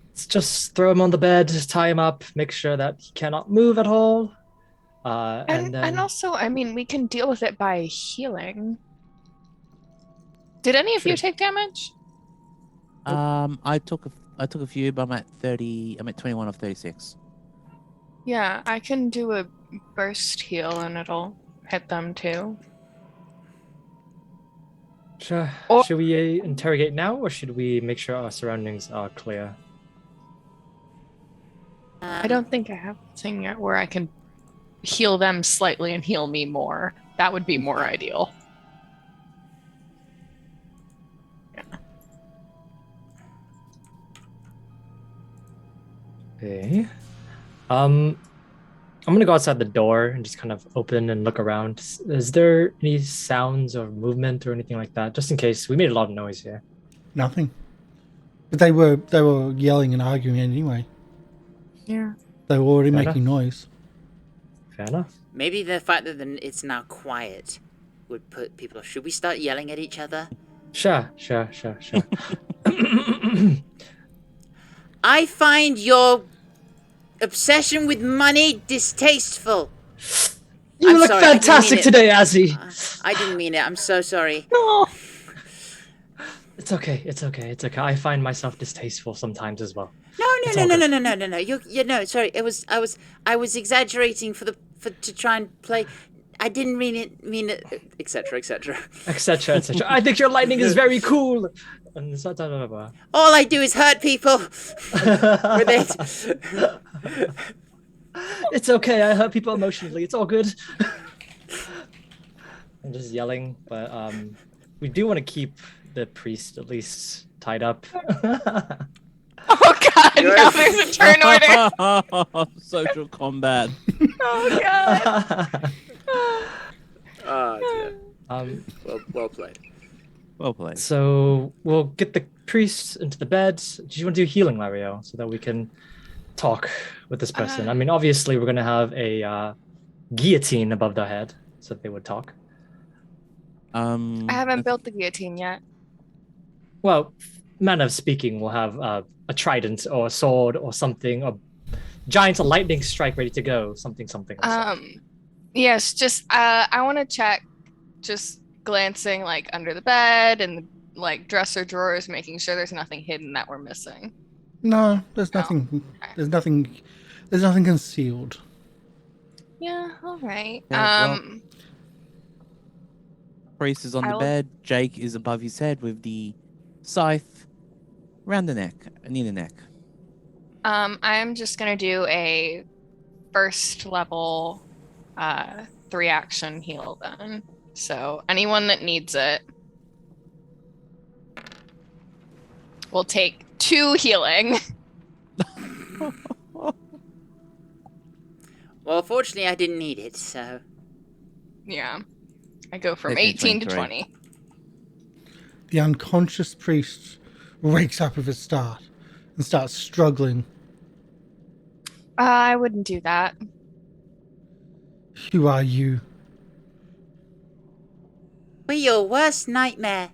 Let's just throw him on the bed, just tie him up, make sure that he cannot move at all. And also, I mean, we can deal with it by healing. Did any of you take damage? I took a few, but I'm at 30. I'm at 21 of 36. Yeah, I can do a burst heal and it'll hit them too. Should we interrogate now, or should we make sure our surroundings are clear? I don't think I have a thing yet where I can heal them slightly and heal me more. That would be more ideal. Okay. I'm gonna go outside the door and just kind of open and look around. Is there any sounds or movement or anything like that? Just in case. We made a lot of noise here. Nothing. But they were yelling and arguing anyway. Yeah. They were already Fair making noise. Fair enough. Maybe the fact that it's now quiet would put people off. Should we start yelling at each other? Sure. I find your obsession with money distasteful. You I'm look sorry, I didn't fantastic mean it. today, Azzy. I didn't mean it. I'm so sorry. No. It's okay. I find myself distasteful sometimes as well. No. You're no. Sorry. I was exaggerating to try and play. I didn't mean it, etc., etc. etc., etc. I think your lightning is very cool. And so, All I do is hurt people with it. it's okay. I hurt people emotionally. It's all good. I'm just yelling, but we do want to keep the priest at least tied up. Oh god, now there's a turn order. Social combat. Oh god. Oh, dear. Well played. Well played. So we'll get the priest into the bed. Do you want to do healing, Lieriel, so that we can talk with this person? I mean, obviously, we're going to have a guillotine above their head, so that they would talk. I haven't built the guillotine yet. Well, manner of speaking, we'll have a trident or a sword or something, or giant lightning strike ready to go. Something. Yes, just I want to check, just glancing like under the bed and like dresser drawers, making sure there's nothing hidden that we're missing. No, there's nothing. Okay. There's nothing. There's nothing concealed. Yeah. All right. Yeah, well, Priest is on the I'll- bed. Jake is above his head with the scythe around the neck, near the neck. I'm just gonna do a first level 3-action heal then. So anyone that needs it will take 2 healing. Well, fortunately, I didn't need it, so... Yeah. I go from Okay, 18 to 23. 20. The unconscious priest wakes up with a start and starts struggling. I wouldn't do that. Who are you? We're your worst nightmare.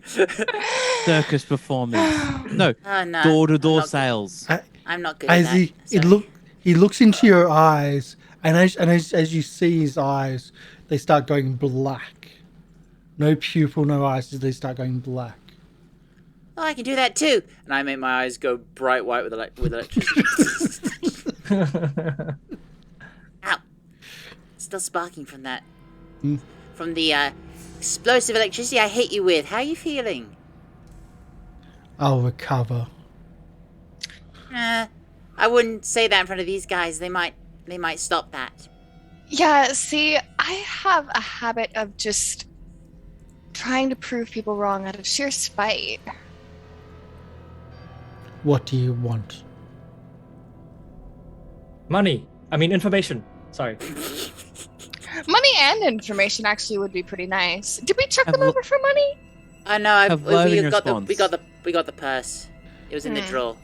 Circus performance. No, Oh, no. door-to-door I'm not- sales. I'm not good at As he that. he looks into your eyes, and as you see his eyes, they start going black. No pupil, no eyes. They start going black. Oh, I can do that too. And I make my eyes go bright white with electricity. Ow. Still sparking from that. Hmm. From the explosive electricity I hit you with. How are you feeling? I'll recover. I wouldn't say that in front of these guys. They might stop that. Yeah, see, I have a habit of just trying to prove people wrong out of sheer spite. What do you want? Money. I mean, information. Sorry. Money and information actually would be pretty nice. Did we chuck Have them over for money? No, Have loading we got the response. we got the purse. It was in the drawer.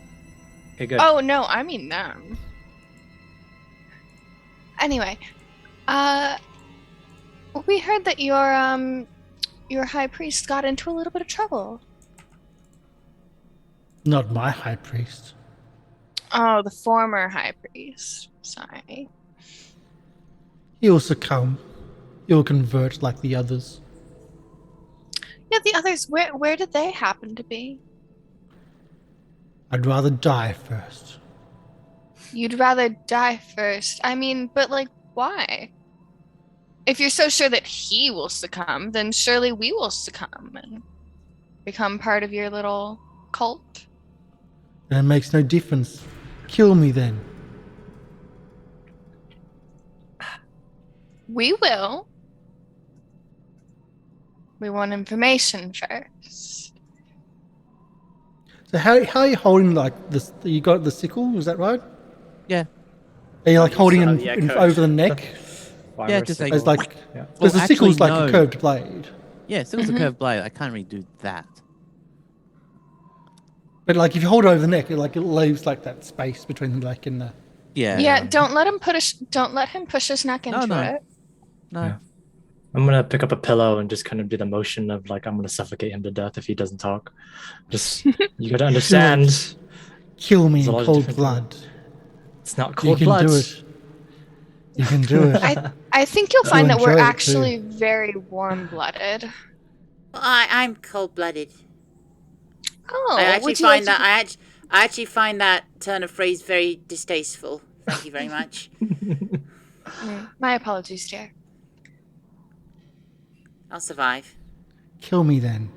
Okay, good. Oh no, I mean them. Anyway, we heard that your high priest got into a little bit of trouble. Not my high priest. Oh, the former high priest. Sorry. He'll succumb. He'll convert like the others. Yeah, the others. Where did they happen to be? I'd rather die first. You'd rather die first. I mean, but like, why? If you're so sure that he will succumb, then surely we will succumb and become part of your little cult. And it makes no difference. Kill me then. We will. We want information first. So how are you holding like this? You got the sickle, is that right? Yeah. Are you like holding So, it yeah, in, coach. over the neck? Yeah, just like- It's like Yeah. because Well, the sickle's actually, like a no. curved blade. Yeah, still a curved blade. I can't really do that. But like if you hold it over the neck, it leaves like that space between the neck and the. Yeah. Yeah, don't let him push his neck into no. it. No. Yeah. I'm gonna pick up a pillow and just kind of do the motion of like I'm gonna suffocate him to death if he doesn't talk. Just you gotta understand, Kill me There's a lot in of cold different- blood. it's not You cold can blood. do it. You can do it. I think you'll find that we're enjoy it, too. actually very warm-blooded. Well, I'm cold-blooded. Oh, I actually would you find like that I actually find that turn of phrase very distasteful. Thank you very much. My apologies, dear. I'll survive. Kill me then.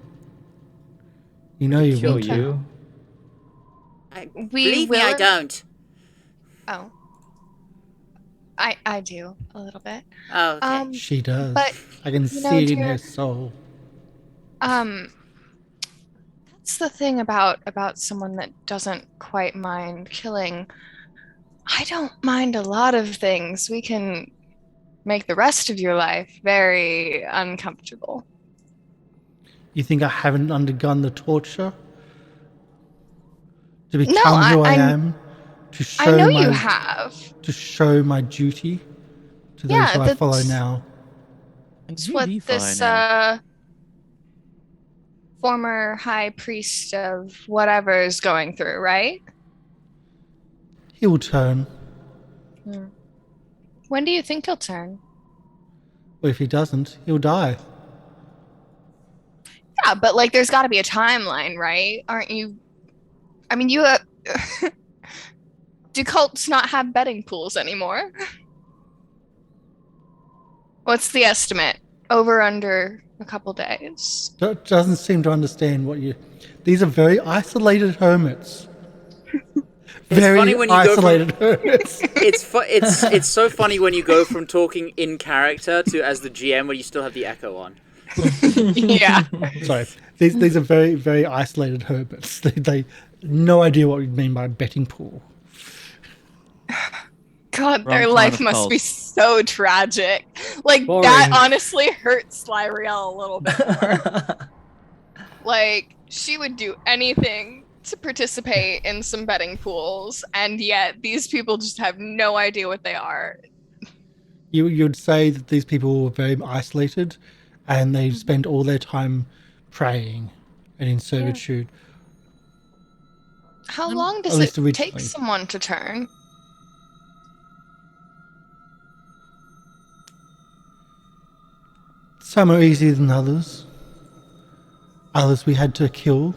You know you Kill want to. you. Believe me, I don't. Oh. I do a little bit. Oh, okay. She does. But, I can you see know, it in dear- her soul. That's the thing about someone that doesn't quite mind killing. I don't mind a lot of things. We can make the rest of your life very uncomfortable. You think I haven't undergone the torture to become No, who I I'm- am? To show I know my, you have. To show my duty to those Yeah, who I follow that's- now. And It's who what do you follow this now? former high priest of whatever is going through, right? He'll turn. When do you think he'll turn? But if he doesn't, he'll die. Yeah, but like there's got to be a timeline, right? Aren't you? I mean, you do cults not have betting pools anymore? What's the estimate? Over under a couple days. Doesn't seem to understand what you. These are very isolated hermits. Very funny when you go from- isolated hermits. It's so funny when you go from talking in character to as the GM when you still have the echo on. Yeah. Sorry, these are very, very isolated hermits. They no idea what we mean by betting pool. God, Wrong their kind life of must cult. be so tragic. Like Boring. that honestly hurts Lieriel a little bit more. Like she would do anything to participate in some betting pools, and yet these people just have no idea what they are. You'd say that these people were very isolated, and they spend all their time praying and in servitude. How long does at least it take originally. someone to turn? Some are easier than others. Others we had to kill.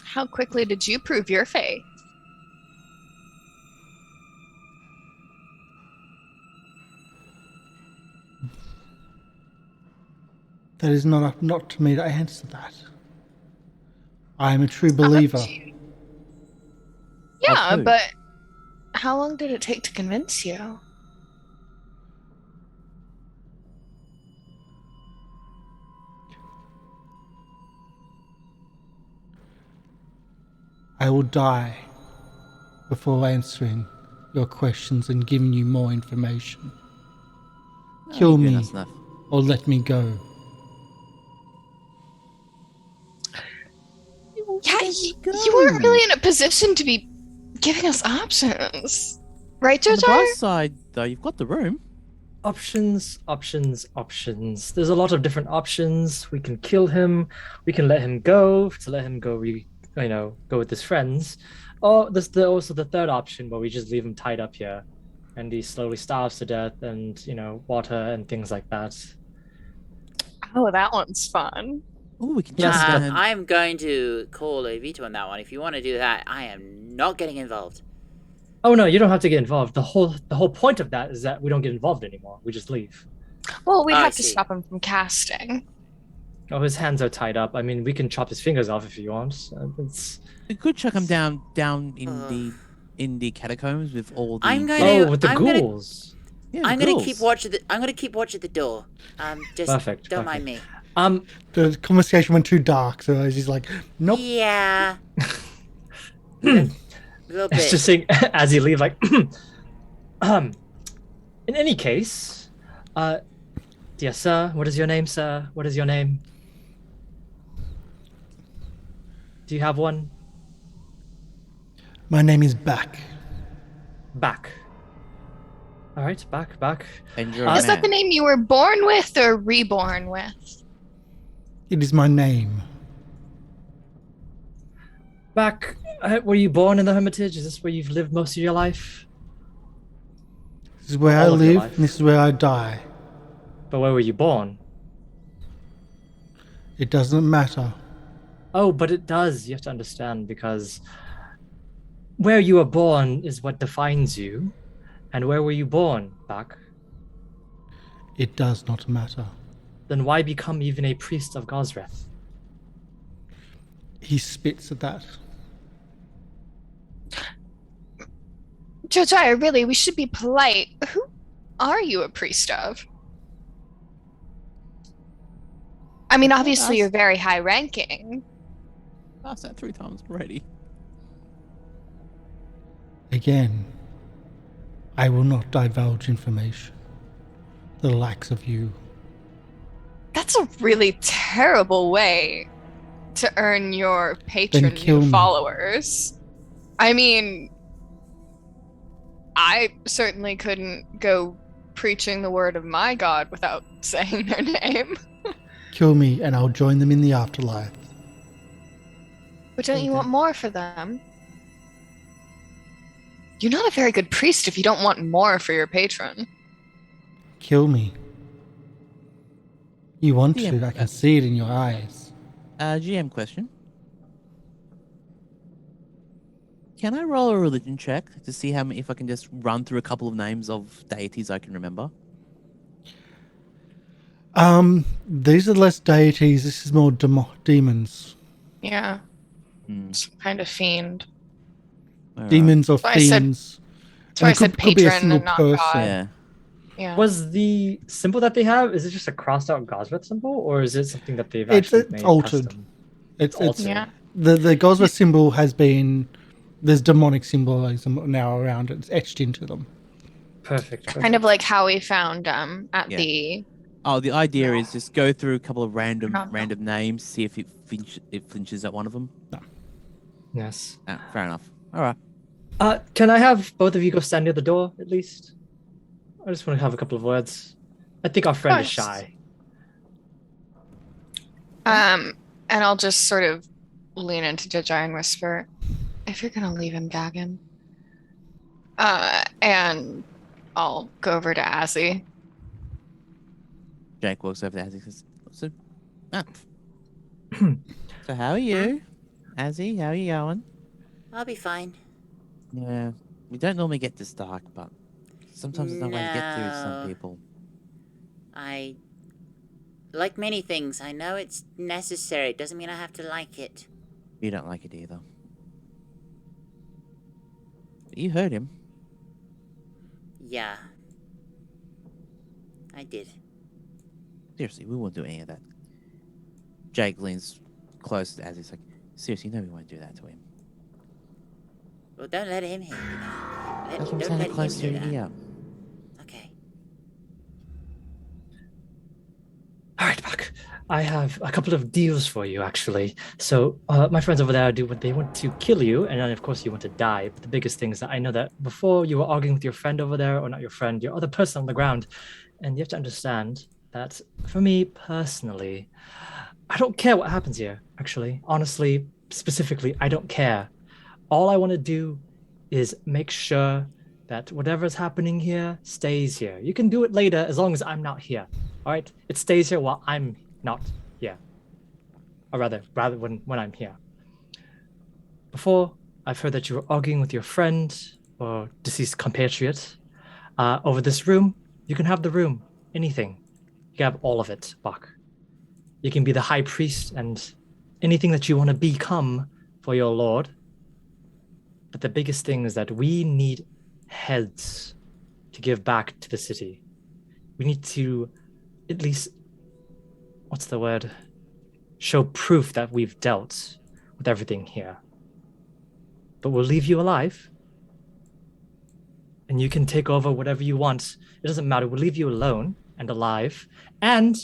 How quickly did you prove your faith? That is not to me to answer that. I am a true believer. Yeah, who? but how long did it take to convince you? I will die before answering your questions and giving you more information. Kill You've given me us enough. or let me go. Yeah, you weren't really in a position to be giving us options. Right, On the bright Jojyre? side, though, you've got the room. Options. There's a lot of different options. We can kill him. We can let him go. To let him go, we, go with his friends. Or there's also the third option where we just leave him tied up here, and he slowly starves to death, and water and things like that. Oh, that one's fun. Oh, we can Yes, just but- go ahead. I'm going to call a veto on that one. If you want to do that, I am not getting involved. Oh no, you don't have to get involved. The whole point of that is that we don't get involved anymore. We just leave. Well, we'd I have to see. stop him from casting. Oh, his hands are tied up. I mean, we can chop his fingers off if you want. It's We could chuck him down in the catacombs with all the. I'm going to- with the I'm gonna- ghouls. Yeah, the I'm going to ghouls. keep watch at the. I'm going to keep watch at the door. Just Perfect, don't mind me. The conversation went too dark, so I was just like, nope. Yeah. A little It's bit. just saying as you leave, like, in any case, dear sir, what is your name, sir? What is your name? Do you have one? My name is Back. Back. All right, back. And you're a Is that man. the name you were born with or reborn with? It is my name. Back. Were you born in the Hermitage? Is this where you've lived most of your life? This is where I All of your live, life. and this is where I die. But where were you born? It doesn't matter. Oh, but it does. You have to understand, because where you were born is what defines you, And where were you born, Bak? It does not matter. Then why become even a priest of Gosreth? He spits at that. Jojyre, really, we should be polite. Who are you a priest of? I mean, obviously you're very high ranking. I asked that 3 times already. Again, I will not divulge information. The likes of you. That's a really terrible way to earn your patron kill me. followers. I mean, I certainly couldn't go preaching the word of my god without saying their name. Kill me and I'll join them in the afterlife. But don't you want more for them? You're not a very good priest if you don't want more for your patron. Kill me. You want Yeah, to, I can see it in your eyes. GM question. Can I roll a religion check to see how many, if I can just run through a couple of names of deities I can remember? These are less deities, this is more demons. Yeah. Some kind of fiend. All Demons or That's why I said- fiends. That's why I And it said could be a patron single and not person. right. god. Yeah. Yeah. Was the symbol that they have, is it just a crossed out Gosreth symbol, or is it something that they've It's actually made altered. custom? It's altered. Yeah. the Gosra symbol has been, there's demonic symbolism now around it. It's etched into them. Perfect. Kind of like how we found at Yeah. the Oh, the idea is just go through a couple of random No. names, see if it flinches at one of them. Yes. Fair enough. All right. Can I have both of you go stand near the door, at least? I just want to have a couple of words. I think our friend is course. shy. and I'll just sort of lean into Jojyre and whisper, if you're gonna leave him gagging. And I'll go over to Azzy. Jake walks over to Azzy and says, so how are you? Azzy, how are you going? I'll be fine. Yeah, we don't normally get this dark, but sometimes there's no way to get through some No. people. I like many things. I know it's necessary. Doesn't mean I have to like it. You don't like it either. But you heard him. Yeah. I did. Seriously, we won't do any of that. Jake leans close as he's like, seriously, no, we won't do that to him. Well, don't let him hear, you know. That's what I'm Don't saying, let close to him your hear ear. that. Okay. All right, Buck. I have a couple of deals for you, actually. So, my friends over there do what they want to kill you, and then, of course, you want to die. But the biggest thing is that I know that before you were arguing with your friend over there, or not your friend, your other person on the ground, and you have to understand that for me personally, I don't care what happens here, actually. Honestly, specifically, I don't care. All I want to do is make sure that whatever's happening here stays here. You can do it later as long as I'm not here. All right? It stays here while I'm not here. Or rather when I'm here. Before, I've heard that you were arguing with your friend or deceased compatriot over this room. You can have the room. Anything. You can have all of it, Bach. You can be the high priest and anything that you want to become for your lord. But the biggest thing is that we need heads to give back to the city. We need to at least, what's the word? Show proof that we've dealt with everything here. But we'll leave you alive. And you can take over whatever you want. It doesn't matter. We'll leave you alone and alive. And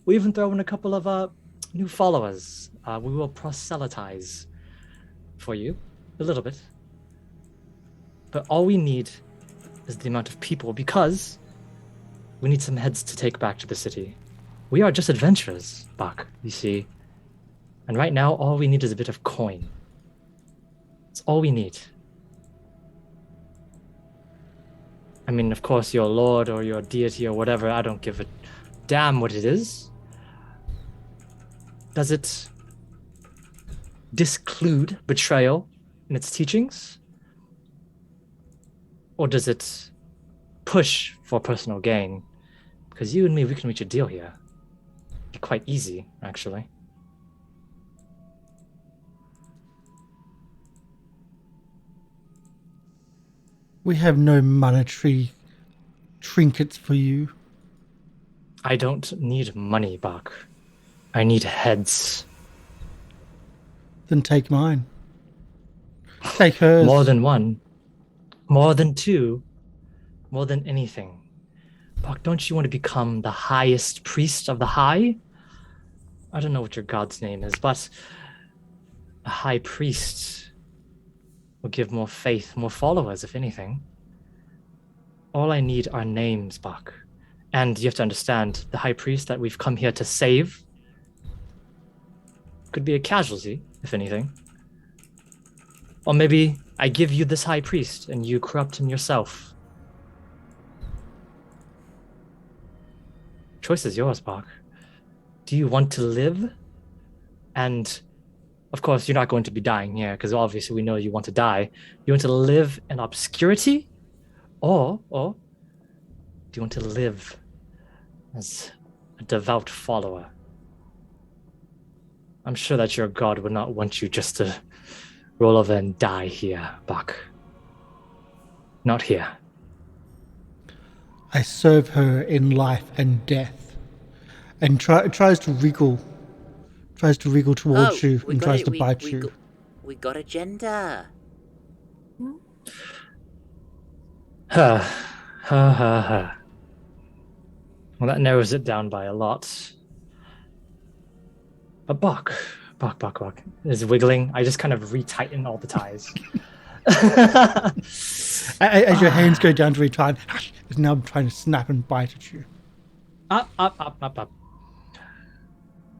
we even throw in a couple of new followers. We will proselytize for you a little bit. But all we need is the amount of people because we need some heads to take back to the city. We are just adventurers, Bach, you see. And right now, all we need is a bit of coin. It's all we need. I mean, of course, your lord or your deity or whatever, I don't give a damn what it is. Does it disclude betrayal in its teachings? Or does it push for personal gain. Because you and me, we can reach a deal here. Be quite easy, actually. We have no monetary trinkets for you. I don't need money, Buck. I need heads. Then take mine. Take hers. More than one. More than two. More than anything. Buck, don't you want to become the highest priest of the high? I don't know what your god's name is, but a high priest will give more faith, more followers, if anything. All I need are names, Buck. And you have to understand, the high priest that we've come here to save could be a casualty, if anything. Or maybe I give you this high priest and you corrupt him yourself. Choice is yours, Buck. Do you want to live? And of course, you're not going to be dying here, because obviously we know you want to die. You want to live in obscurity? Or do you want to live as a devout follower? I'm sure that your god would not want you just to roll over and die here, Buck. Not here. I serve her in life and death. And tries to wriggle towards you and tries to bite you. We got agenda. Ha, ha, ha, ha. Well, that narrows it down by a lot. But Buck is wiggling. I just kind of retighten all the ties. As your hands go down to retighten, it's now trying to snap and bite at you. Up.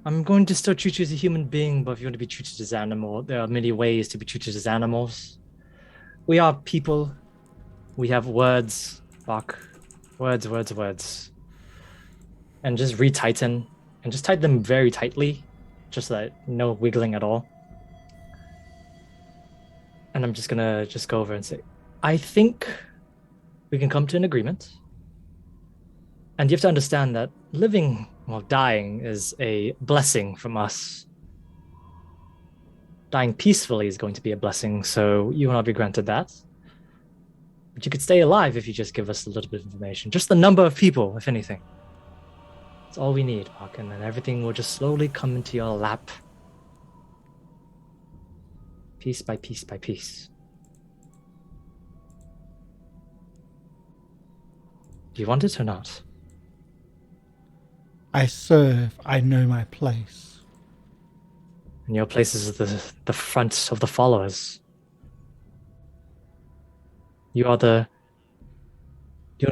I'm going to still treat you as a human being, but if you want to be treated as an animal, there are many ways to be treated as animals. We are people. We have words, Buck. Words. And just retighten. And just tighten them very tightly. Just so that no wiggling at all. And I'm just gonna go over and say, I think we can come to an agreement. And you have to understand that living while dying is a blessing from us. Dying peacefully is going to be a blessing, so you and I'll be granted that. But you could stay alive if you just give us a little bit of information. Just the number of people, if anything. That's all we need, Buck, and then everything will just slowly come into your lap. Piece by piece by piece. Do you want it or not? I serve, I know my place. And your place is the front of the followers. Do you want to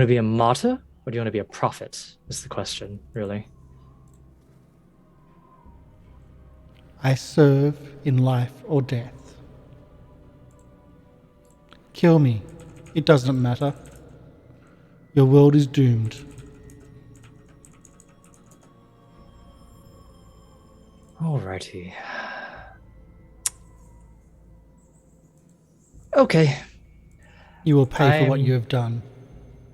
be a martyr or do you want to be a prophet? Is the question, really. I serve in life or death. Kill me. It doesn't matter. Your world is doomed. Alrighty. Okay. You will pay for what you have done.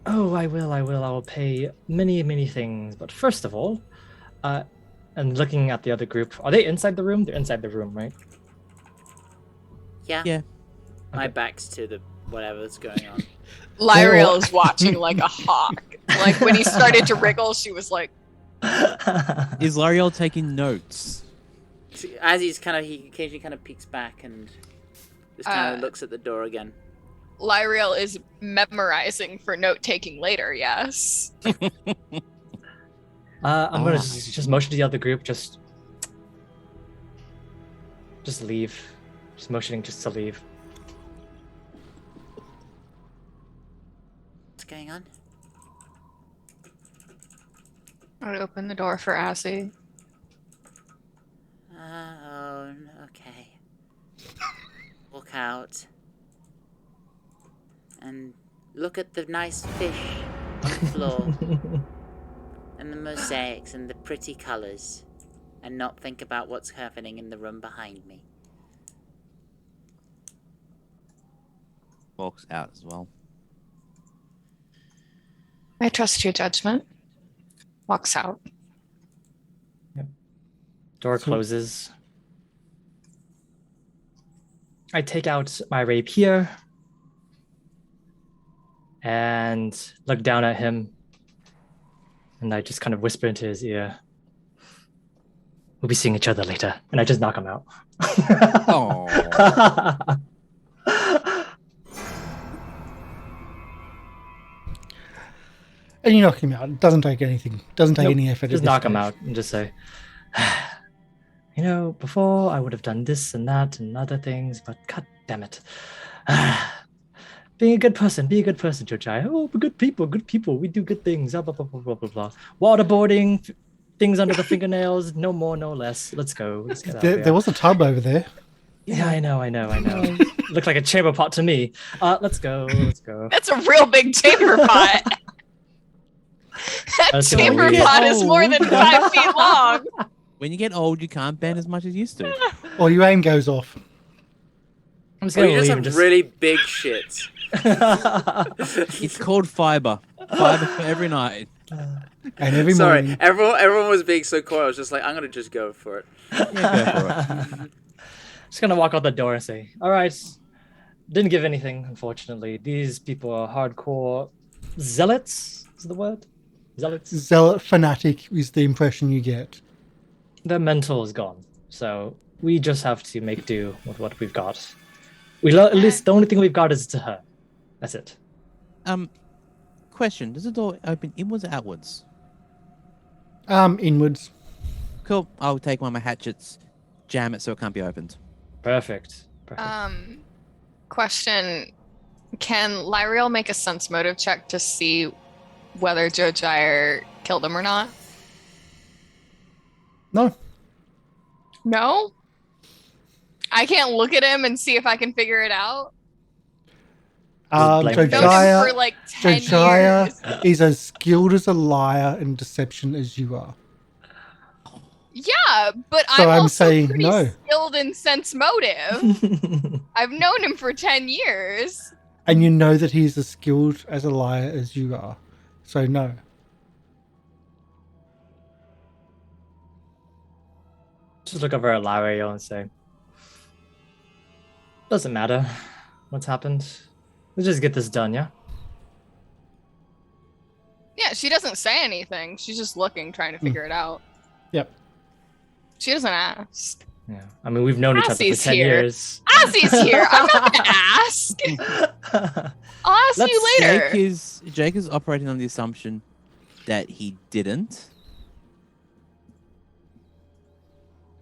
Oh, I will. I will pay many, many things. But first of all, and looking at the other group, are they inside the room? They're inside the room, right? Yeah. Yeah. My back's to the whatever's going on. Lieriel is watching like a hawk. Like when he started to wriggle, she was like, Is Lieriel taking notes? Azzy's he occasionally kind of peeks back and just kind of looks at the door again. Lieriel is memorizing for note taking later, yes. I'm gonna just motion to the other group, just leave. Just motioning just to leave. What's going on? I open the door for Azzy. Oh, okay. Walk out. And look at the nice fish on the floor. And the mosaics and the pretty colours. And not think about what's happening in the room behind me. Walks out as well. I trust your judgment. Walks out. Door closes. I take out my rapier and look down at him. And I just kind of whisper into his ear, "We'll be seeing each other later." And I just knock him out. Oh. And you knock him out. It doesn't take anything. Doesn't take any effort. Just knock him out and just say, "You know, before I would have done this and that and other things, but god damn it. Be a good person, Jojyre. Oh, we're good people. We do good things. Blah, blah, blah, blah, blah, blah. Waterboarding, things under the fingernails, no more, no less. Let's go. Let's get out of here." There was a tub over there. Yeah, I know. Looked like a chamber pot to me. Let's go. That's a real big chamber pot. That That's chamber weird. pot is more than 5 feet long. When you get old, you can't bend as much as you used to. Or your aim goes off. I'm just Or gonna you just leave have and really big shits. It's called fiber. Fiber for every night. And every Sorry, morning. everyone was being so coy. I was just like, I'm gonna just go for it. Yeah, go for it. Just gonna walk out the door and say, "All right, didn't give anything, unfortunately. These people are hardcore zealots." Is the word? Zealots. Zealot fanatic is the impression you get. Their mental is gone, so we just have to make do with what we've got. At least the only thing we've got is to her. That's it. Question: does the door open inwards or outwards? Inwards. Cool. I'll take one of my hatchets, jam it so it can't be opened. Perfect. Question: can Lieriel make a sense motive check to see whether Jojyre killed him or not? No. No? I can't look at him and see if I can figure it out. Blame Known him Jojyre, for like 10 Jojyre years. is as skilled as a liar and deception as you are. Yeah, but So I'm also saying pretty no. skilled in sense motive. I've known him for 10 years. And you know that he's as skilled as a liar as you are. So no. Just look over at Lieriel and say, "Doesn't matter what's happened. Let's just get this done, yeah?" Yeah, she doesn't say anything. She's just looking, trying to figure it out. Yep. She doesn't ask. Yeah. I mean, we've known each other for Azzy's 10 here. years. Azzy's here. I'm not gonna ask. I'll ask you later. Jake is operating on the assumption that he didn't,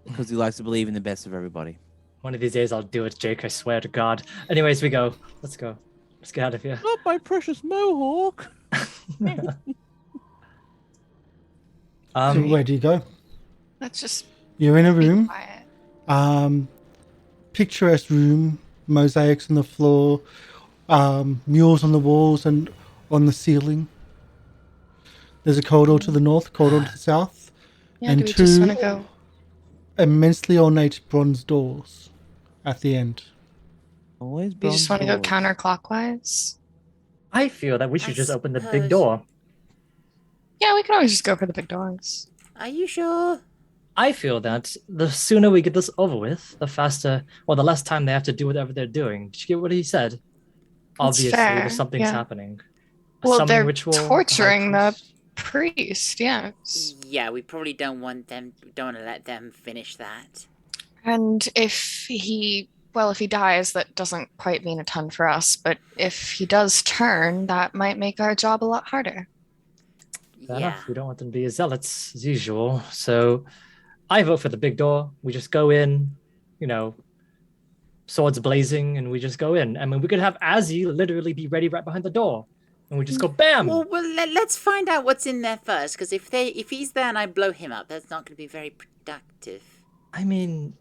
because he likes to believe in the best of everybody. One of these days I'll do it, Jake. I swear to God. Anyways, we go. Let's go. Let's get out of here. Not my precious mohawk. So where do you go? Let's just You're in a be room. quiet. Picturesque room, mosaics on the floor, murals on the walls and on the ceiling. There's a corridor to the north, corridor to the south, Yeah, and do we just two want to go? immensely ornate bronze doors at the end. Always We just want to go doors. counterclockwise? I feel that we should I just open the big suppose. door. Yeah, we can always just go for the big doors. Are you sure? I feel that the sooner we get this over with, the faster, or the less time they have to do whatever they're doing. Did you get what he said? That's Obviously, fair, something's yeah. happening. A Well, summoning they're ritual, a high torturing the priest. priest, yes. Yeah, we probably don't want to let them finish that. And if he dies, that doesn't quite mean a ton for us. But if he does turn, that might make our job a lot harder. Fair Yeah. enough. We don't want them to be zealots as usual. So I vote for the big door. We just go in, swords blazing, and we just go in. I mean, we could have Azzy literally be ready right behind the door. And we just go bam! Well, let's find out what's in there first, because if he's there and I blow him up, that's not going to be very productive. I mean,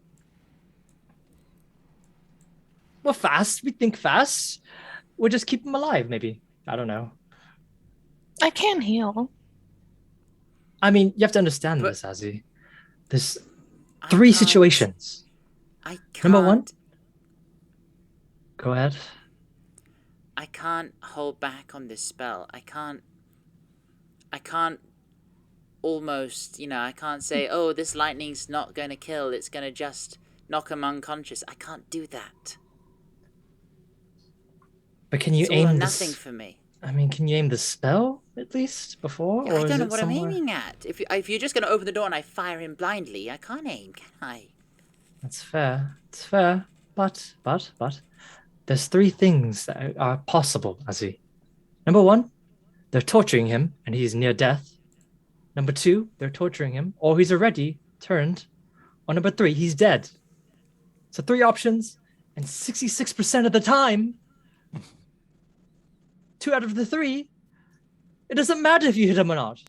we're fast. We think fast. We'll just keep him alive, maybe. I don't know. I can heal. I mean, you have to understand But- this, Azzy. There's I 3 can't- situations. I can't. Number 1. Go ahead. I can't hold back on this spell. I can't. I can't almost, I can't say, oh, this lightning's not going to kill, it's going to just knock him unconscious. I can't do that. But can you It's all aim or this? nothing for me. I mean, can you aim the spell at least before, Yeah, or I is don't know it what somewhere? I'm aiming at. If you're just going to open the door and I fire him blindly, I can't aim, can I? That's fair. It's fair. But, there's three things that are possible, Azzy. Number one, they're torturing him and he's near death. Number two, they're torturing him, or he's already turned. Or number three, he's dead. So 3 options, and 66% of the time, 2 out of the 3, it doesn't matter if you hit him or not.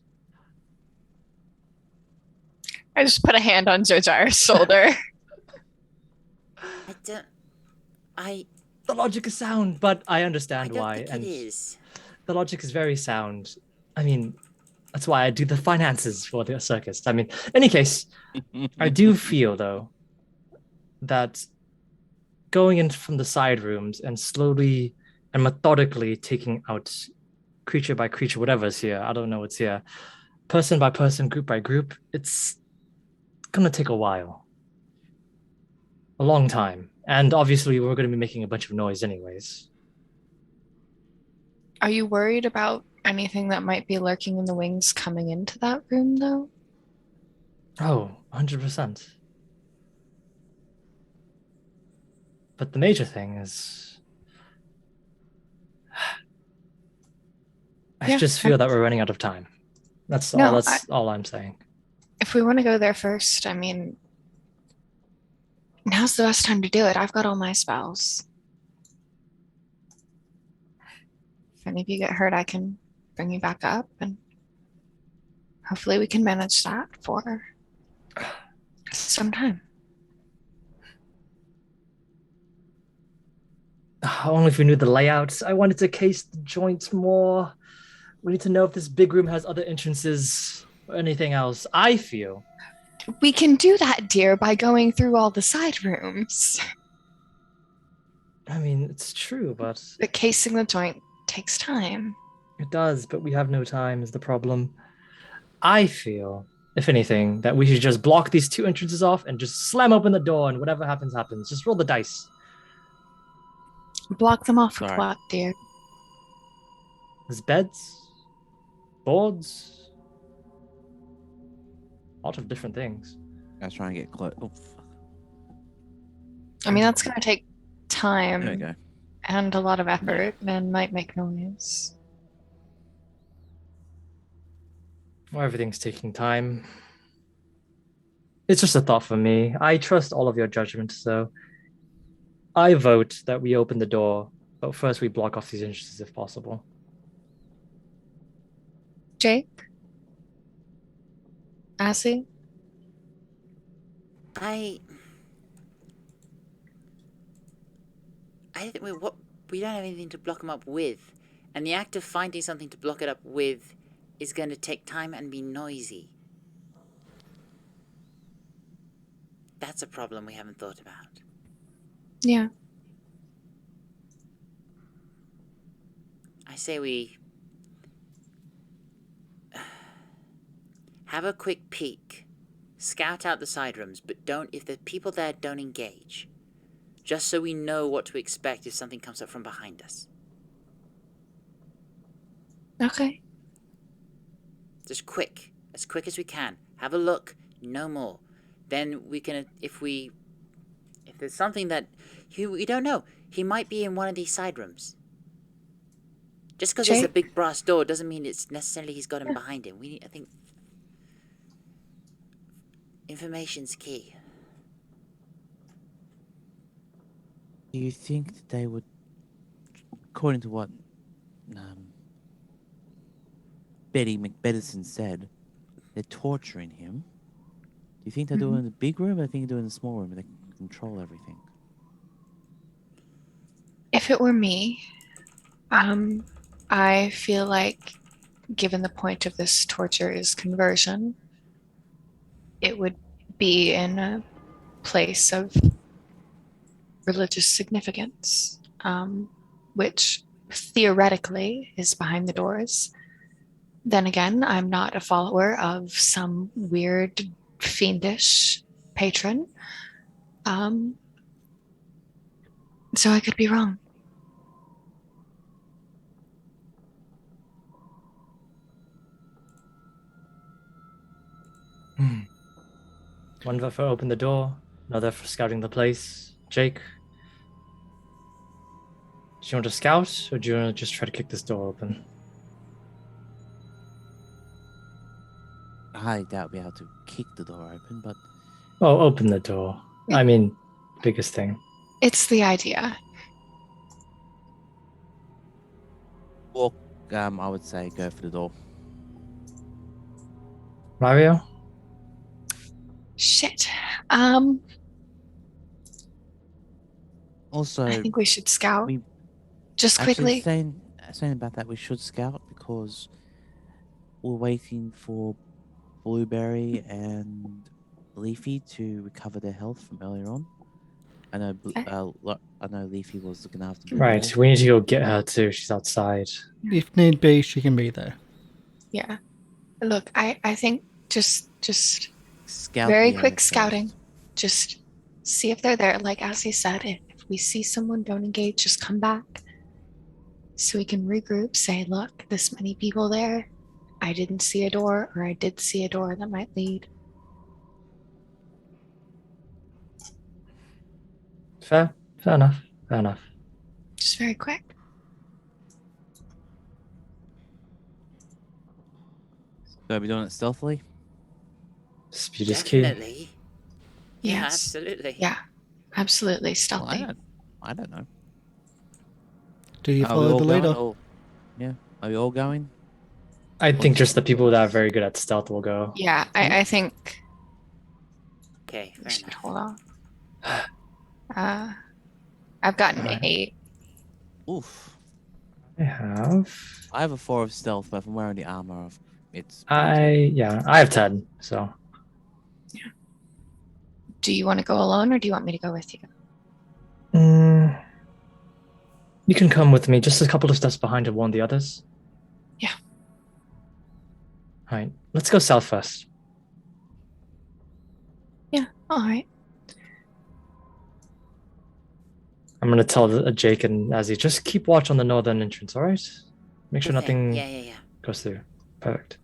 I just put a hand on Jojyre's shoulder. The logic is sound, but I I understand don't why. think And it is. the logic is very sound. I mean, that's why I do the finances for the circus. I mean, in any case, I do feel, though, that going in from the side rooms and slowly and methodically taking out creature by creature, whatever's here, I don't know what's here, person by person, group by group, it's gonna take a while. A long time. And obviously we're gonna be making a bunch of noise anyways. Are you worried about anything that might be lurking in the wings coming into that room, though? Oh, 100%. But the major thing is, I just feel that we're running out of time. That's all. That's all I'm saying. If we want to go there first, I mean, now's the best time to do it. I've got all my spells. If any of you get hurt, I can bring you back up, and hopefully we can manage that for some time. Only if we knew the layouts. I wanted to case the joints more. We need to know if this big room has other entrances or anything else. I feel. We can do that, dear, by going through all the side rooms. I mean, it's true, but... But casing the joint takes time. It does, but we have no time is the problem. I feel, if anything, that we should just block these 2 entrances off and just slam open the door, and whatever happens, happens. Just roll the dice. Block them off with what, dear? There's beds, boards, a lot of different things. I was trying to get close. Oh, fuck. I mean, that's going to take time. There we go. And a lot of effort, and might make noise. Well, everything's taking time. It's just a thought for me. I trust all of your judgment, so I vote that we open the door, but first we block off these entrances if possible. Jake? Azzy? I think we don't have anything to block them up with, and the act of finding something to block it up with is going to take time and be noisy. That's a problem we haven't thought about. Yeah. I say we have a quick peek, scout out the side rooms, but if the people there don't engage. Just so we know what to expect if something comes up from behind us. Okay. Just as quick as we can. Have a look, no more. Then we can, if there's something that we don't know, he might be in one of these side rooms. Just because there's a big brass door doesn't mean it's necessarily he's got him behind him. I think information's key. Do you think that they would, according to what Betty McBedison said, they're torturing him? Do you think they're doing it in the big room, or do you think they're doing it in the small room where they can control everything? If it were me, I feel like, given the point of this torture is conversion, it would be in a place of religious significance, which theoretically is behind the doors. Then again, I'm not a follower of some weird, fiendish patron. So I could be wrong. One vote for open the door, another for scouting the place. Jake, do you want to scout, or do you want to just try to kick this door open? I doubt we'll be able to kick the door open, but Oh, open the door. I mean, biggest thing. It's the idea. walk. I would say go for the door. Mario? Shit. Also, I think we should scout. we Just actually quickly. saying about that, we should scout because we're waiting for Blueberry and Leafy to recover their health from earlier on. I know. I know Leafy was looking after. Blueberry. Right, we need to go get her too. She's outside. If need be, she can be there. Yeah. Look, I think just Scout very the area quick first. scouting. Just see if they're there. Like Azzy said, if we see someone, don't engage, just come back. So we can regroup, say, look, this many people there. I didn't see a door, or I did see a door that might lead. Fair enough. Just very quick. So are we doing it stealthily? Speed is key. Definitely. Yeah, Yes. absolutely. Yeah, absolutely. Well, Stealthy. I don't know. Do you Are we follow all the going, leader? or- yeah. Are we all going? I think just the people that are very good at stealth will go. Yeah, I think Okay, we fair should enough. hold on. I've gotten Alright. 8. Oof. I have. I have a 4 of stealth, but if I'm wearing the armor, it's. I have 10. So Do you want to go alone, or do you want me to go with you? you can come with me, just a couple of steps behind and warn the others. Yeah. All right, let's go south first. Yeah. All right. I'm gonna tell Jake and Azzy, just keep watch on the northern entrance. All right. Make sure Sure thing. nothing Yeah. goes through. Perfect.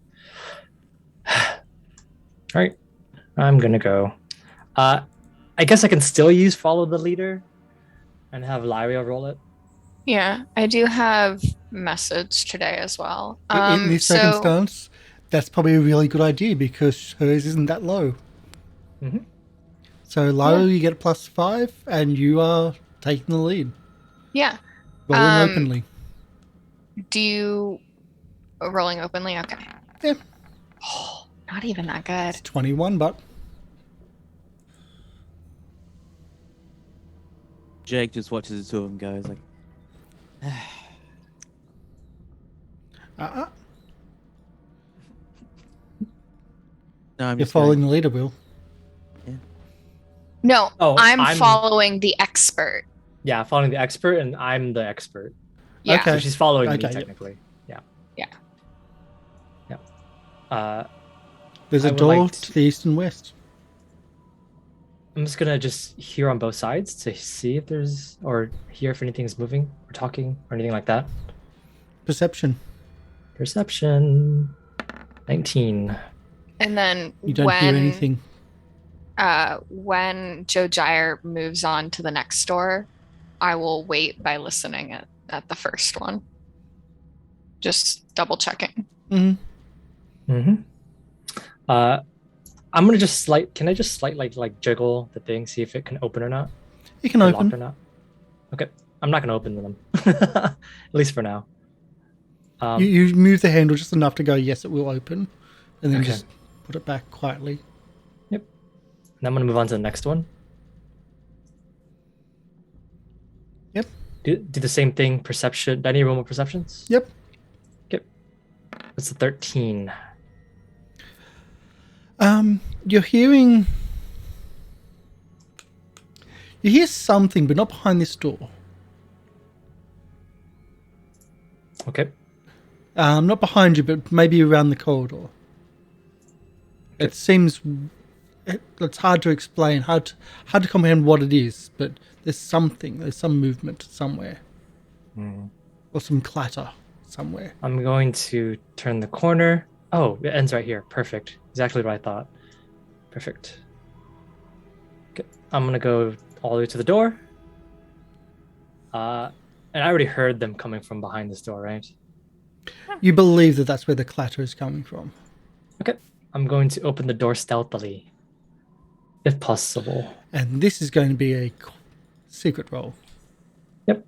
All right, I'm gonna go. I guess I can still use follow the leader, and have Lieriel roll it. Yeah, I do have message today as well. In this circumstance, that's probably a really good idea because hers isn't that low. Mhm. So, Lyra, you get a +5, and you are taking the lead. Yeah. Rolling openly. Do you rolling openly? Okay. Yeah. Oh, not even that good. It's 21, but Jake just watches the two of them go. He's like, no, I'm you're just going. following the leader, Will. No, Oh, I'm following the expert. Yeah, following the expert, and I'm the expert. Yeah. Okay. So she's following me Okay, yeah. technically. Yeah. Yeah. There's I a would door like to the east and west. I'm just gonna just hear on both sides to see if there's or hear if anything's moving or talking or anything like that. Perception. Perception 19. And then You don't hear anything. When Jojyre moves on to the next door, I will wait by listening at the first one. Just double checking. Mm-hmm. I'm gonna just can I just like jiggle the thing, see if it can open or not? You can Or locked or open. not? Okay. I'm not gonna open them. At least for now. You move the handle just enough to go, yes, it will open. And then Okay. just put it back quietly. And I'm gonna move on to the next one. Yep. Do the same thing. Perception. Do I need roll more perceptions? Yep. Okay. It's a 13. You're hearing... You hear something, but not behind this door. Okay. Not behind you, but maybe around the corridor. It seems it's hard to explain, hard to comprehend what it is, but there's some movement somewhere, or some clatter somewhere. I'm going to turn the corner. Oh, it ends right here. Perfect. Exactly what I thought. Perfect. Okay. I'm gonna go all the way to the door. And I already heard them coming from behind this door, right? You believe that that's where the clatter is coming from. Okay. I'm going to open the door stealthily, if possible. And this is going to be a secret roll. Yep.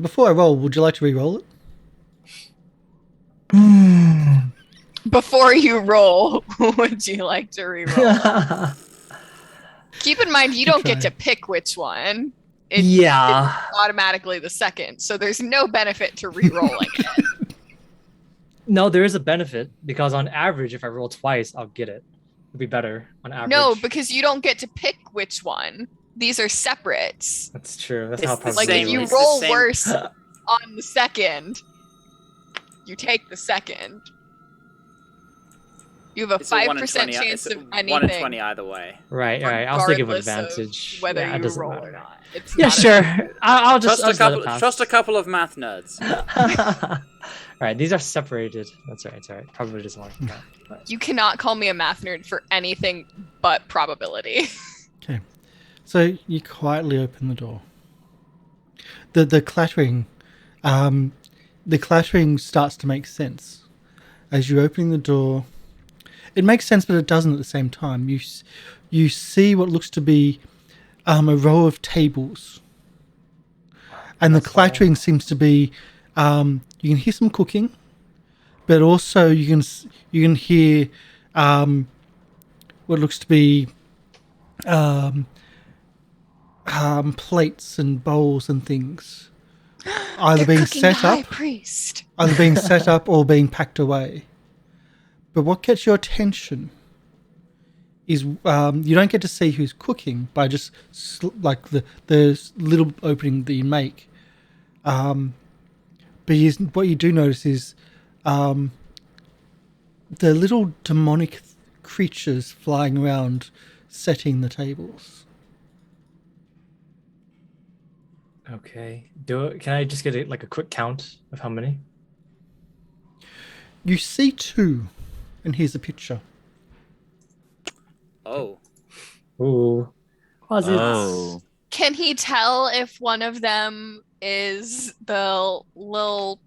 Before I roll, would you like to re-roll it? Before you roll, would you like to re-roll? Keep in mind, you don't get to pick which one. It's automatically the second, so there's no benefit to re-rolling it. No, there is a benefit, because on average, if I roll twice, I'll get it. It'll be better on average. No, because you don't get to pick which one. These are separates. That's true. That's It's how the probably Like, if you It's roll the same- worse on the second, you take the second. You have a It's a 1 in 5% 20, chance it's of 1 in anything. 20 either way. Right. I'll still give it regardless of advantage. whether Yeah, it you doesn't roll matter. or not. It's Yeah, not sure. I'll just Trust a couple of math nerds. All right, these are separated. That's right. It's all right. Probably doesn't work. You cannot call me a math nerd for anything but probability. Okay. So you quietly open the door. The clattering starts to make sense as you're opening the door. It makes sense, but it doesn't at the same time. You see what looks to be a row of tables, and the clattering seems to be. You can hear some cooking, but also you can hear what looks to be plates and bowls and things, either being set up, priest. either being set up or being packed away. But what gets your attention is you don't get to see who's cooking by just like the little opening that you make. But what you do notice is the little demonic creatures flying around, setting the tables. Okay. Can I just get a quick count of how many? You see 2, and here's a picture. Oh. Ooh. Oh. Can he tell if one of them is the little...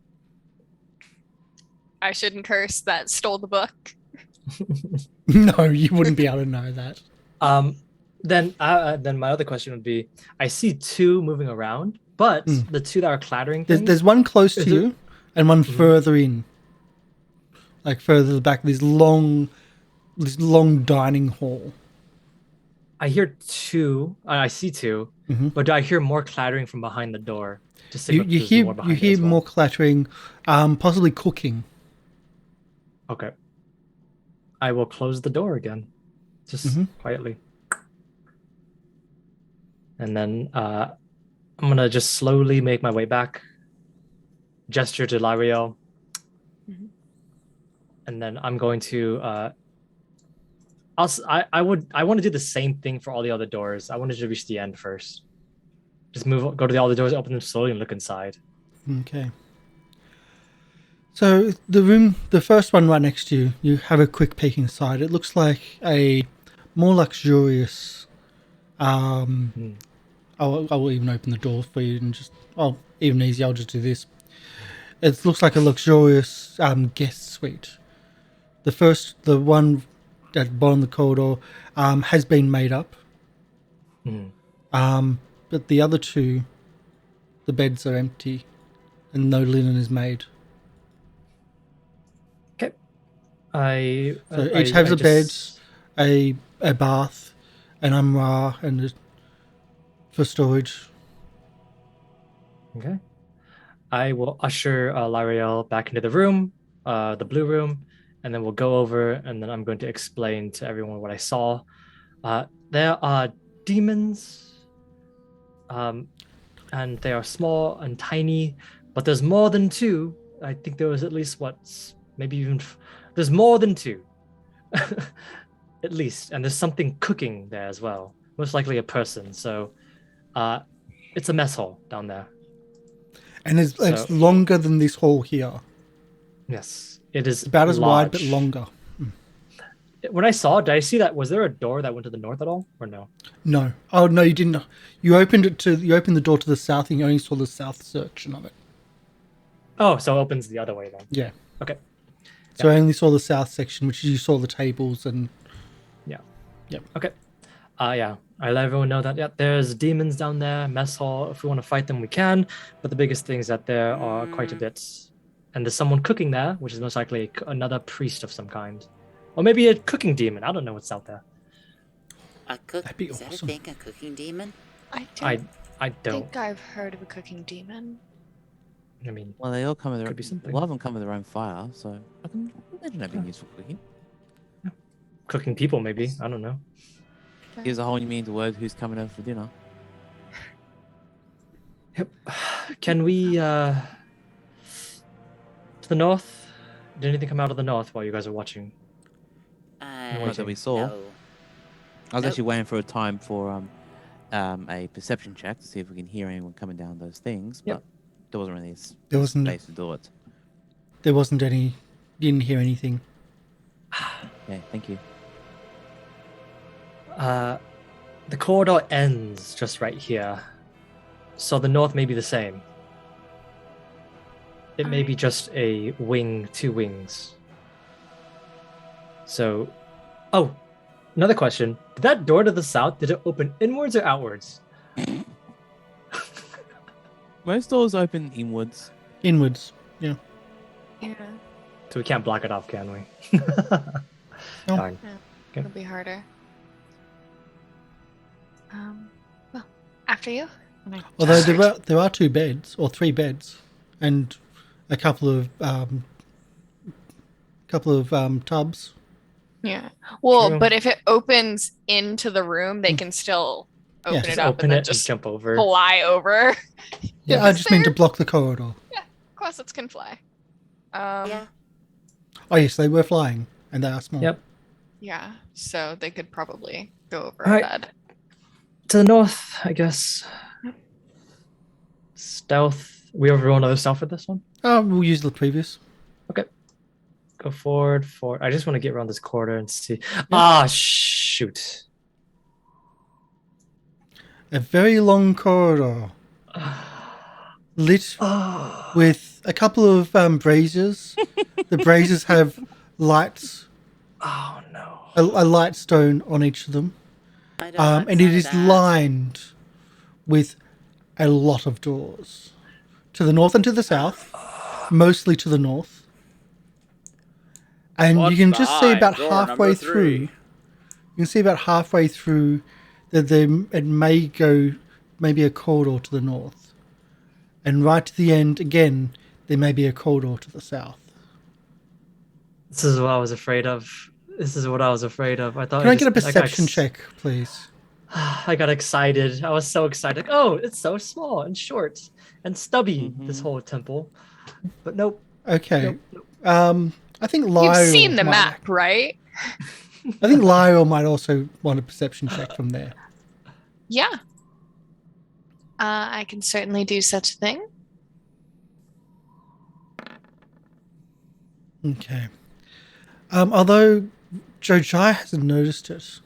I shouldn't curse that stole the book? No, you wouldn't be able to know that. Then my other question would be: I see 2 moving around, but the 2 that are clattering. There's one close to you, and one further in, like further back. This long dining hall. I hear 2. I see 2, but do I hear more clattering from behind the door? Just You hear more clattering, possibly cooking. Okay. I will close the door again, just quietly. And then I'm gonna just slowly make my way back, gesture to Lieriel, and then I'm going to. I want to do the same thing for all the other doors. I wanted to reach the end first. Just go to all the doors, open them slowly, and look inside. Okay. So the first one right next to you, you have a quick peek inside. It looks like a more luxurious. I will even open the door for you and just. Oh, even easy. I'll just do this. It looks like a luxurious guest suite. The one at the bottom of the corridor has been made up. But the other 2, the beds are empty, and no linen is made. Okay. Each has a bed, a bath, an armoire, and for storage. Okay. I will usher Lieriel back into the room, the blue room, and then we'll go over, and then I'm going to explain to everyone what I saw. There are demons, and they are small and tiny, but there's more than two. I think there was at least maybe even there's more than two, at least, and there's something cooking there as well. Most likely a person. So, it's a mess hall down there. And it's longer than this hall here. Yes, it is About as wide, but large. longer. When I saw it, did I see that? Was there a door that went to the north at all, or no? No. Oh no, you didn't. You opened the door to the south, and you only saw the south section of it. Oh, so it opens the other way then. Yeah. Okay. So I only saw the south section, which you saw the tables and. Yeah. Yeah. Okay. Yeah. I let everyone know that there's demons down there, mess hall. If we want to fight them, we can. But the biggest thing is that there are quite a bit, and there's someone cooking there, which is most likely another priest of some kind, or maybe a cooking demon. I don't know what's out there. That'd be Is that a awesome. thing, a cooking demon? I I don't. think I've heard of a cooking demon. I mean, Well, they all come with their Could be something. A lot of them come with their own fire, so I can imagine that being useful for cooking. cooking people, maybe. I don't know. Gives a whole new meaning to word who's coming over for dinner. Yep. Can we to the north? Did anything come out of the north while you guys are watching? Not that we saw. No. I was Nope. actually waiting for a time for a perception check to see if we can hear anyone coming down those things, Yep. but there wasn't really There wasn't. space to do it. There wasn't any. Didn't hear anything. Yeah, thank you. The corridor ends just right here, so the north may be the same. It may be just a wing, two wings. So, oh, another question. Did that door to the south, did it open inwards or outwards? Most doors open inwards. Inwards. Yeah. Yeah, So we can't block it off, can we? No. Darn. it'll be harder. Well, after you. Although there are 2 beds or 3 beds, and a couple of tubs. Yeah. Well, True. but if it opens into the room, they can still open Just it up Open and then it and just jump over. fly over. Of Yeah, I just mean to block the corridor. course, it can fly. Yeah. Oh yes, they were flying, and they are small. Yep. Yeah. So they could probably go over Alright. that. To the north, I guess. Stealth. We roll another stealth for this one? We'll use the previous. Go forward. I just want to get around this corridor and see. Ah, shoot. A very long corridor, lit with a couple of braziers. The braziers have lights, Oh no. a light stone on each of them, I don't like and it some is of that. lined with a lot of doors to the north and to the south, mostly to the north. And What's you can just see behind about door halfway number through. 3? You can see about halfway through that it may go maybe a corridor to the north, and right to the end again there may be a corridor to the south. This is what I was afraid of. I thought. Can I get a perception check, please? I got excited. I was so excited. Oh, it's so small and short and stubby. This whole temple, but nope. Okay. Nope. I think You've Lieriel seen the might- map, right? I think Lieriel might also want a perception check from there. Yeah. I can certainly do such a thing. Okay. Although Jojyre hasn't noticed it,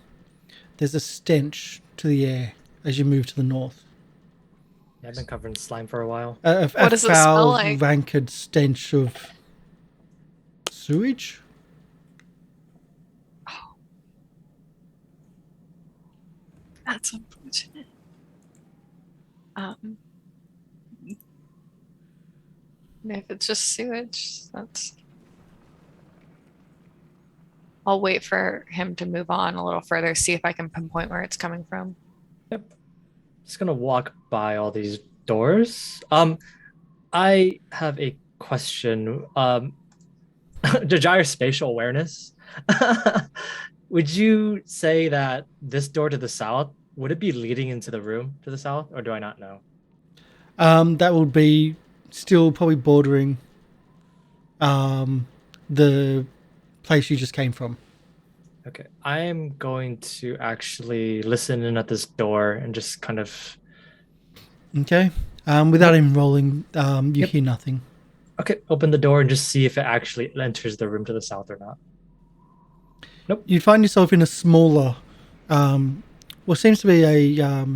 there's a stench to the air as you move to the north. Yeah, I've been covered in slime for a while. A What does it smell foul, like? rancid stench of sewage. That's unfortunate. If it's just sewage, that's. I'll wait for him to move on a little further, see if I can pinpoint where it's coming from. Yep. Just gonna walk by all these doors. I have a question. Jojyre's spatial awareness. Would you say that this door to the south, would it be leading into the room to the south, or do I not know? That would be still probably bordering the place you just came from. Okay, I am going to actually listen in at this door and just kind of... Okay. Without him rolling, you Yep. hear nothing. Okay, open the door and just see if it actually enters the room to the south or not. Nope. You find yourself in a smaller, what seems to be a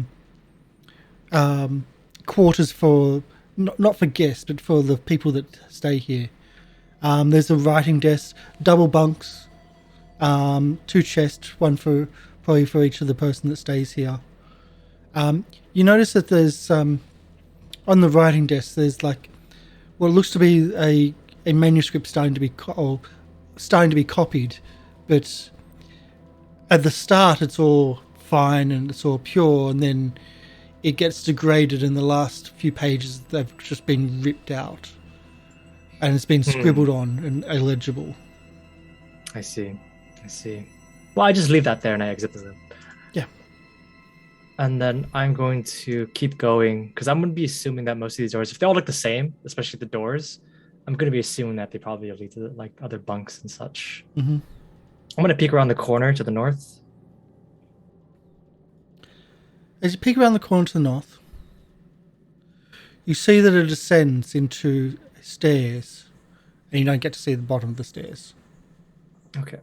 quarters for, not for guests, but for the people that stay here. There's a writing desk, double bunks, 2 chests, one for probably for each of the person that stays here. You notice that there's on the writing desk there's like what looks to be a manuscript starting to be copied, but at the start it's all fine and it's all pure, and then it gets degraded in the last few pages. They've just been ripped out and it's been scribbled on and illegible. I see. Well, I just leave that there and I exit the room. Yeah. And then I'm going to keep going because I'm going to be assuming that most of these doors, if they all look the same, especially the doors, I'm going to be assuming that they probably lead to like other bunks and such. Mm-hmm. I'm going to peek around the corner to the north. As you peek around the corner to the north, you see that it descends into stairs, and you don't get to see the bottom of the stairs. Okay.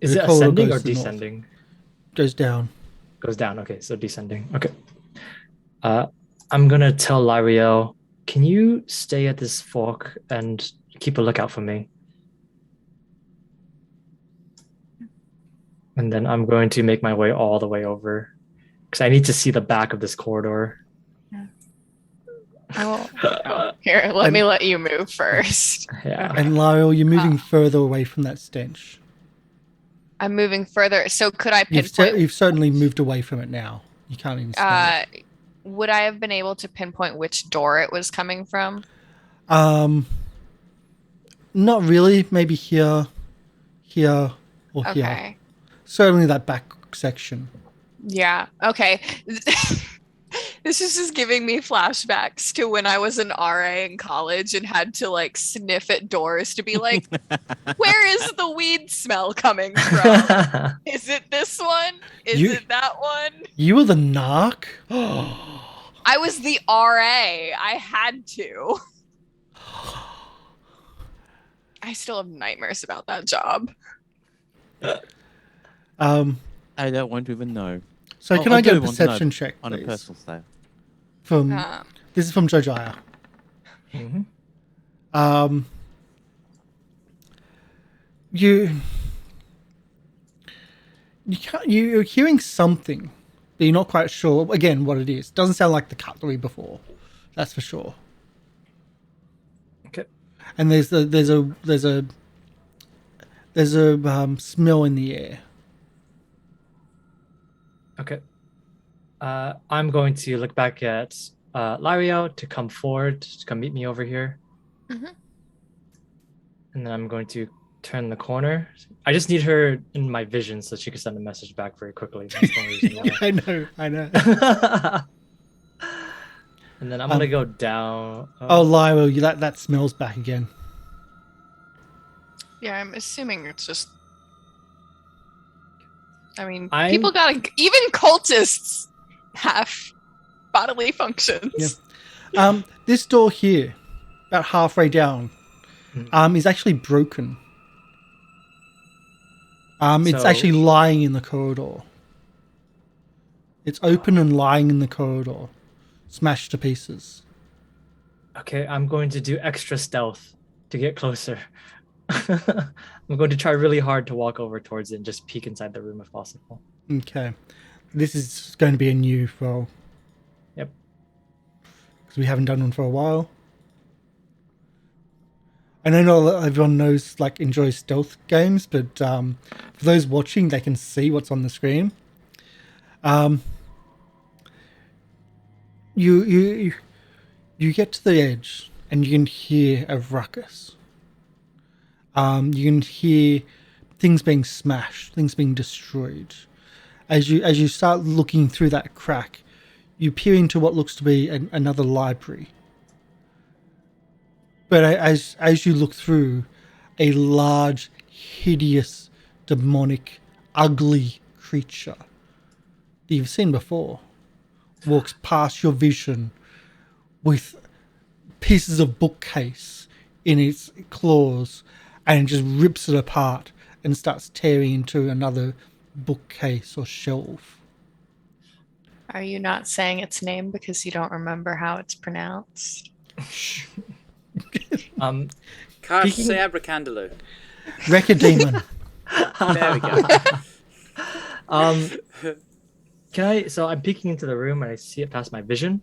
Is The it corridor ascending goes or to the north. descending? Goes down. Goes down. Okay, so descending. Okay. I'm going to tell Lieriel, can you stay at this fork and keep a lookout for me? And then I'm going to make my way all the way over because I need to see the back of this corridor. I will. Oh, here, let me let you move first. Yeah. And Lyle, you're moving further away from that stench. I'm moving further. So could I pinpoint? You've certainly moved away from it now. You can't even smell it. Would I have been able to pinpoint which door it was coming from? Not really. Maybe here, or here. Okay. Certainly that back section. Yeah. Okay. This is just giving me flashbacks to when I was an RA in college and had to like sniff at doors to be like, where is the weed smell coming from? Is it this one? Is it that one? You were the narc? I was the RA. I had to. I still have nightmares about that job. I don't want to even know. So can I get a perception check, on a please? personal scale? This is from Jojyre. Mm-hmm. You're hearing something, but you're not quite sure again what it is. Doesn't sound like the cutlery before, that's for sure. Okay. And there's a smell in the air. Okay. I'm going to look back at Lieriel to come forward, to come meet me over here. Mm-hmm. And then I'm going to turn the corner. I just need her in my vision so she can send a message back very quickly. That's the only reason why. I know. And then I'm going to go down. Lyra, that smells back again. Yeah, I'm assuming it's just... I mean, I'm- people gotta... Even cultists have bodily functions. Yeah. This door here, about halfway down, is actually broken. It's So- actually lying in the corridor. It's open and lying in the corridor, smashed to pieces. Okay, I'm going to do extra stealth to get closer. I'm going to try really hard to walk over towards it and just peek inside the room if possible. Okay. This is going to be a new roll. Yep. Because we haven't done one for a while. I know not everyone enjoys stealth games, but for those watching, they can see what's on the screen. You get to the edge and you can hear a ruckus. You can hear things being smashed, things being destroyed. As you start looking through that crack, you peer into what looks to be another library. But as you look through, a large, hideous, demonic, ugly creature that you've seen before walks past your vision with pieces of bookcase in its claws and just rips it apart and starts tearing into another bookcase or shelf. Are you not saying its name because you don't remember how it's pronounced? Karsh, Speaking- say abracandaloo. Wrecker Demon. There we go. Can I? So I'm peeking into the room and I see it past my vision.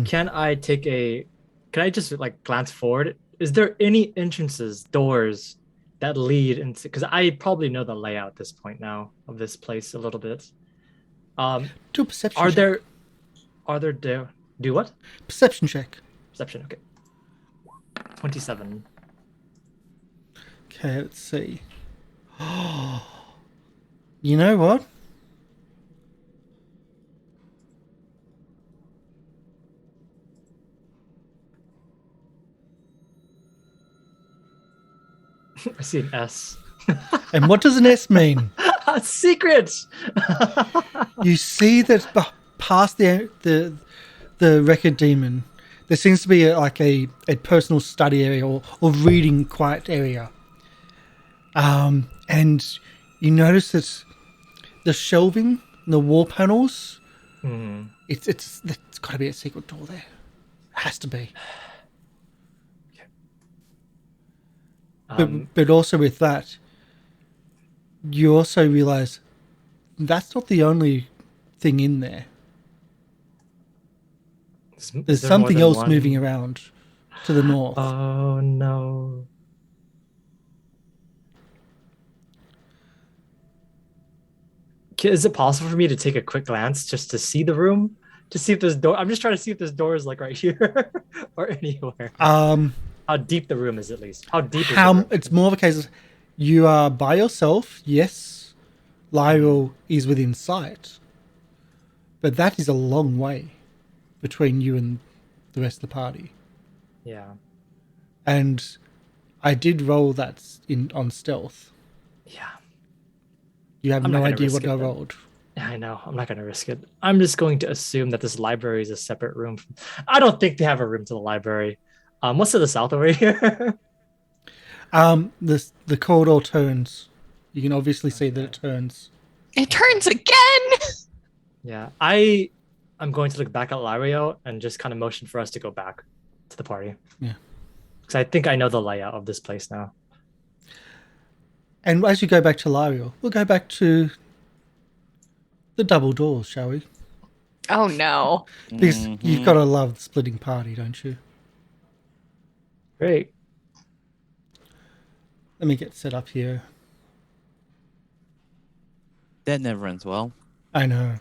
Can I just like glance forward? Is there any entrances, doors that lead into? Because I probably know the layout at this point now of this place a little bit. Do a perception Are check. there? Do what? Perception check. Perception. Okay. 27. Okay, let's see. You know what? I see an S. And what does an S mean? Secret. You see that past the record demon, there seems to be a personal study area or reading quiet area. And you notice that the shelving, the wall panels, it's got to be a secret door there. Has to be. But also with that, you also realize that's not the only thing in there. There's there something more else than one? moving around to the north. Oh no. Is it possible for me to take a quick glance just to see the room? To see if there's door. I'm just trying to see if there's doors like right here or anywhere. How deep the room is, at least. How deep is the room? It's more of a case of you are by yourself, yes. Lieriel is within sight. But that is a long way between you and the rest of the party. Yeah. And I did roll that on stealth. Yeah. You have I'm not no gonna idea risk what it, I then. rolled. I know. I'm not going to risk it. I'm just going to assume that this library is a separate room. I don't think they have a room to the library. What's to the south over here? The corridor turns. You can obviously see that it turns. It turns again! Yeah. I'm going to look back at Lieriel and just kind of motion for us to go back to the party. Yeah. Because I think I know the layout of this place now. And as you go back to Lieriel, we'll go back to the double doors, shall we? Oh no. Because you've got to love the splitting party, don't you? Great. Let me get set up here. That never ends well. I know.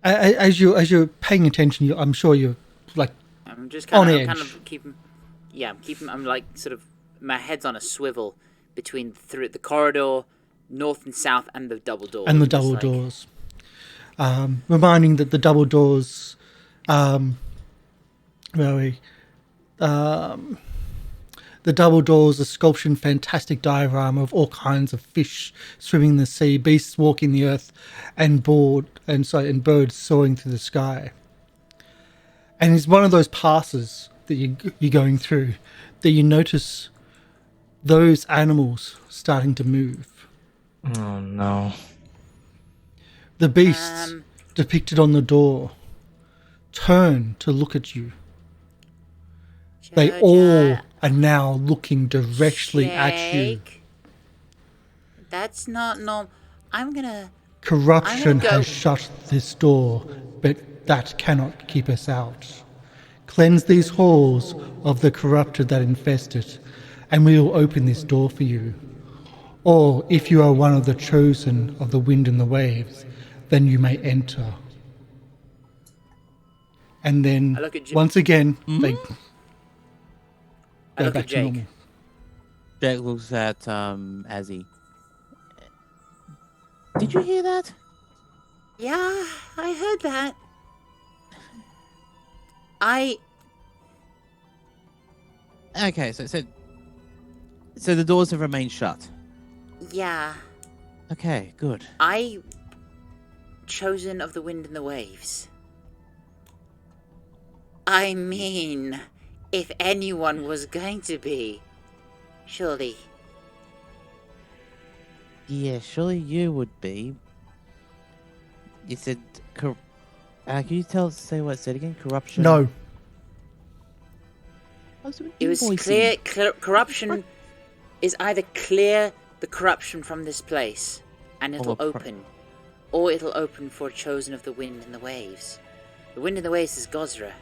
As you're paying attention, I'm sure you're like I'm just on kind edge. of keeping. Yeah, I'm keeping. I'm like sort of. My head's on a swivel between the corridor, north and south, and the double doors. and the Just double like- doors. Reminding that the double doors, the double doors, a sculptured fantastic diorama of all kinds of fish swimming in the sea, beasts walking the earth, and birds soaring through the sky. And it's one of those passes that you're going through that you notice those animals starting to move. Oh no. The beasts depicted on the door turn to look at you. They all are now looking directly at you. Jake, that's not normal. I'm gonna. Corruption go- has shut this door, but that cannot keep us out. Cleanse these halls of the corrupted that infest it, and we will open this door for you. Or, if you are one of the chosen of the wind and the waves, then you may enter. And then, I look at once again, they I go look back at to Jake. normal. Jack looks at Azzy. Did you hear that? Yeah, I heard that. Okay, so the doors have remained shut. Yeah. Okay, good. Chosen of the wind and the waves. I mean, if anyone was going to be, surely. Yeah, surely you would be. You said, can you say what it said again? Corruption. No. It was clear. Corruption is either clear the corruption from this place, and it'll open, or it'll open for a chosen of the wind and the waves. The wind and the waves is Jojyre.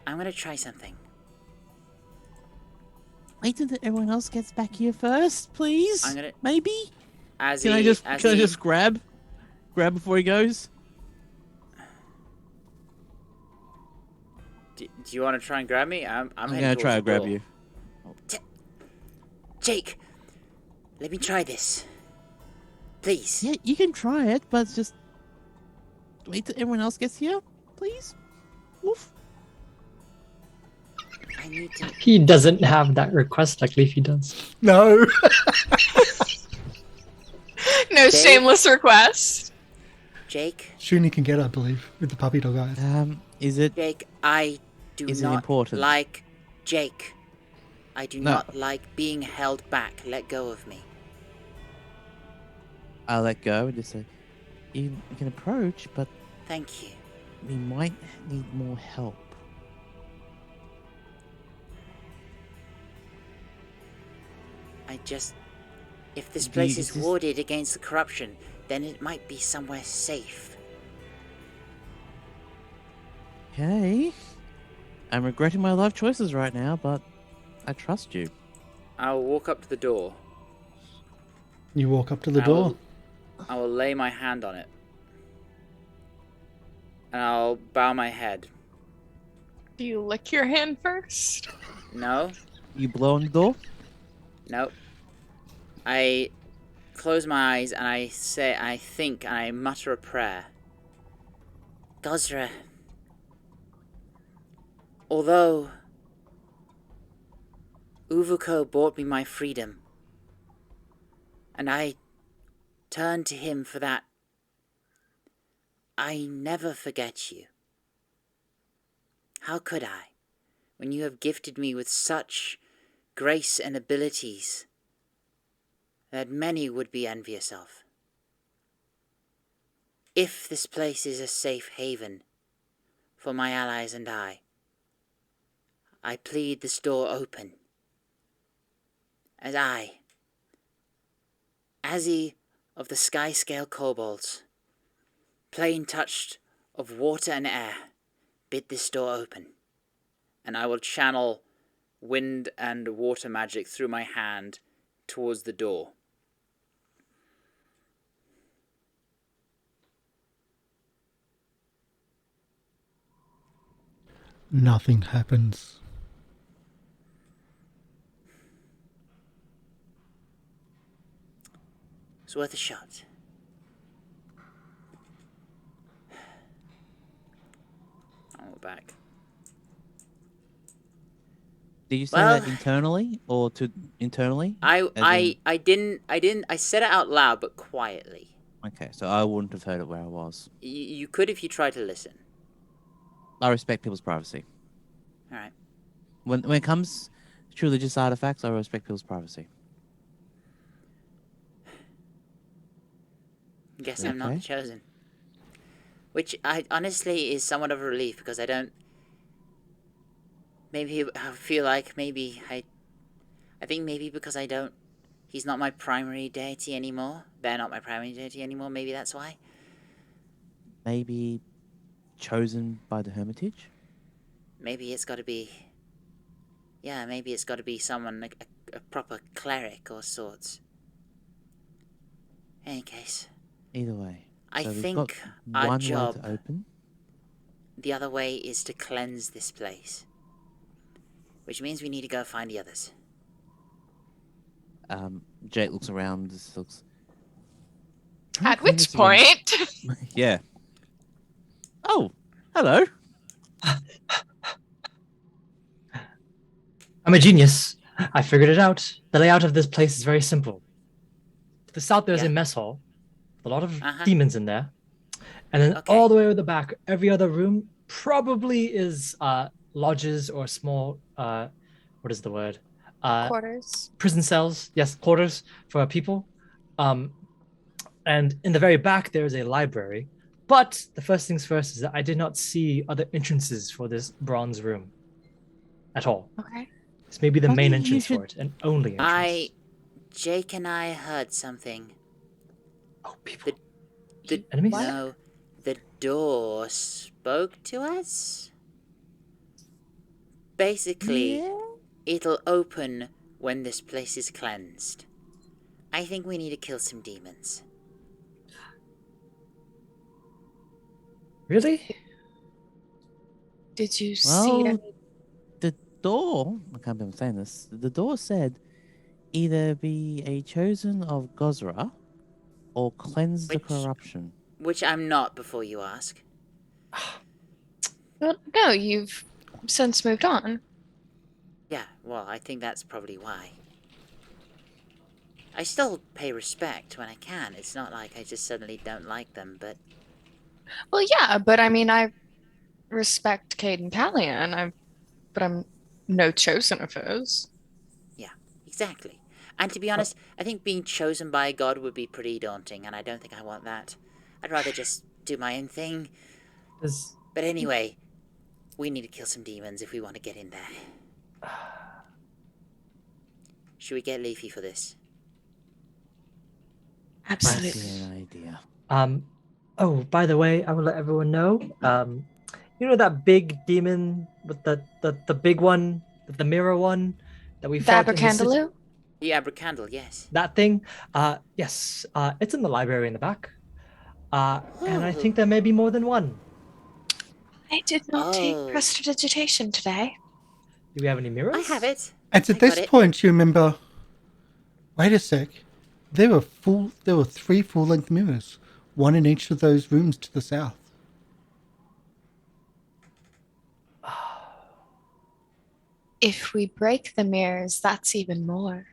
I'm gonna try something. Wait until everyone else gets back here first, please. Maybe. Azzy, Can I just grab before he goes? Do you want to try and grab me? I'm gonna try to grab you. Jake, let me try this. Please. Yeah, you can try it, but just wait till everyone else gets here, please. Woof. I need to. He doesn't have that request like Leafy does. No. No shameless request. Jake. Shuni can get it, I believe, with the puppy dog eyes. Is it? Jake, I do Is it not important? like Jake. I do not like being held back. Let go of me. I'll let go and just say, you can approach, but Thank you. we might need more help. If this place is warded against the corruption, then it might be somewhere safe. Okay. I'm regretting my life choices right now, but I trust you. I'll walk up to the door. You walk up to the door. I will lay my hand on it. And I'll bow my head. Do you lick your hand first? No. You blow on the door? No. I close my eyes and I think, and I mutter a prayer. Jojyre, although Uvuko bought me my freedom, and I turned to him for that, I never forget you. How could I, when you have gifted me with such grace and abilities that many would be envious of? If this place is a safe haven for my allies and I plead this door open, as I, Azzy of the Skyscale Kobolds, plain touched of water and air, bid this door open. And I will channel wind and water magic through my hand towards the door. Nothing happens. It's worth a shot. I'll look back. Did you say that internally or internally? I said it out loud, but quietly. Okay, so I wouldn't have heard it where I was. You could if you tried to listen. I respect people's privacy. All right. When it comes to religious artifacts, I respect people's privacy. Guess I'm not the chosen. Which I honestly is somewhat of a relief because I don't. Maybe I feel like I think maybe because I don't. He's not my primary deity anymore. They're not my primary deity anymore. Maybe that's why. Maybe chosen by the Hermatige? Maybe it's got to be. Yeah, maybe it's got to be someone, a proper cleric or sorts. In any case. Either way. I so think our job, the other way, is to cleanse this place. Which means we need to go find the others. Jake looks around, just looks... At which point... Yeah. Oh, hello. I'm a genius. I figured it out. The layout of this place is very simple. To the south, there's a Yeah. mess hall. A lot of Uh-huh. demons in there. And then Okay. all the way to the back, every other room probably is lodges or small, what is the word? Quarters. Prison cells. Yes, quarters for people. And in the very back, there is a library. But the first things first is that I did not see other entrances for this bronze room at all. Okay. This may be the I main think you entrance for should- it, and only entrance. Jake and I heard something. Oh, people. The Enemies? No, the door spoke to us. Basically, it'll open when this place is cleansed. I think we need to kill some demons. Really? Did you see Well, any? the door, I can't believe I'm saying this, the door said either be a chosen of Gozra or cleanse the Which- corruption. Which I'm not, before you ask. Well, no, you've since moved on. Yeah, well, I think that's probably why. I still pay respect when I can. It's not like I just suddenly don't like them, but Well, yeah, but I mean, I respect Cade and Callian. But I'm no chosen of hers. exactly. And to be honest, I think being chosen by a god would be pretty daunting, and I don't think I want that. I'd rather just do my own thing. Is But anyway, we need to kill some demons if we want to get in there. Should we get Leafy for this? Absolutely. That's an idea. Oh, by the way, I will let everyone know. You know that big demon with the big one, the mirror one that we fought in the city? Abracandaloo? The Abracandle, yes. That thing? Yes. It's in the library in the back. And I Oh. think there may be more than one. I did not take Oh. prestidigitation today. Do we have any mirrors? I have it. And I at this got it. point, you remember. Wait a sec. There were 3 full-length mirrors, one in each of those rooms to the south. If we break the mirrors, that's even more.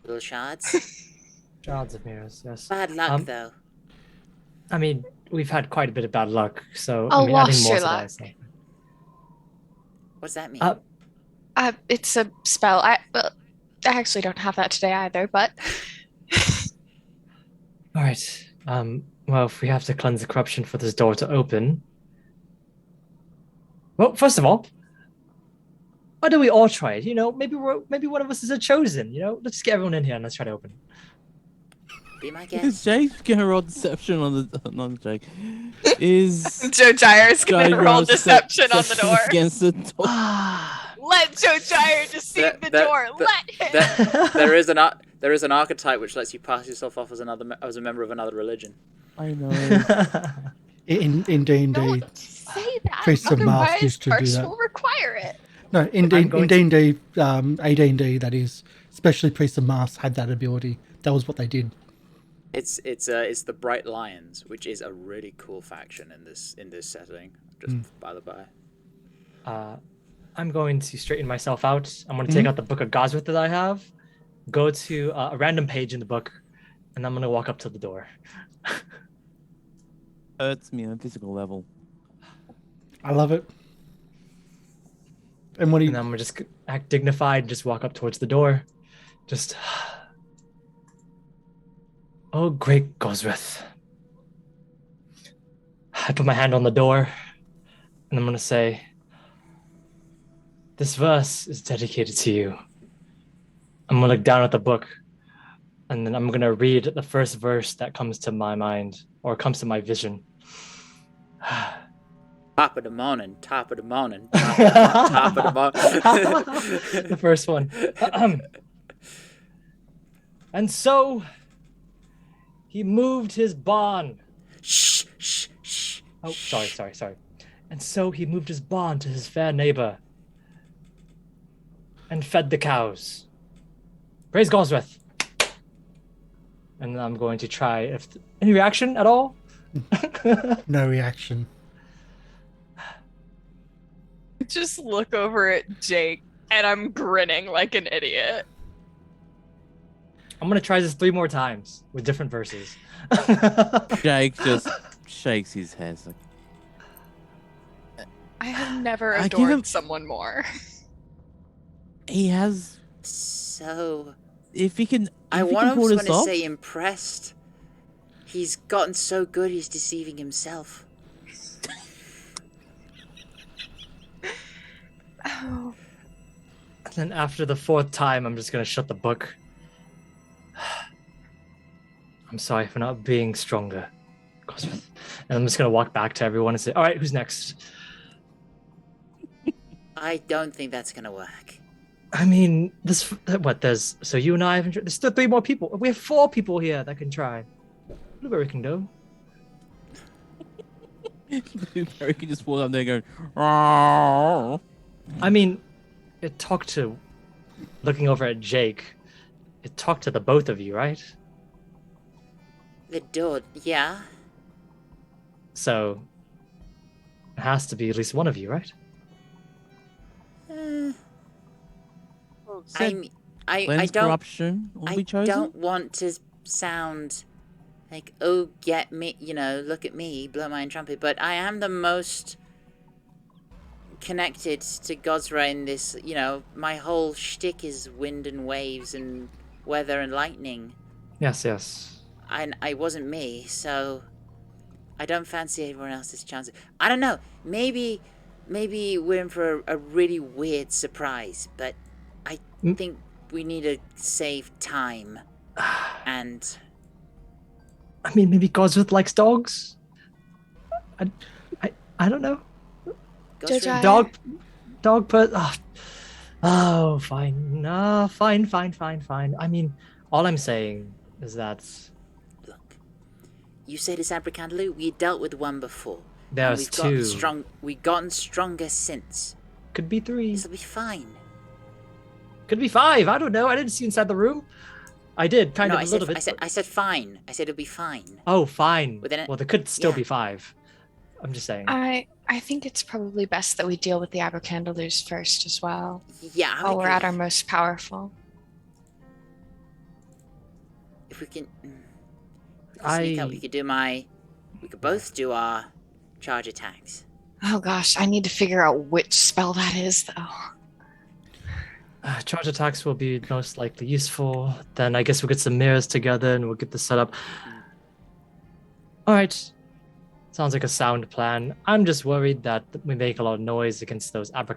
Little shards. Shards of mirrors, yes. Bad luck, Um, though. I mean, we've had quite a bit of bad luck, so Oh, I mean, adding lost more your to that luck. is not- What's that mean? It's a spell. I actually don't have that today either, but All right. Well, if we have to cleanse the corruption for this door to open. Well, first of all, why don't we all try it? You know, maybe one of us is a chosen. You know, let's just get everyone in here and let's try to open. Be my Is guest. Jake gonna roll deception on the not Jake? Is Jojyre's Jai roll deception against the door? Let Jojyre deceive That- that- There is an archetype which lets you pass yourself off as a member of another religion. I know. In D&D, Don't say that. Priests of Mars Otherwise, used to do Karsh that. will require it. no, in I'm going D&D, AD&D, that is, especially Priests of Mars had that ability. That was what they did. It's the Bright Lions, which is a really cool faction in this setting. Just by the by. I'm going to straighten myself out. I'm going to take out the book of Gosworth that I have, go to a random page in the book, and I'm going to walk up to the door. Hurts me on a physical level. I love it. And what do And you... I'm going to just act dignified, just walk up towards the door. Just, oh, great Gosworth. I put my hand on the door, and I'm going to say, this verse is dedicated to you. I'm going to look down at the book, and then I'm going to read the first verse that comes to my mind, or comes to my vision. Top of the morning, top of the morning, top of the morning. The first one. And so he moved his barn. Shh, shh, shh. Oh, sorry. And so he moved his barn to his fair neighbor and fed the cows. Praise Gosworth. And I'm going to try any reaction at all? No reaction. just look over at Jake and I'm grinning like an idiot. I'm gonna try this 3 more times with different verses. Jake just shakes his head. Like, I have never I give adored him- someone more. he has. So If he can, I if he want can pull to this off, say impressed. He's gotten so good he's deceiving himself. Oh. And then after the 4th time, I'm just gonna shut the book. I'm sorry for not being stronger, Cosworth. And I'm just gonna walk back to everyone and say, "All right, who's next?" I don't think that's gonna work. I mean, there's so you and I have. There's still 3 more people. We have 4 people here that can try. Blueberry can do. Blueberry can just fall up there going. "Rawr." I mean, it talked to. Looking over at Jake, it talked to the both of you, right? The door, yeah. So it has to be at least one of you, right? Said I Cleanse don't. corruption will I be chosen. don't want to sound like, oh, get me, look at me, blow my own trumpet. But I am the most connected to Jojyre in this. My whole shtick is wind and waves and weather and lightning. Yes, yes. And I wasn't me, so I don't fancy everyone else's chances. I don't know. Maybe we're in for a really weird surprise, but I think we need to save time. And I mean, maybe Cosworth likes dogs. I don't know. Jojyre. Dog put. Oh, fine. No, fine. I mean, all I'm saying is that look, you said it's abracadabra. We dealt with one before. there's and 2. We've gotten stronger since. Could be 3. This'll be fine. Could be 5. I don't know. I didn't see inside the room. I did kind No, of a little bit. I said fine. I said it'll be fine. Oh, fine. Within it- Well, there could still yeah. be 5. I'm just saying. I think it's probably best that we deal with the abracandalus first as well. Yeah, I While we're agree. at our most powerful. If we can, sneak out, we could both do our charge attacks. Oh gosh, I need to figure out which spell that is though. Charge attacks will be most likely useful. Then I guess we'll get some mirrors together and we'll get this set up. All right. Sounds like a sound plan. I'm just worried that we make a lot of noise against those the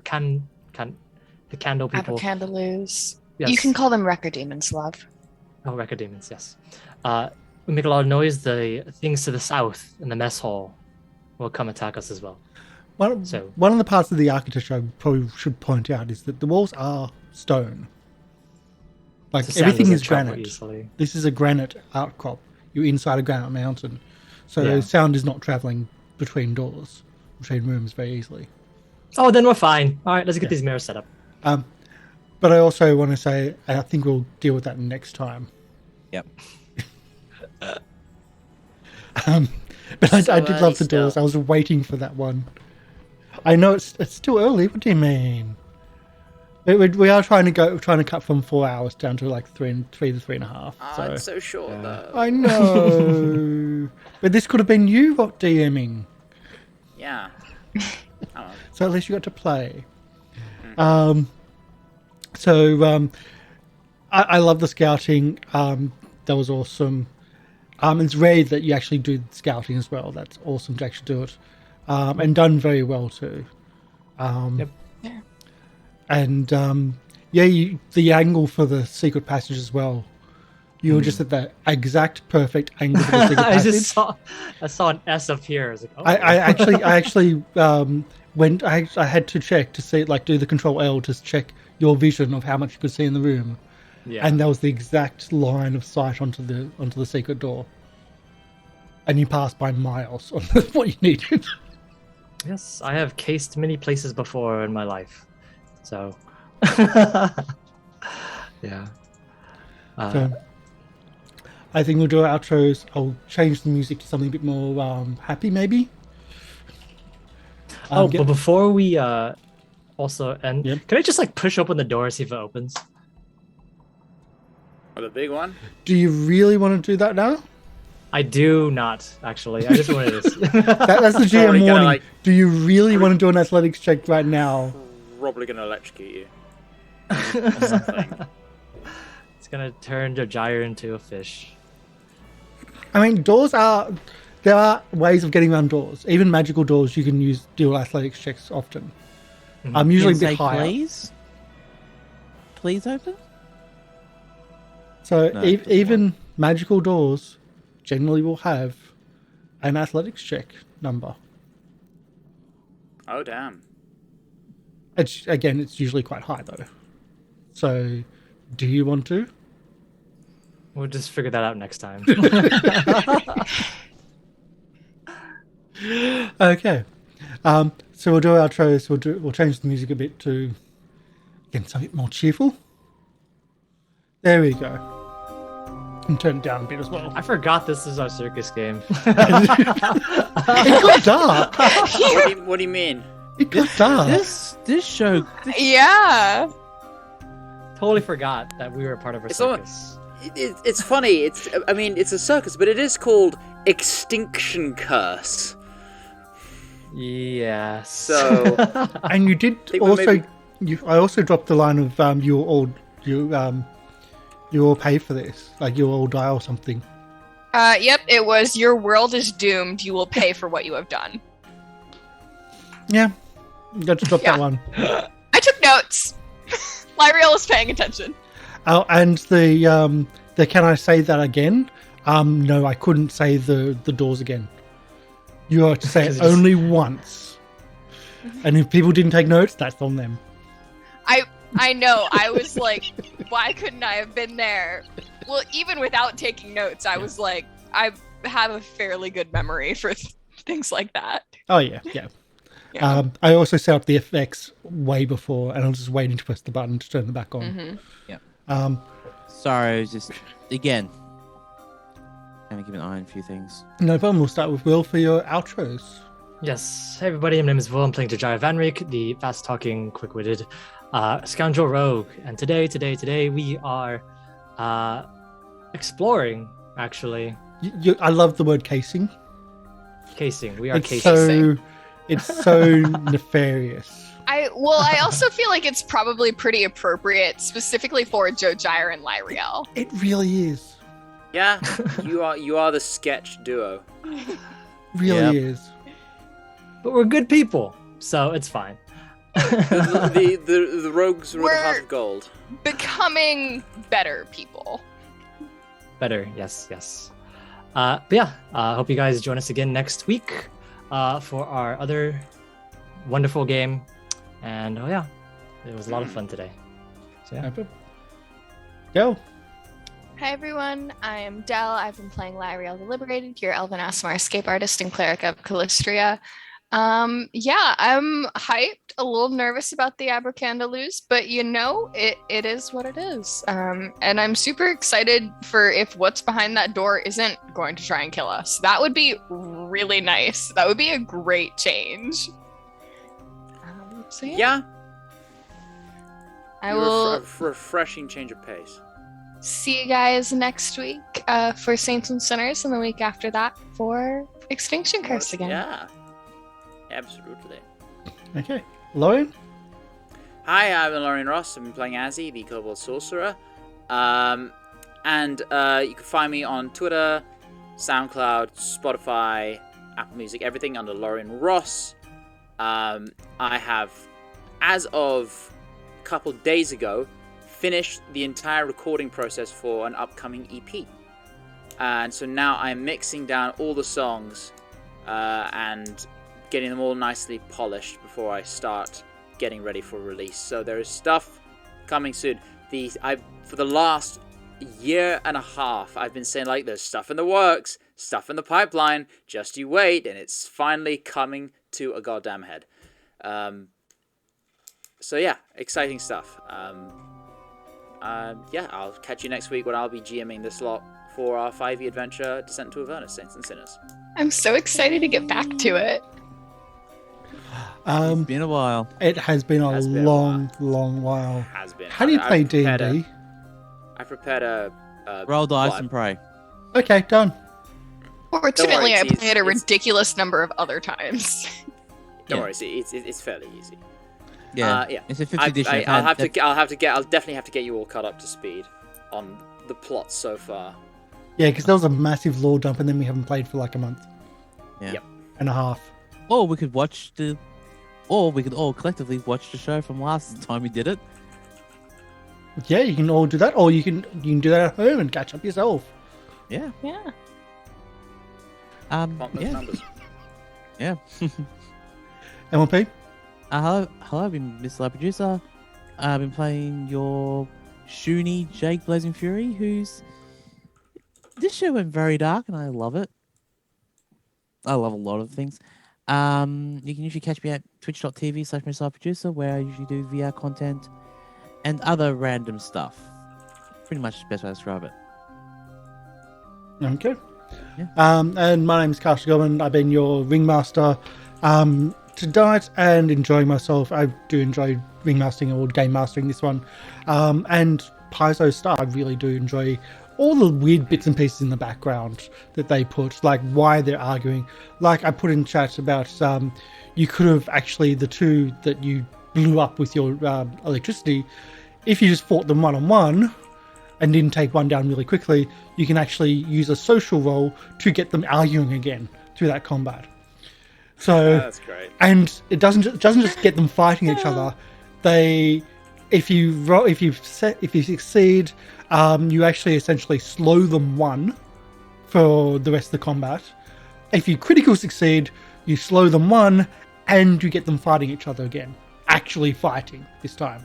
candle people. Abracandalus. Yes. You can call them record demons, love. Oh, record demons, yes. We make a lot of noise. The things to the south in the mess hall will come attack us as well. One of the parts of the architecture I probably should point out is that the walls are stone. Like, So sound everything doesn't is travel granite. easily. This is a granite outcrop. You're inside a granite mountain. So Yeah. sound is not traveling between rooms very easily. Oh, then we're fine. All right, let's get these mirrors set up. But I also want to say, I think we'll deal with that next time. Yep. But I So did love early the doors. still. I was waiting for that one. I know it's too early. What do you mean? We are trying to cut from 4 hours down to like 3 to 3.5. Oh, so it's so short though. I know, but this could have been you DMing. Yeah. Oh, So at least you got to play. Mm. I love the scouting. That was awesome. It's rare that you actually do scouting as well. That's awesome to actually do it. And done very well too. Yep. Yeah. And the angle for the secret passage as well. You were just at the exact perfect angle for the secret I passage. just saw an S appear. I was like, oh. I actually went. I had to check to see, like, do the Control L to check your vision of how much you could see in the room, yeah. and that was the exact line of sight onto the secret door. And you passed by miles on what you needed. Yes, I have cased many places before in my life, so yeah. So, I think we'll do our outros. I'll change the music to something a bit more happy, maybe. But before we Also, and Yep. can I just like push open the door, see if it opens? Or the big one. Do you really want to do that now? I do not actually. I just wanted to. That's the GM Probably gonna, warning. like- Do you really want to do an athletics check right now? Probably gonna electrocute you. Or something. It's gonna turn Jojyre into a fish. I mean, there are ways of getting around doors. Even magical doors, you can do athletics checks often. Usually a Can bit say, higher. Please open. So No, it doesn't even magical doors generally will have an athletics check number. Oh damn. It's usually quite high though. So, do you want to? We'll just figure that out next time. Okay. So we'll do our outros. We'll change the music a bit to again something more cheerful. There we go. And turn it down a bit as well. I forgot this is our circus game. It got dark. What do you mean? It got dark. This show. Yeah. Totally forgot that we were part of a It's all- circus. It's funny. It's a circus, but it is called Extinction Curse. Yes. So And you did think we also. maybe- I also dropped the line of you all pay for this, like you all die or something. Yep, it was your world is doomed. You will pay for what you have done. Yeah, you got to drop that Yeah. one. I took notes. Lieriel was paying attention. Oh, and the can I say that again? No, I couldn't say the doors again. You have to say it only once. And if people didn't take notes, that's on them. I know. I was like, why couldn't I have been there? Well, even without taking notes, I was like, I have a fairly good memory for things like that. Oh yeah, yeah. Yeah. I also set up the effects way before, and I was just waiting to press the button to turn them back on. Mhm. Sorry, I was just again. Having to keep an eye on a few things. No problem. We'll start with Will for your outros. Yes. Hey everybody, my name is Will. I'm playing Jojyre Vanrik, the fast-talking, quick-witted scoundrel rogue. And today we are exploring, actually. I love the word casing. Casing. We are It's casing. so nefarious. I also feel like it's probably pretty appropriate, specifically for Jojyre and Lieriel. It really is. yeah, you are the sketch duo. Really Yep. is. But we're good people, so it's fine. The rogues with a heart of gold. Becoming better people. Better, yes. But yeah, hope you guys join us again next week for our other wonderful game. And oh yeah, it was a lot of fun today. So yeah. No problem. Go. Hi everyone, I'm Del. I've been playing Lieriel the Liberated, your Elven Aasimar escape artist and cleric of Calistria. Yeah, I'm hyped, a little nervous about the Abracandaloos, but it is what it is. And I'm super excited for if what's behind that door isn't going to try and kill us. That would be really nice. That would be a great change. So Yeah, I will refreshing change of pace. see you guys next week for Saints and Sinners, and the week after that for Extinction Curse again. Yeah, absolutely. Okay. Lorian? Hi, I'm Lorian Ross. I've been playing Azzy, the Kobold Sorcerer. And you can find me on Twitter, SoundCloud, Spotify, Apple Music, everything under Lorian Ross. I have, as of a couple days ago, finished the entire recording process for an upcoming EP. And so now I'm mixing down all the songs and getting them all nicely polished before I start getting ready for release. So there is stuff coming soon. For the last year and a half, I've been saying, like, there's stuff in the works, stuff in the pipeline, just you wait, and it's finally coming to a goddamn head. So yeah, exciting stuff. Yeah, I'll catch you next week when I'll be GMing this lot for our 5e adventure, Descent into Avernus, Saints and Sinners. I'm so excited to get back to it. It's been a while. It has been a Has been a long while. Has been. How do you play prepared D&D? I prepared a Roll dice what? and pray. Okay, done. Fortunately, I it's- played a it's- ridiculous number of other times. Don't Yeah. worry, it's fairly easy. Yeah, Yeah. it's a 50th edition. I'll definitely have to get you all caught up to speed on the plot so far. Yeah, because there was a massive lore dump, and then we haven't played for like a month Yeah. Yep. and a half. Or we could all collectively watch the show from last time we did it. Yeah, you can all do that, or you can do that at home and catch up yourself. Yeah. Yeah. Pump those Yeah. numbers. Yeah. MLP? Hello, I've been MrLiveProducer. I've been playing your Shuni Jake Blazing Fury, this show went very dark and I love it. I love a lot of things. You can usually catch me at twitch.tv/MrLiveProducer, where I usually do VR content and other random stuff. Pretty much the best way to describe it. Okay. Yeah. And my name is Karsh Goblin. I've been your ringmaster tonight and enjoying myself. I do enjoy ringmastering or game mastering this one. And Paizo Star, I really do enjoy all the weird bits and pieces in the background that they put, like why they're arguing. Like I put in chat about you could have actually, the two that you blew up with your electricity, if you just fought them one-on-one and didn't take one down really quickly, you can actually use a social role to get them arguing again through that combat. So That's great. and it doesn't just get them fighting each other. If you succeed, you actually essentially slow them one for the rest of the combat. If you critical succeed, you slow them one, and you get them fighting each other again. Actually fighting this time.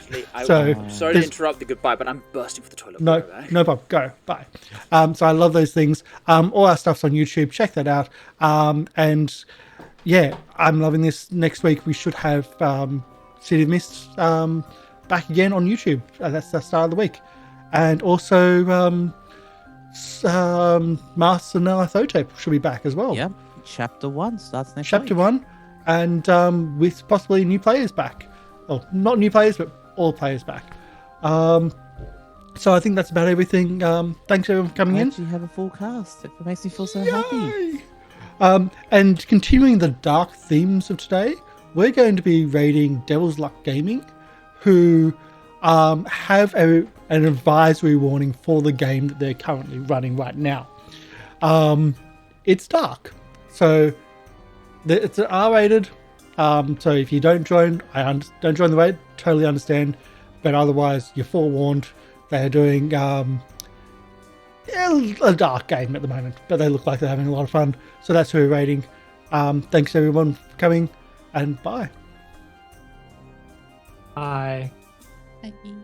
Actually, So, I'm sorry to there's- interrupt the goodbye, but I'm bursting for the toilet. No, Go back. no problem. Go. Bye. So I love those things. All our stuff's on YouTube. Check that out. And yeah, I'm loving this. Next week we should have City of Mist back again on YouTube. That's the start of the week. And also Master Nalathotep should be back as well. Yep. Chapter 1 starts next Chapter week. 1. And with possibly new players back. Well, not new players, but all players back. So I think that's about everything. Thanks everyone for coming I in. actually have a full cast. It makes me feel so happy. Yay! And continuing the dark themes of today, we're going to be raiding Devil's Luck Gaming, who have an advisory warning for the game that they're currently running right now. It's dark, so it's R-rated. So if you don't join, don't join the raid. Totally understand, but otherwise you're forewarned. They're doing a dark game at the moment, but they look like they're having a lot of fun. So that's who we're rating. Thanks everyone for coming, and bye. Bye. Thank you.